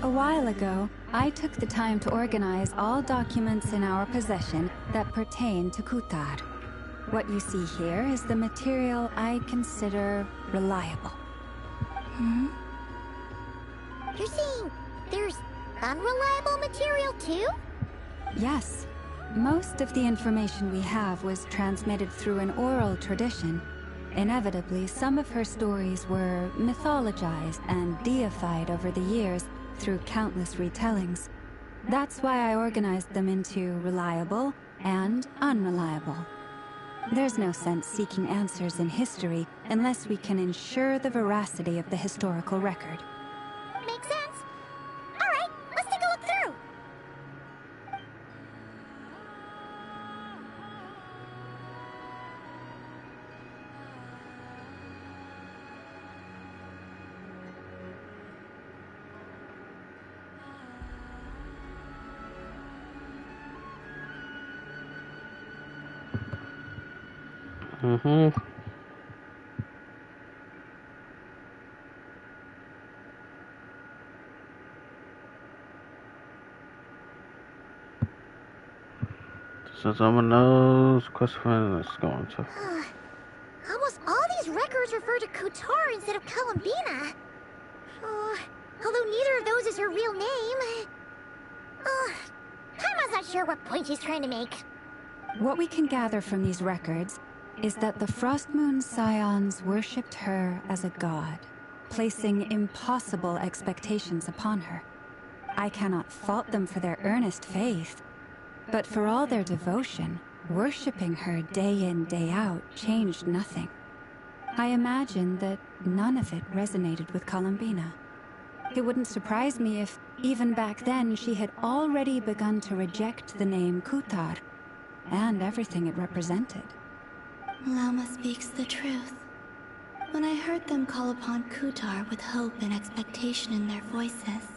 A while ago, I took the time to organize all documents in our possession that pertain to Kutar. What you see here is the material I consider reliable. Hmm? You're saying there's unreliable material too? Yes. most of the information we have was transmitted through an oral tradition. Inevitably, some of her stories were mythologized and deified over the years through countless retellings. That's why I organized them into reliable and unreliable. There's no sense seeking answers in history unless we can ensure the veracity of the historical record. Makes sense. All right, let's take a look through. Mm-hmm. So someone knows question is going to. Almost all these records refer to Kutar instead of Columbina. Although neither of those is her real name. Paimon's not sure what point she's trying to make. What we can gather from these records is that the Frostmoon Scions worshipped her as a god, placing impossible expectations upon her. I cannot fault them for their earnest faith, but for all their devotion, worshipping her day in, day out changed nothing. I imagine that none of it resonated with Columbina. It wouldn't surprise me if, even back then, she had already begun to reject the name Kutar and everything it represented. Lama speaks the truth. When I heard them call upon Kutar with hope and expectation in their voices,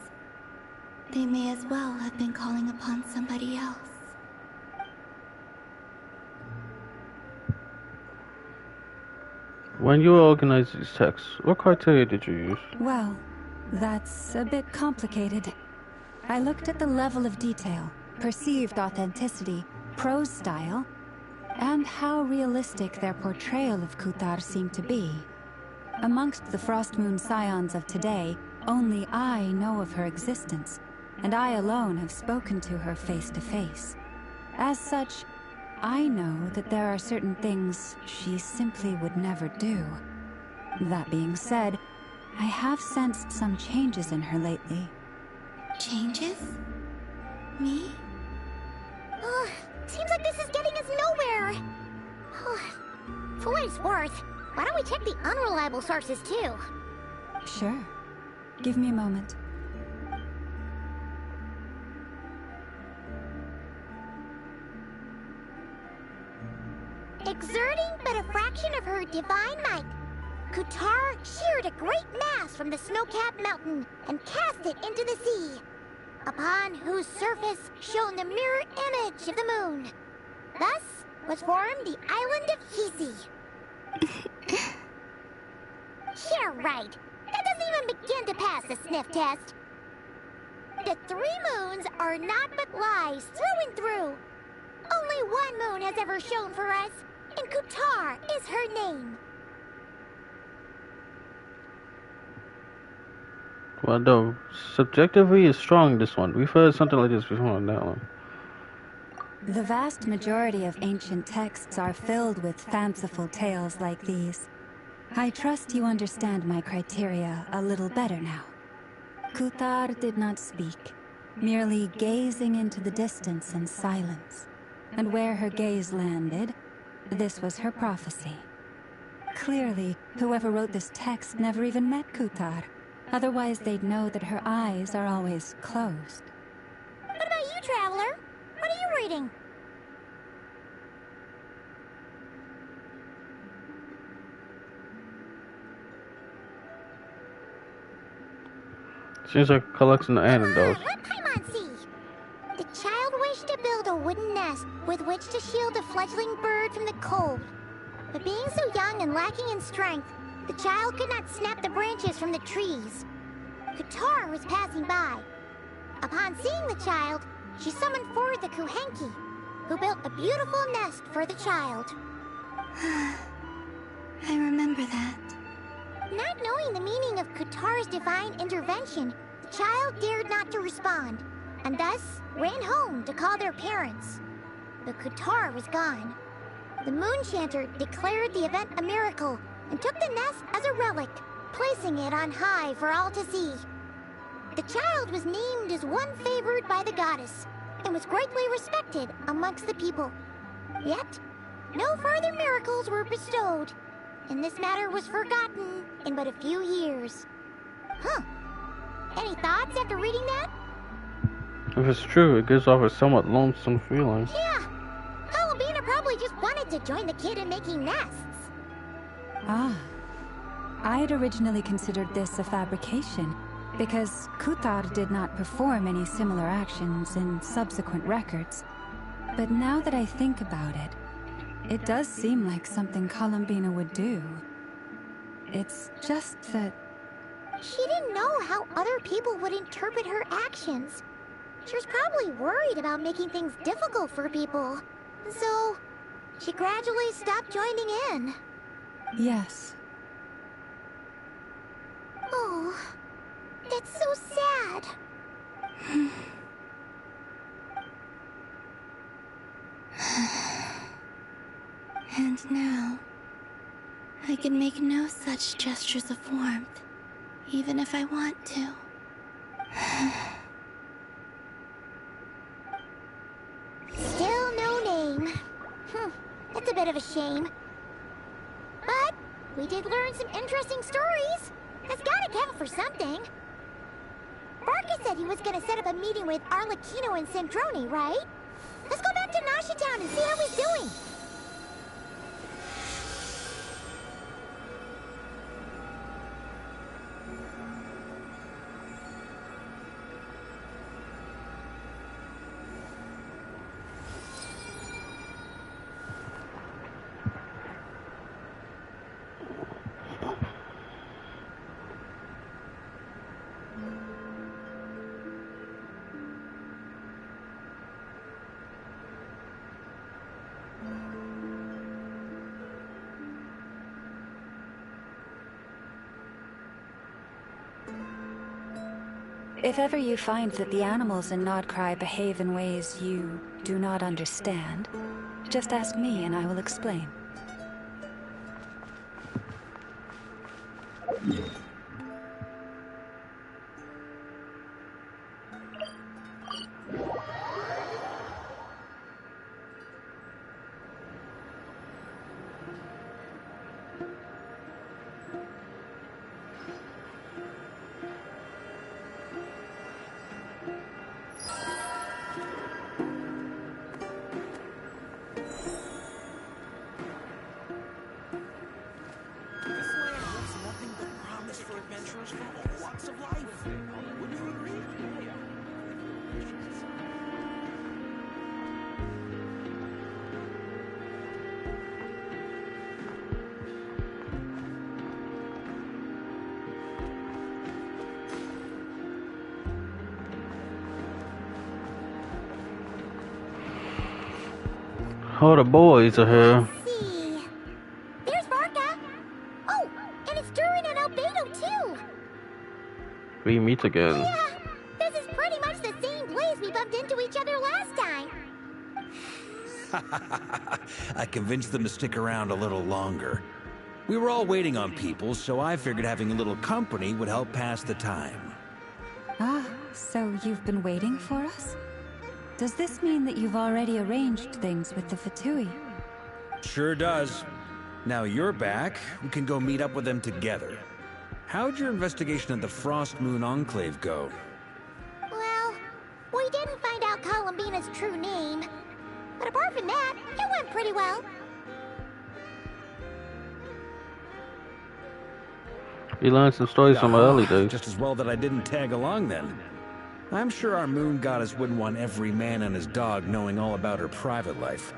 they may as well have been calling upon somebody else. When you organized these texts, what criteria did you use? Well, that's a bit complicated. I looked at the level of detail, perceived authenticity, prose style, and how realistic their portrayal of Kutar seemed to be. Amongst the Frostmoon Scions of today, only I know of her existence, and I alone have spoken to her face to face. As such, I know that there are certain things she simply would never do. That being said, I have sensed some changes in her lately. Changes? Me? Seems like this is getting us nowhere. For what it's worth, why don't we check the unreliable sources too? Sure. Give me a moment. Exerting but a fraction of her divine might, Kutar sheared a great mass from the snow-capped mountain and cast it into the sea, upon whose surface shone the mirror image of the moon. Thus was formed the island of Hisi. Yeah, right. That doesn't even begin to pass the sniff test. The 3 moons are not but lies through and through. Only one moon has ever shone for us, and Kutar is her name. Well, no, subjectively is strong, this one. We've heard something like this before on that one. The vast majority of ancient texts are filled with fanciful tales like these. I trust you understand my criteria a little better now. Kutar did not speak, merely gazing into the distance in silence. And where her gaze landed, this was her prophecy. Clearly, whoever wrote this text never even met Kutar. Otherwise, they'd know that her eyes are always closed. What about you, Traveler? What are you reading? Seems like a collection of anecdotes. Let Paimon see. The child wished to build a wooden nest with which to shield a fledgling bird from the cold. But being so young and lacking in strength, the child could not snap the branches from the trees. Kutar was passing by. Upon seeing the child, she summoned forth the Kuhenki, who built a beautiful nest for the child. I remember that. Not knowing the meaning of Kutar's divine intervention, the child dared not to respond, and thus ran home to call their parents. but Qatar was gone. The Moon Chanter declared the event a miracle and took the nest as a relic, placing it on high for all to see. The child was named as one favored by the goddess and was greatly respected amongst the people. Yet, no further miracles were bestowed, and this matter was forgotten in but a few years. Huh. Any thoughts after reading that? If it's true, it gives off a somewhat lonesome feeling. Yeah. Columbina probably just wanted to join the kid in making nests. Ah. I had originally considered this a fabrication, because Kutar did not perform any similar actions in subsequent records. But now that I think about it, it does seem like something Columbina would do. It's just that... She didn't know how other people would interpret her actions. She was probably worried about making things difficult for people. So, she gradually stopped joining in. Yes. Oh, that's so sad. And now, I can make no such gestures of warmth, even if I want to. Still no name. That's a bit of a shame. But we did learn some interesting stories. That's gotta count for something. Barca said he was gonna set up a meeting with Arlecchino and Sandrone, right? Let's go back to Nasha Town and see how he's doing. If ever you find that the animals in Nod Krai behave in ways you do not understand, just ask me and I will explain. All the boys are here. See. There's Barca. Oh, and it's Durin and Albedo too. We meet again. Yeah, this is pretty much the same place we bumped into each other last time. I convinced them to stick around a little longer. We were all waiting on people, so I figured having a little company would help pass the time. Ah, so you've been waiting for us? Does this mean that you've already arranged things with the Fatui? Sure does. Now you're back, we can go meet up with them together. How'd your investigation of the Frost Moon Enclave go? Well, we didn't find out Columbina's true name. But apart from that, it went pretty well. You learned some stories from my early days. Just as well that I didn't tag along then. I'm sure our moon goddess wouldn't want every man and his dog knowing all about her private life.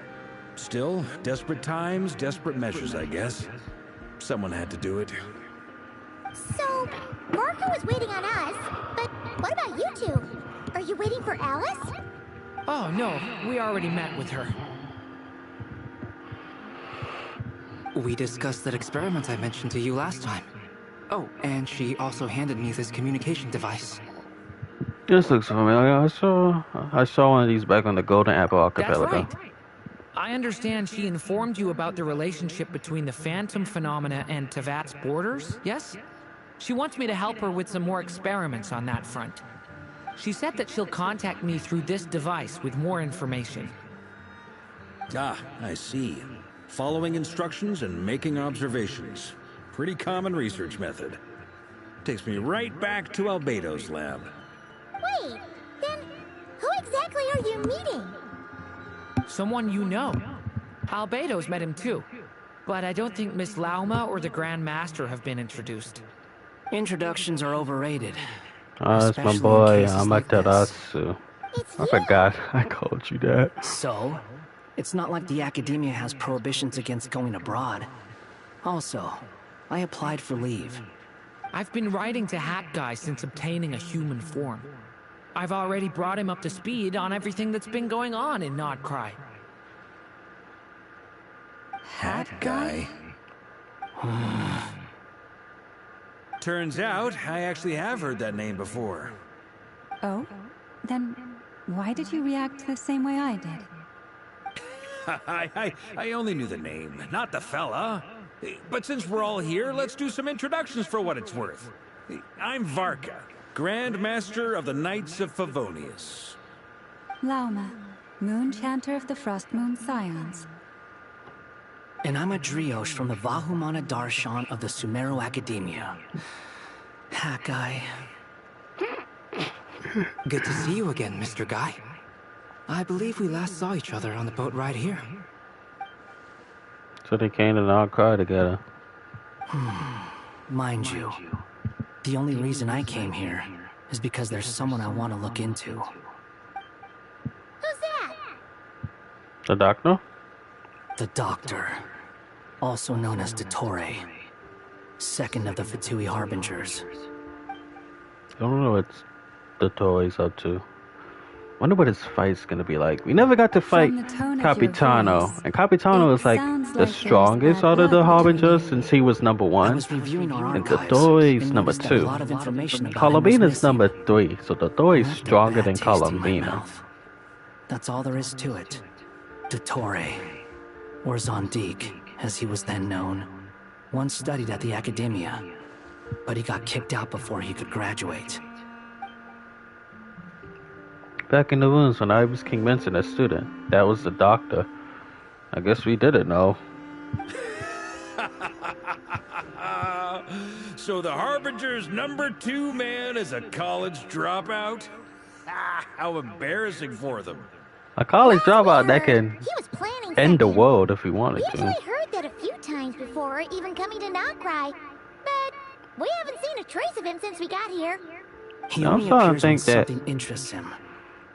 Still, desperate times, desperate measures, I guess. Someone had to do it. So, Barca was waiting on us, but what about you two? Are you waiting for Alice? Oh, no. We already met with her. We discussed that experiment I mentioned to you last time. Oh, and she also handed me this communication device. This looks familiar. I saw one of these back on the Golden Apple Archipelago. That's right. I understand she informed you about the relationship between the phantom phenomena and Tevat's borders, yes? She wants me to help her with some more experiments on that front. She said that she'll contact me through this device with more information. Ah, I see. Following instructions and making observations. Pretty common research method. Takes me right back to Albedo's lab. Wait, then who exactly are you meeting? Someone you know. Albedo's met him too. But I don't think Miss Lauma or the Grand Master have been introduced. Introductions are overrated. That's my Especially in boy, cases like this. Amaterasu. I forgot I called you that. So, it's not like the academia has prohibitions against going abroad. Also, I applied for leave. I've been writing to Hat Guy since obtaining a human form. I've already brought him up to speed on everything that's been going on in Nod Krai. Hat Guy? Turns out, I actually have heard that name before. Oh? Then why did you react the same way I did? I only knew the name, not the fella. But since we're all here, let's do some introductions for what it's worth. I'm Varka, Grand Master of the Knights of Favonius. Lauma, Moon Chanter of the Frost Moon Scions. And I'm a Driosh from the Vahumana Darshan of the Sumero Academia. Hat Guy. Good to see you again, Mr. Guy. I believe we last saw each other on the boat ride here. So they came to Nod Krai together. Mind you, the only reason I came here is because there's someone I want to look into. Who's that? The doctor? The Doctor, also known as Dottore, second of the Fatui Harbingers. I don't know what the toy's up to. Wonder what his fight's gonna be like. We never got to fight Capitano, and Capitano is like the strongest out of the Harbingers since he was number 1, and Dottore number 2. Colombina's number 3, so Dottore is stronger than Colombina. That's all there is to it. Dottore, or Zondik, as he was then known, once studied at the Academia, but he got kicked out before he could graduate. Back in the rooms when I was King Vincent as student, that was the doctor. I guess we didn't know. So the Harbinger's number 2 man is a college dropout? How embarrassing for them. A college dropout that can end the world if we wanted We to. actually heard that a few times before, even coming to Nod Krai, but we haven't seen a trace of him since we got here. He I'm only starting to appears think when that something interests him.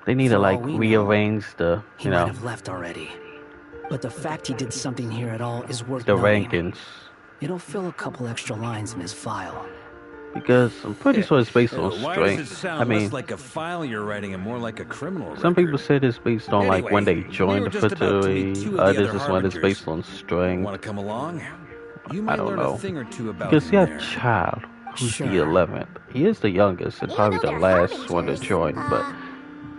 they need to For like all we know, rearrange the, He might have left already. But the fact he did something here at all is worth the noting. rankings. It'll fill a couple extra lines in his file. Because I'm pretty sure it's based on Why does it strength. sound I mean, less like a file you're writing and more like a criminal some people said it's based on like when they Anyway, joined we the were just about to meet Fatui. 2 of the Others other is when it's Harbingers. based on strength. Want to come along? You I might don't learn know. a thing or two about Because him he had there. a child who's Sure. the 11th. He is the youngest and probably the last one to join, but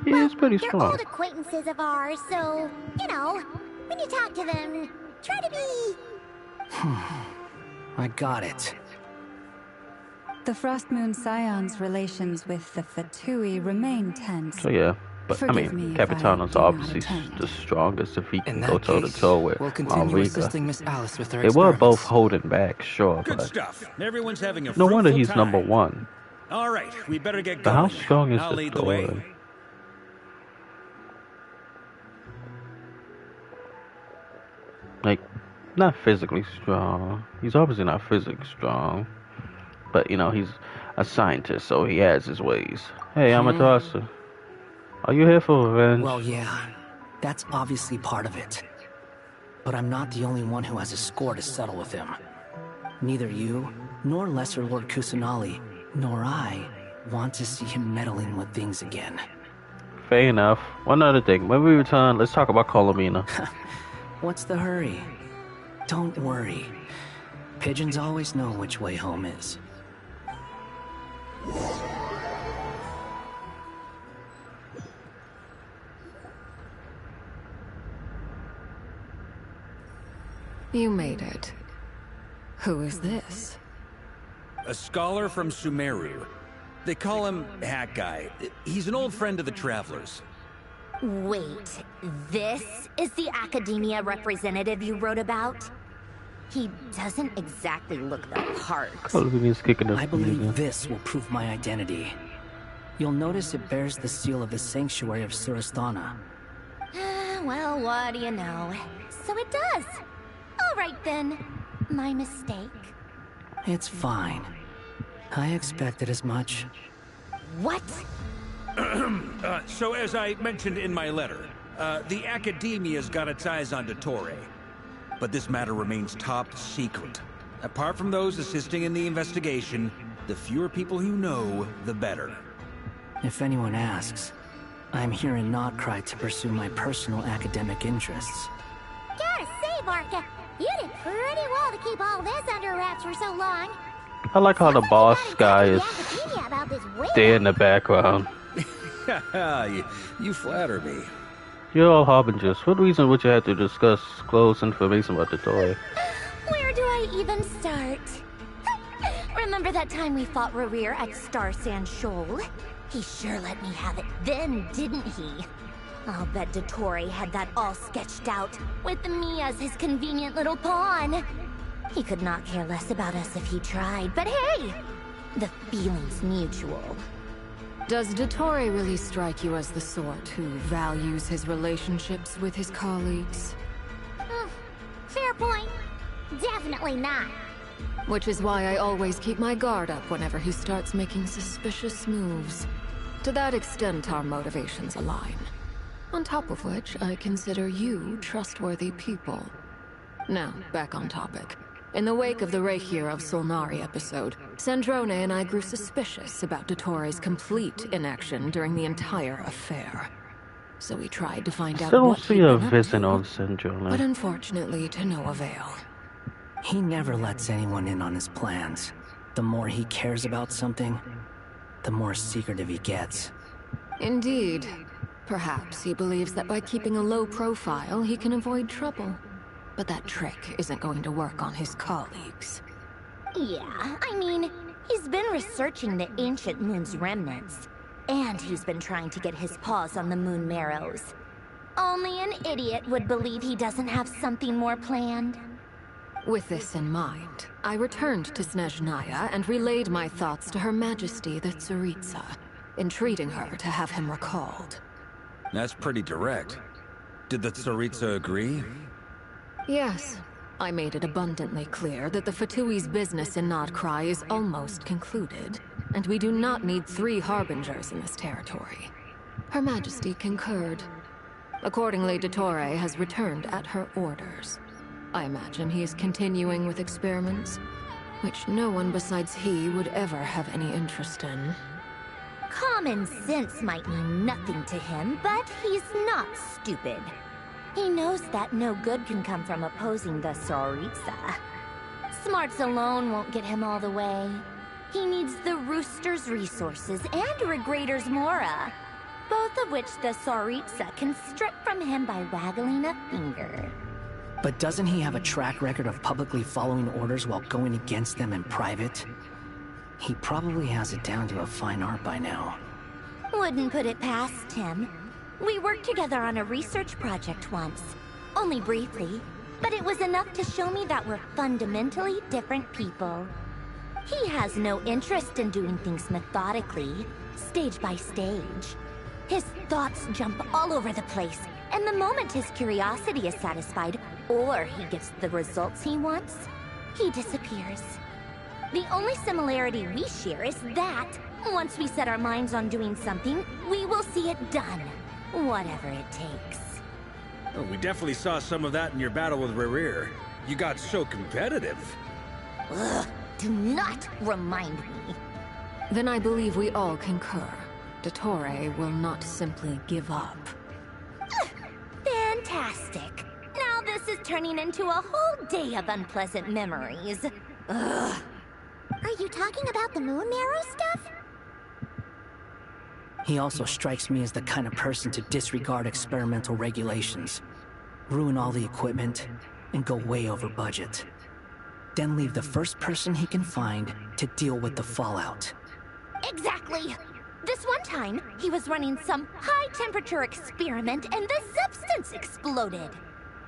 he is pretty They're strong. old acquaintances of ours, so, you know, when you talk to them, try to be... I got it. The Frost Moon Scions' relations with the Fatui remain tense. So yeah, but I Forgive mean, me if I Capitano's do not obviously attend. the strongest if he In can that go toe to case, toe with we'll continue Malvika. assisting Miss Alice with her They were both experiments. holding back, sure, Good but stuff. Everyone's having a no wonder fruitful he's time. number 1. All right, we better get But going. how strong is I'll the lead the way. Dottore? Like, not physically strong. He's obviously not physically strong. But, you know, he's a scientist, so he has his ways. Hey, Amaterasu. Are you here for revenge? Well, yeah, that's obviously part of it. But I'm not the only one who has a score to settle with him. Neither you, nor Lesser Lord Kusanali, nor I want to see him meddling with things again. Fair enough. One other thing. When we return, let's talk about Colombina. What's the hurry? Don't worry. Pigeons always know which way home is. You made it. Who is this? A scholar from Sumeru. They call him Hat Guy. He's an old friend of the Travelers. Wait, this is the academia representative you wrote about? He doesn't exactly look the part. I believe this will prove my identity. You'll notice it bears the seal of the Sanctuary of Surasthana. Well, what do you know? So it does. All right then. My mistake. It's fine. I expected as much. What? So as I mentioned in my letter, the Academia's got its eyes on Dottore. But this matter remains top secret. Apart from those assisting in the investigation, the fewer people who know, the better. If anyone asks, I'm here in Nod Krai to pursue my personal academic interests. Gotta say, Barca, you did pretty well to keep all this under wraps for so long. I like how the boss guy is there in the background. You flatter me. You're all harbingers. What reason would you have to discuss close information about the toy? Where do I even start? Remember that time we fought Rerir at Star Sand Shoal? He sure let me have it then, didn't he? I'll bet Dottore had that all sketched out, with me as his convenient little pawn. He could not care less about us if he tried, but hey! The feeling's mutual. Does Dottore really strike you as the sort who values his relationships with his colleagues? Fair point. Definitely not. Which is why I always keep my guard up whenever he starts making suspicious moves. To that extent, our motivations align. On top of which, I consider you trustworthy people. Now, back on topic. In the wake of the Reikir of Solnari episode, Sandrone and I grew suspicious about Dottore's complete inaction during the entire affair. So we tried to find out Still what see he'd a been up visit to, on Sandrone. but unfortunately to no avail. He never lets anyone in on his plans. The more he cares about something, the more secretive he gets. Indeed. Perhaps he believes that by keeping a low profile, he can avoid trouble. But that trick isn't going to work on his colleagues. Yeah, I mean, he's been researching the ancient moon's remnants. And he's been trying to get his paws on the moon marrows. Only an idiot would believe he doesn't have something more planned. With this in mind, I returned to Snezhnaya and relayed my thoughts to Her Majesty the Tsaritsa, entreating her to have him recalled. That's pretty direct. Did the Tsaritsa agree? Yes. I made it abundantly clear that the Fatui's business in Nod Krai is almost concluded, and we do not need 3 harbingers in this territory. Her Majesty concurred. Accordingly, Dottore has returned at her orders. I imagine he is continuing with experiments, which no one besides he would ever have any interest in. Common sense might mean nothing to him, but he's not stupid. He knows that no good can come from opposing the Tsaritsa. Smarts alone won't get him all the way. He needs the Rooster's resources and Regrator's Mora, both of which the Tsaritsa can strip from him by waggling a finger. But doesn't he have a track record of publicly following orders while going against them in private? He probably has it down to a fine art by now. Wouldn't put it past him. We worked together on a research project once. Only briefly, but it was enough to show me that we're fundamentally different people. He has no interest in doing things methodically, stage by stage. His thoughts jump all over the place, and the moment his curiosity is satisfied, or he gets the results he wants, he disappears. The only similarity we share is that, once we set our minds on doing something, we will see it done. Whatever it takes. Oh, we definitely saw some of that in your battle with Rerir. You got so competitive. Ugh, do not remind me. Then I believe we all concur. Dottore will not simply give up. Fantastic. Now this is turning into a whole day of unpleasant memories. Ugh. Are you talking about the moon marrow stuff? He also strikes me as the kind of person to disregard experimental regulations, ruin all the equipment, and go way over budget. Then leave the first person he can find to deal with the fallout. Exactly! This one time, he was running some high-temperature experiment and the substance exploded.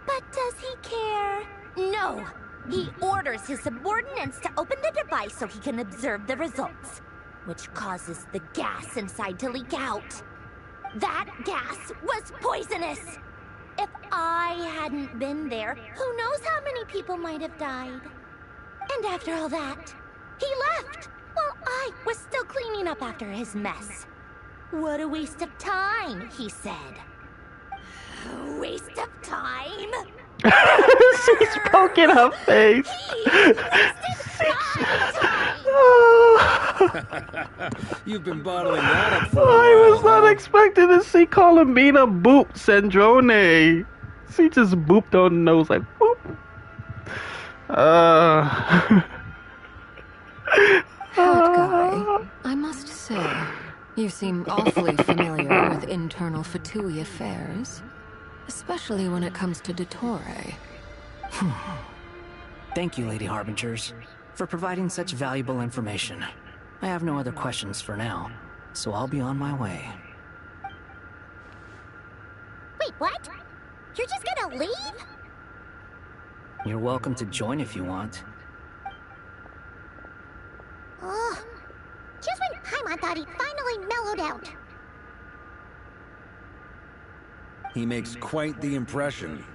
But does he care? No! He orders his subordinates to open the device so he can observe the results, which causes the gas inside to leak out. That gas was poisonous! If I hadn't been there, who knows how many people might have died. And after all that, he left! While I was still cleaning up after his mess. What a waste of time, he said. A waste of time? She's poking her face. You've been bottling that up for a I while, was not expecting to see Columbina boop Sandrone. She just booped on the nose like boop. Nod Krai, I must say, you seem awfully familiar with internal Fatui affairs, especially when it comes to Dottore. Thank you, Lady Harbingers, for providing such valuable information. I have no other questions for now, so I'll be on my way. Wait, what? You're just gonna leave? You're welcome to join if you want. Ugh. Just when Paimon thought he'd finally mellowed out. He makes quite the impression.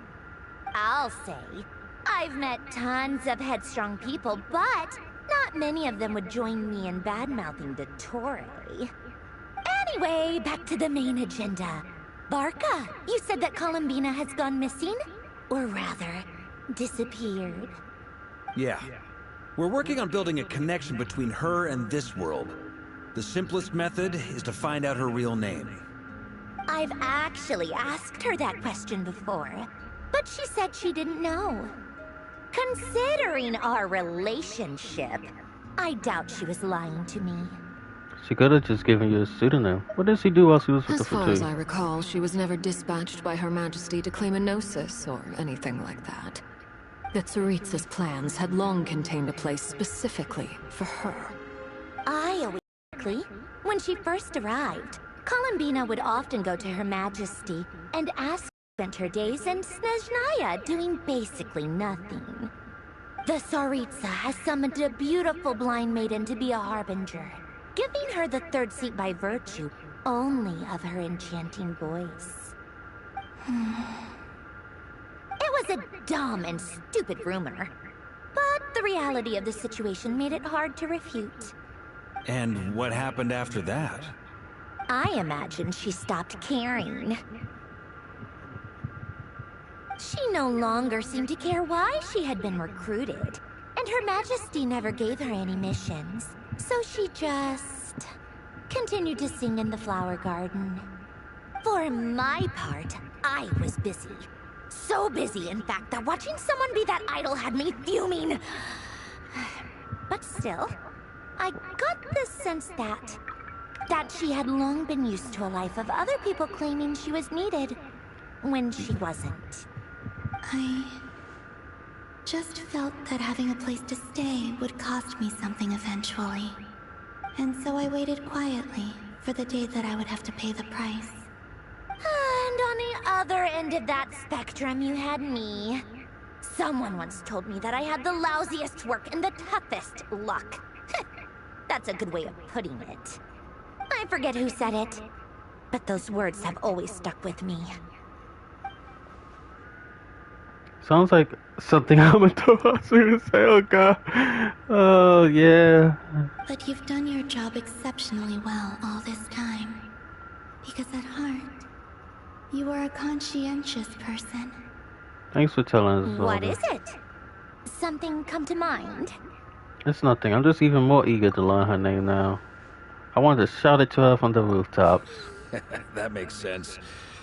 I'll say. I've met tons of headstrong people, but not many of them would join me in bad-mouthing Dottore. Anyway, back to the main agenda. Barca, you said that Columbina has gone missing? Or rather, disappeared. Yeah. We're working on building a connection between her and this world. The simplest method is to find out her real name. I've actually asked her that question before, but she said she didn't know. Considering our relationship, I doubt she was lying to me. She could have just given you a pseudonym. What did she do while she was with As the far as I Fatui? recall, she was never dispatched by Her Majesty to claim a gnosis or anything like that. The Tsaritsa's plans had long contained a place specifically for her. Ironically, when she first arrived, Columbina would often go to Her Majesty and ask to spend her days in Snezhnaya doing basically nothing. The Tsaritsa has summoned a beautiful blind maiden to be a harbinger, giving her the third seat by virtue only of her enchanting voice. It was a dumb and stupid rumor, but the reality of the situation made it hard to refute. And what happened after that? I imagine she stopped caring. She no longer seemed to care why she had been recruited, and Her Majesty never gave her any missions, so she just continued to sing in the flower garden. For my part, I was busy. So busy, in fact, that watching someone be that idol had me fuming. But still, I got the sense that she had long been used to a life of other people claiming she was needed when she wasn't. I just felt that having a place to stay would cost me something eventually. And so I waited quietly for the day that I would have to pay the price. And on the other end of that spectrum, you had me. Someone once told me that I had the lousiest work and the toughest luck. That's a good way of putting it. I forget who said it, but those words have always stuck with me. Sounds like something Amatosu would say. Oh god. Oh yeah. But you've done your job exceptionally well all this time. Because at heart, you are a conscientious person. Thanks for telling us. What is it? Something come to mind? It's nothing. I'm just even more eager to learn her name now. I wanted to shout it to her from the rooftops. That makes sense.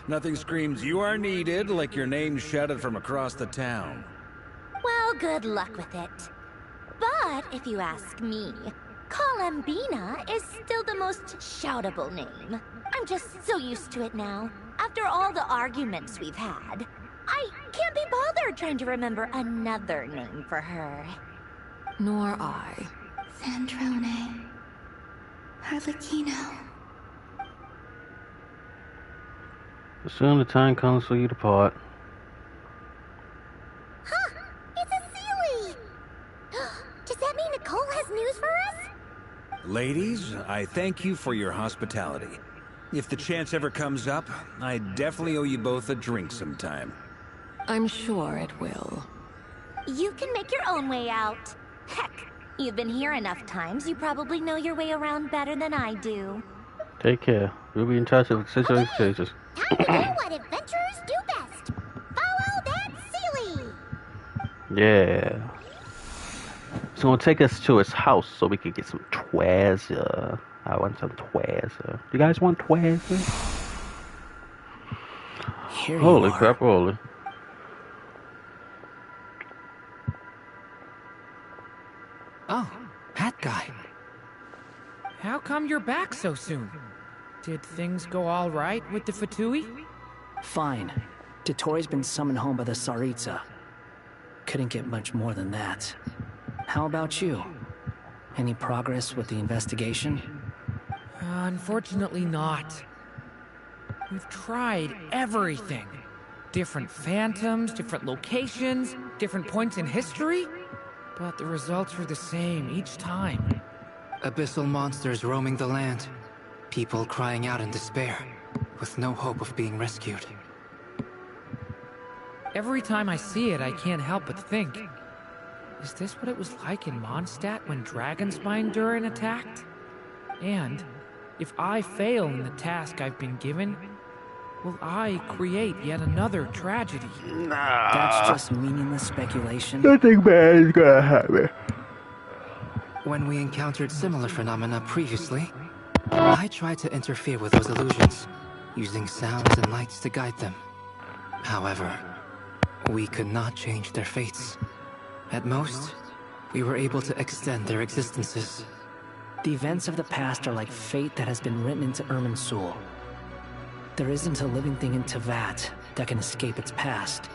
Nothing screams you are needed like your name shouted from across the town. Well, good luck with it. But if you ask me, Columbina is still the most shoutable name. I'm just so used to it now. After all the arguments we've had, I can't be bothered trying to remember another name for her. Nor I. Sandrone. Harlequino. Soon the time comes for you to part. Huh! It's a Sealy! Does that mean Nicole has news for us? Ladies, I thank you for your hospitality. If the chance ever comes up, I definitely owe you both a drink sometime. I'm sure it will. You can make your own way out. Heck, you've been here enough times, you probably know your way around better than I do. Take care. We'll be in touch if the situation changes. Time to do what adventurers do best. Follow that Sealy! Yeah. It's gonna take us to his house so we can get some treasure. I want some treasure. You guys want treasure? Here Holy you are. crap, holy. Oh, hat guy. How come you're back so soon? Did things go all right with the Fatui? Fine. Dotori's been summoned home by the Tsaritsa. Couldn't get much more than that. How about you? Any progress with the investigation? Unfortunately not. We've tried everything. Different phantoms, different locations, different points in history. But the results were the same each time. Abyssal monsters roaming the land. People crying out in despair, with no hope of being rescued. Every time I see it, I can't help but think, is this what it was like in Mondstadt when Dragonspine Durin attacked? And if I fail in the task I've been given, will I create yet another tragedy? That's just meaningless speculation. Nothing bad is gonna happen. When we encountered similar phenomena previously, I tried to interfere with those illusions, using sounds and lights to guide them. However, we could not change their fates. At most, we were able to extend their existences. The events of the past are like fate that has been written into Irminsul. There isn't a living thing in Tevat that can escape its past.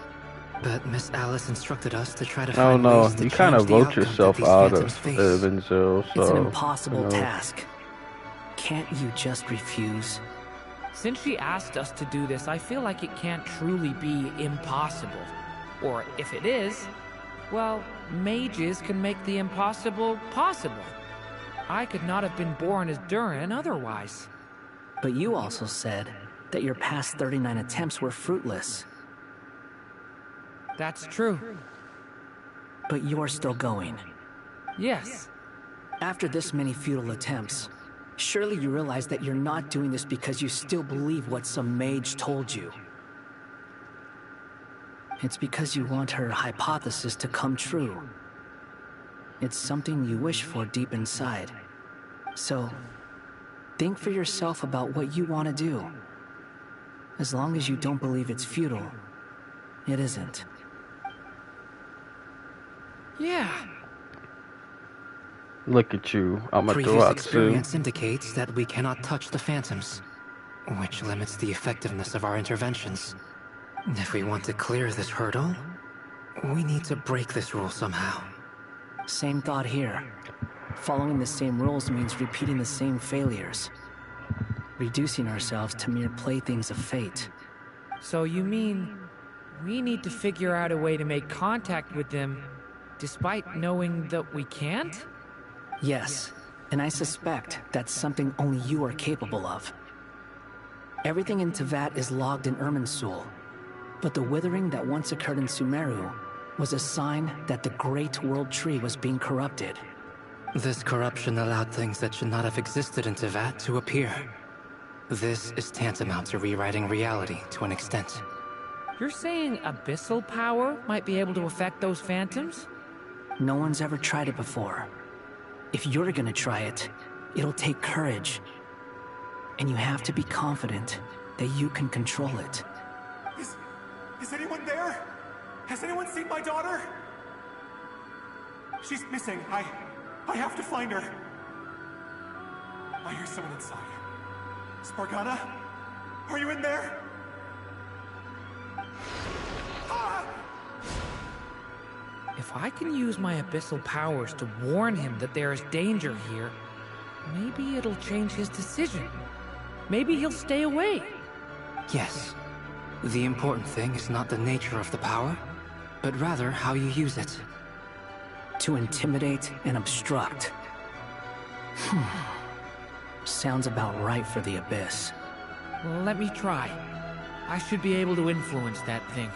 But Miss Alice instructed us to try to Oh find no, ways to you kind of change the vote outcome yourself that these out phantoms of face. Irminsul, so... It's an impossible you know. task. Can't you just refuse? Since she asked us to do this, I feel like it can't truly be impossible. Or if it is, well, mages can make the impossible possible. I could not have been born as Durin otherwise. But you also said that your past 39 attempts were fruitless. That's true. But you're still going. Yes. After this many futile attempts, surely you realize that you're not doing this because you still believe what some mage told you. It's because you want her hypothesis to come true. It's something you wish for deep inside. So, think for yourself about what you want to do. As long as you don't believe it's futile, it isn't. Yeah. Look at you, Previous Amaterasu. experience indicates that we cannot touch the phantoms, which limits the effectiveness of our interventions. If we want to clear this hurdle, we need to break this rule somehow. Same thought here. Following the same rules means repeating the same failures. Reducing ourselves to mere playthings of fate. So you mean we need to figure out a way to make contact with them despite knowing that we can't? Yes, and I suspect that's something only you are capable of. Everything in Tevat is logged in Irminsul, but the withering that once occurred in Sumeru was a sign that the Great World Tree was being corrupted. This corruption allowed things that should not have existed in Tevat to appear. This is tantamount to rewriting reality to an extent. You're saying abyssal power might be able to affect those phantoms? No one's ever tried it before. If you're gonna try it, it'll take courage. And you have to be confident that you can control it. Is anyone there? Has anyone seen my daughter? She's missing. I have to find her. I hear someone inside. Spargana? Are you in there? Ah! If I can use my abyssal powers to warn him that there is danger here, maybe it'll change his decision. Maybe he'll stay away. Yes. The important thing is not the nature of the power, but rather how you use it. To intimidate and obstruct. Sounds about right for the Abyss. Let me try. I should be able to influence that thing.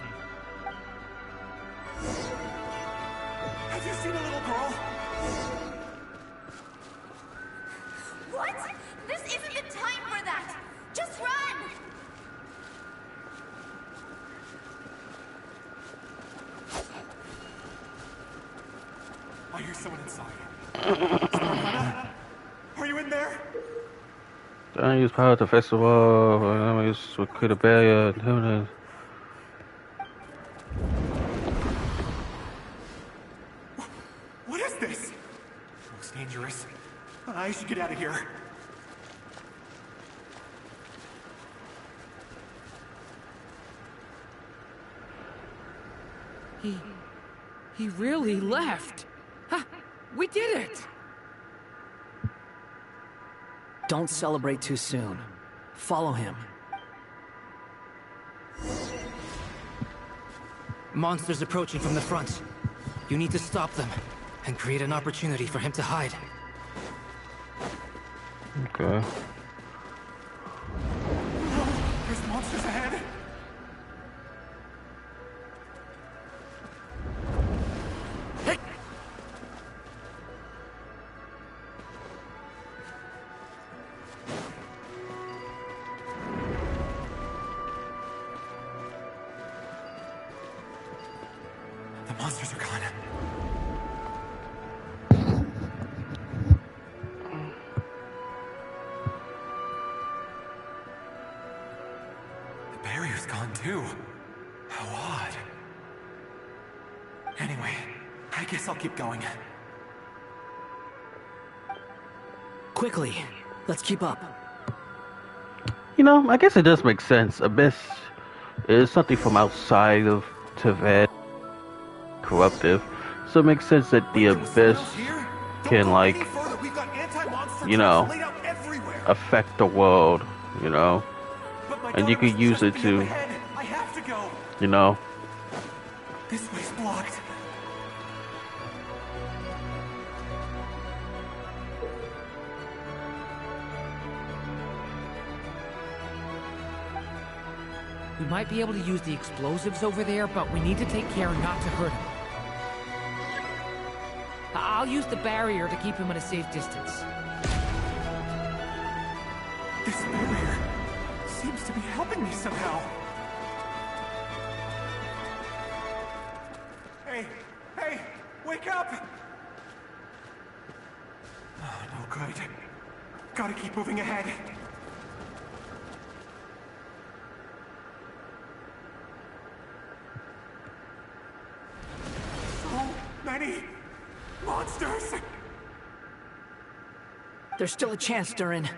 Have you seen a little girl? What? This isn't the time for that! Just run! I hear someone inside. Sparkana? Are you in there? Don't use power to festival. I'm use with create a barrier. What is this? Looks dangerous. I should get out of here. He really left. Ha! We did it! Don't celebrate too soon. Follow him. Monsters approaching from the front. You need to stop them and create an opportunity for him to hide. Okay. There's monsters ahead. The monsters are gone. The barrier's gone too. How odd. Anyway, I guess I'll keep going. Quickly, let's keep up. You know, I guess it does make sense. Abyss is something from outside of Teyvat, corruptive. So it makes sense that the Abyss can, like, you know, affect the world, you know? And you could use it to, you know? This way's blocked. We might be able to use the explosives over there, but we need to take care not to hurt him. I'll use the barrier to keep him at a safe distance. This barrier seems to be helping me somehow. Hey, wake up! Oh, no good. Gotta keep moving ahead. So many monsters! There's still a chance, Durin.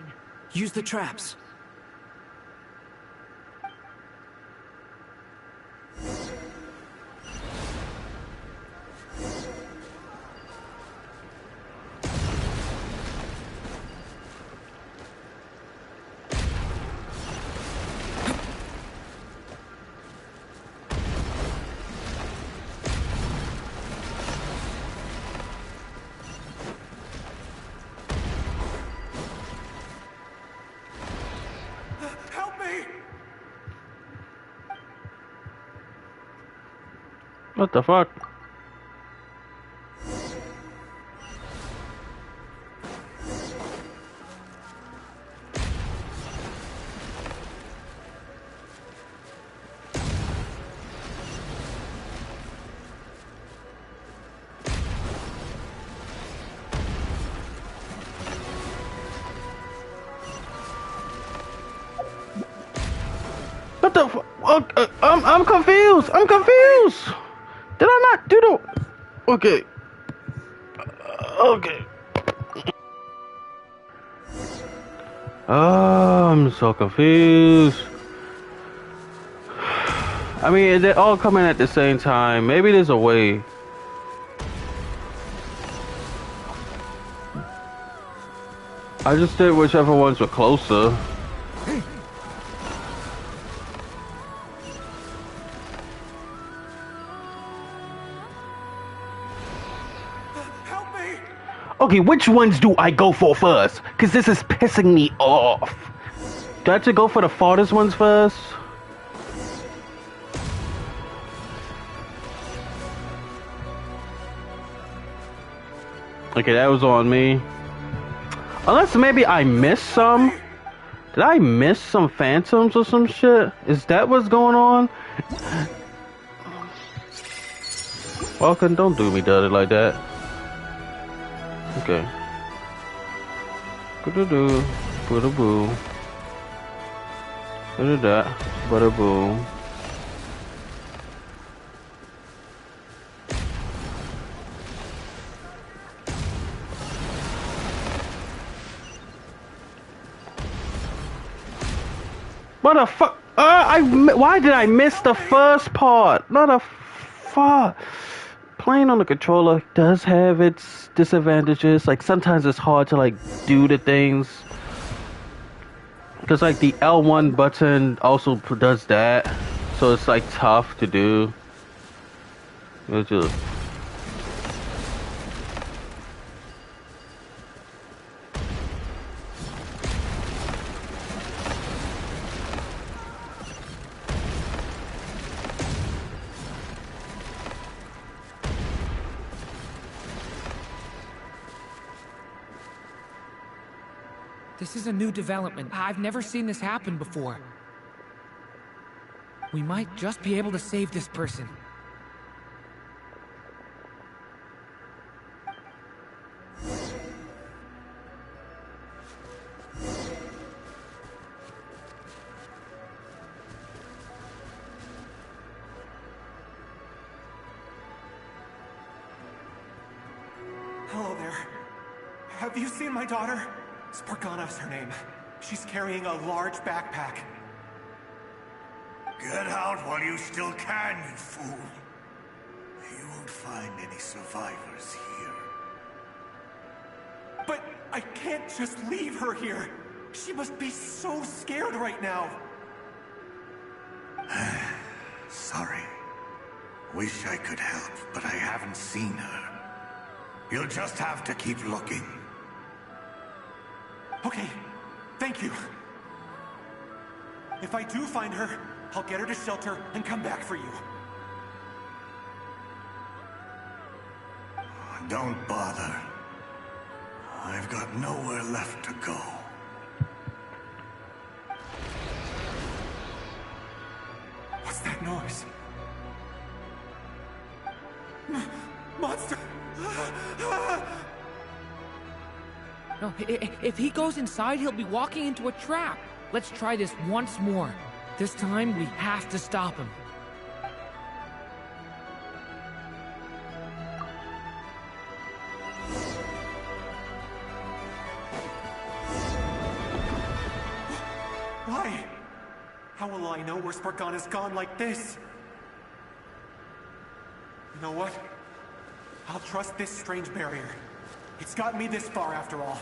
Use the traps. What the fuck? What the fuck? I'm confused. I'm confused. Did I not do the... Okay. Okay. Oh, I'm so confused. I mean, they're all coming at the same time. Maybe there's a way I just did whichever ones were closer. Help me! Okay, which ones do I go for first? Because this is pissing me off. Do I have to go for the farthest ones first? Okay, that was on me. Unless maybe I missed some. Did I miss some phantoms or some shit? Is that what's going on? Welcome, don't do me dirty like that. Okay. Boo-doo-doo. Boo-doo-boo. Boo-doo-da. Boo-doo-boo. What the fuck? Why did I miss the first part? Not a fuck. Playing on the controller does have its disadvantages. Like sometimes it's hard to like do the things. Cause like the L1 button also does that. So it's like tough to do. It's just... This is a new development. I've never seen this happen before. We might just be able to save this person. Hello there. Have you seen my daughter? Spargana's her name. She's carrying a large backpack. Get out while you still can, you fool. You won't find any survivors here. But I can't just leave her here. She must be so scared right now. Sorry. Wish I could help, but I haven't seen her. You'll just have to keep looking. Okay, thank you. If I do find her, I'll get her to shelter and come back for you. Don't bother. I've got nowhere left to go. What's that noise? Monster! No, if he goes inside, he'll be walking into a trap. Let's try this once more. This time, we have to stop him. Why? How will I know where Spargana's gone like this? You know what? I'll trust this strange barrier. It's got me this far after all.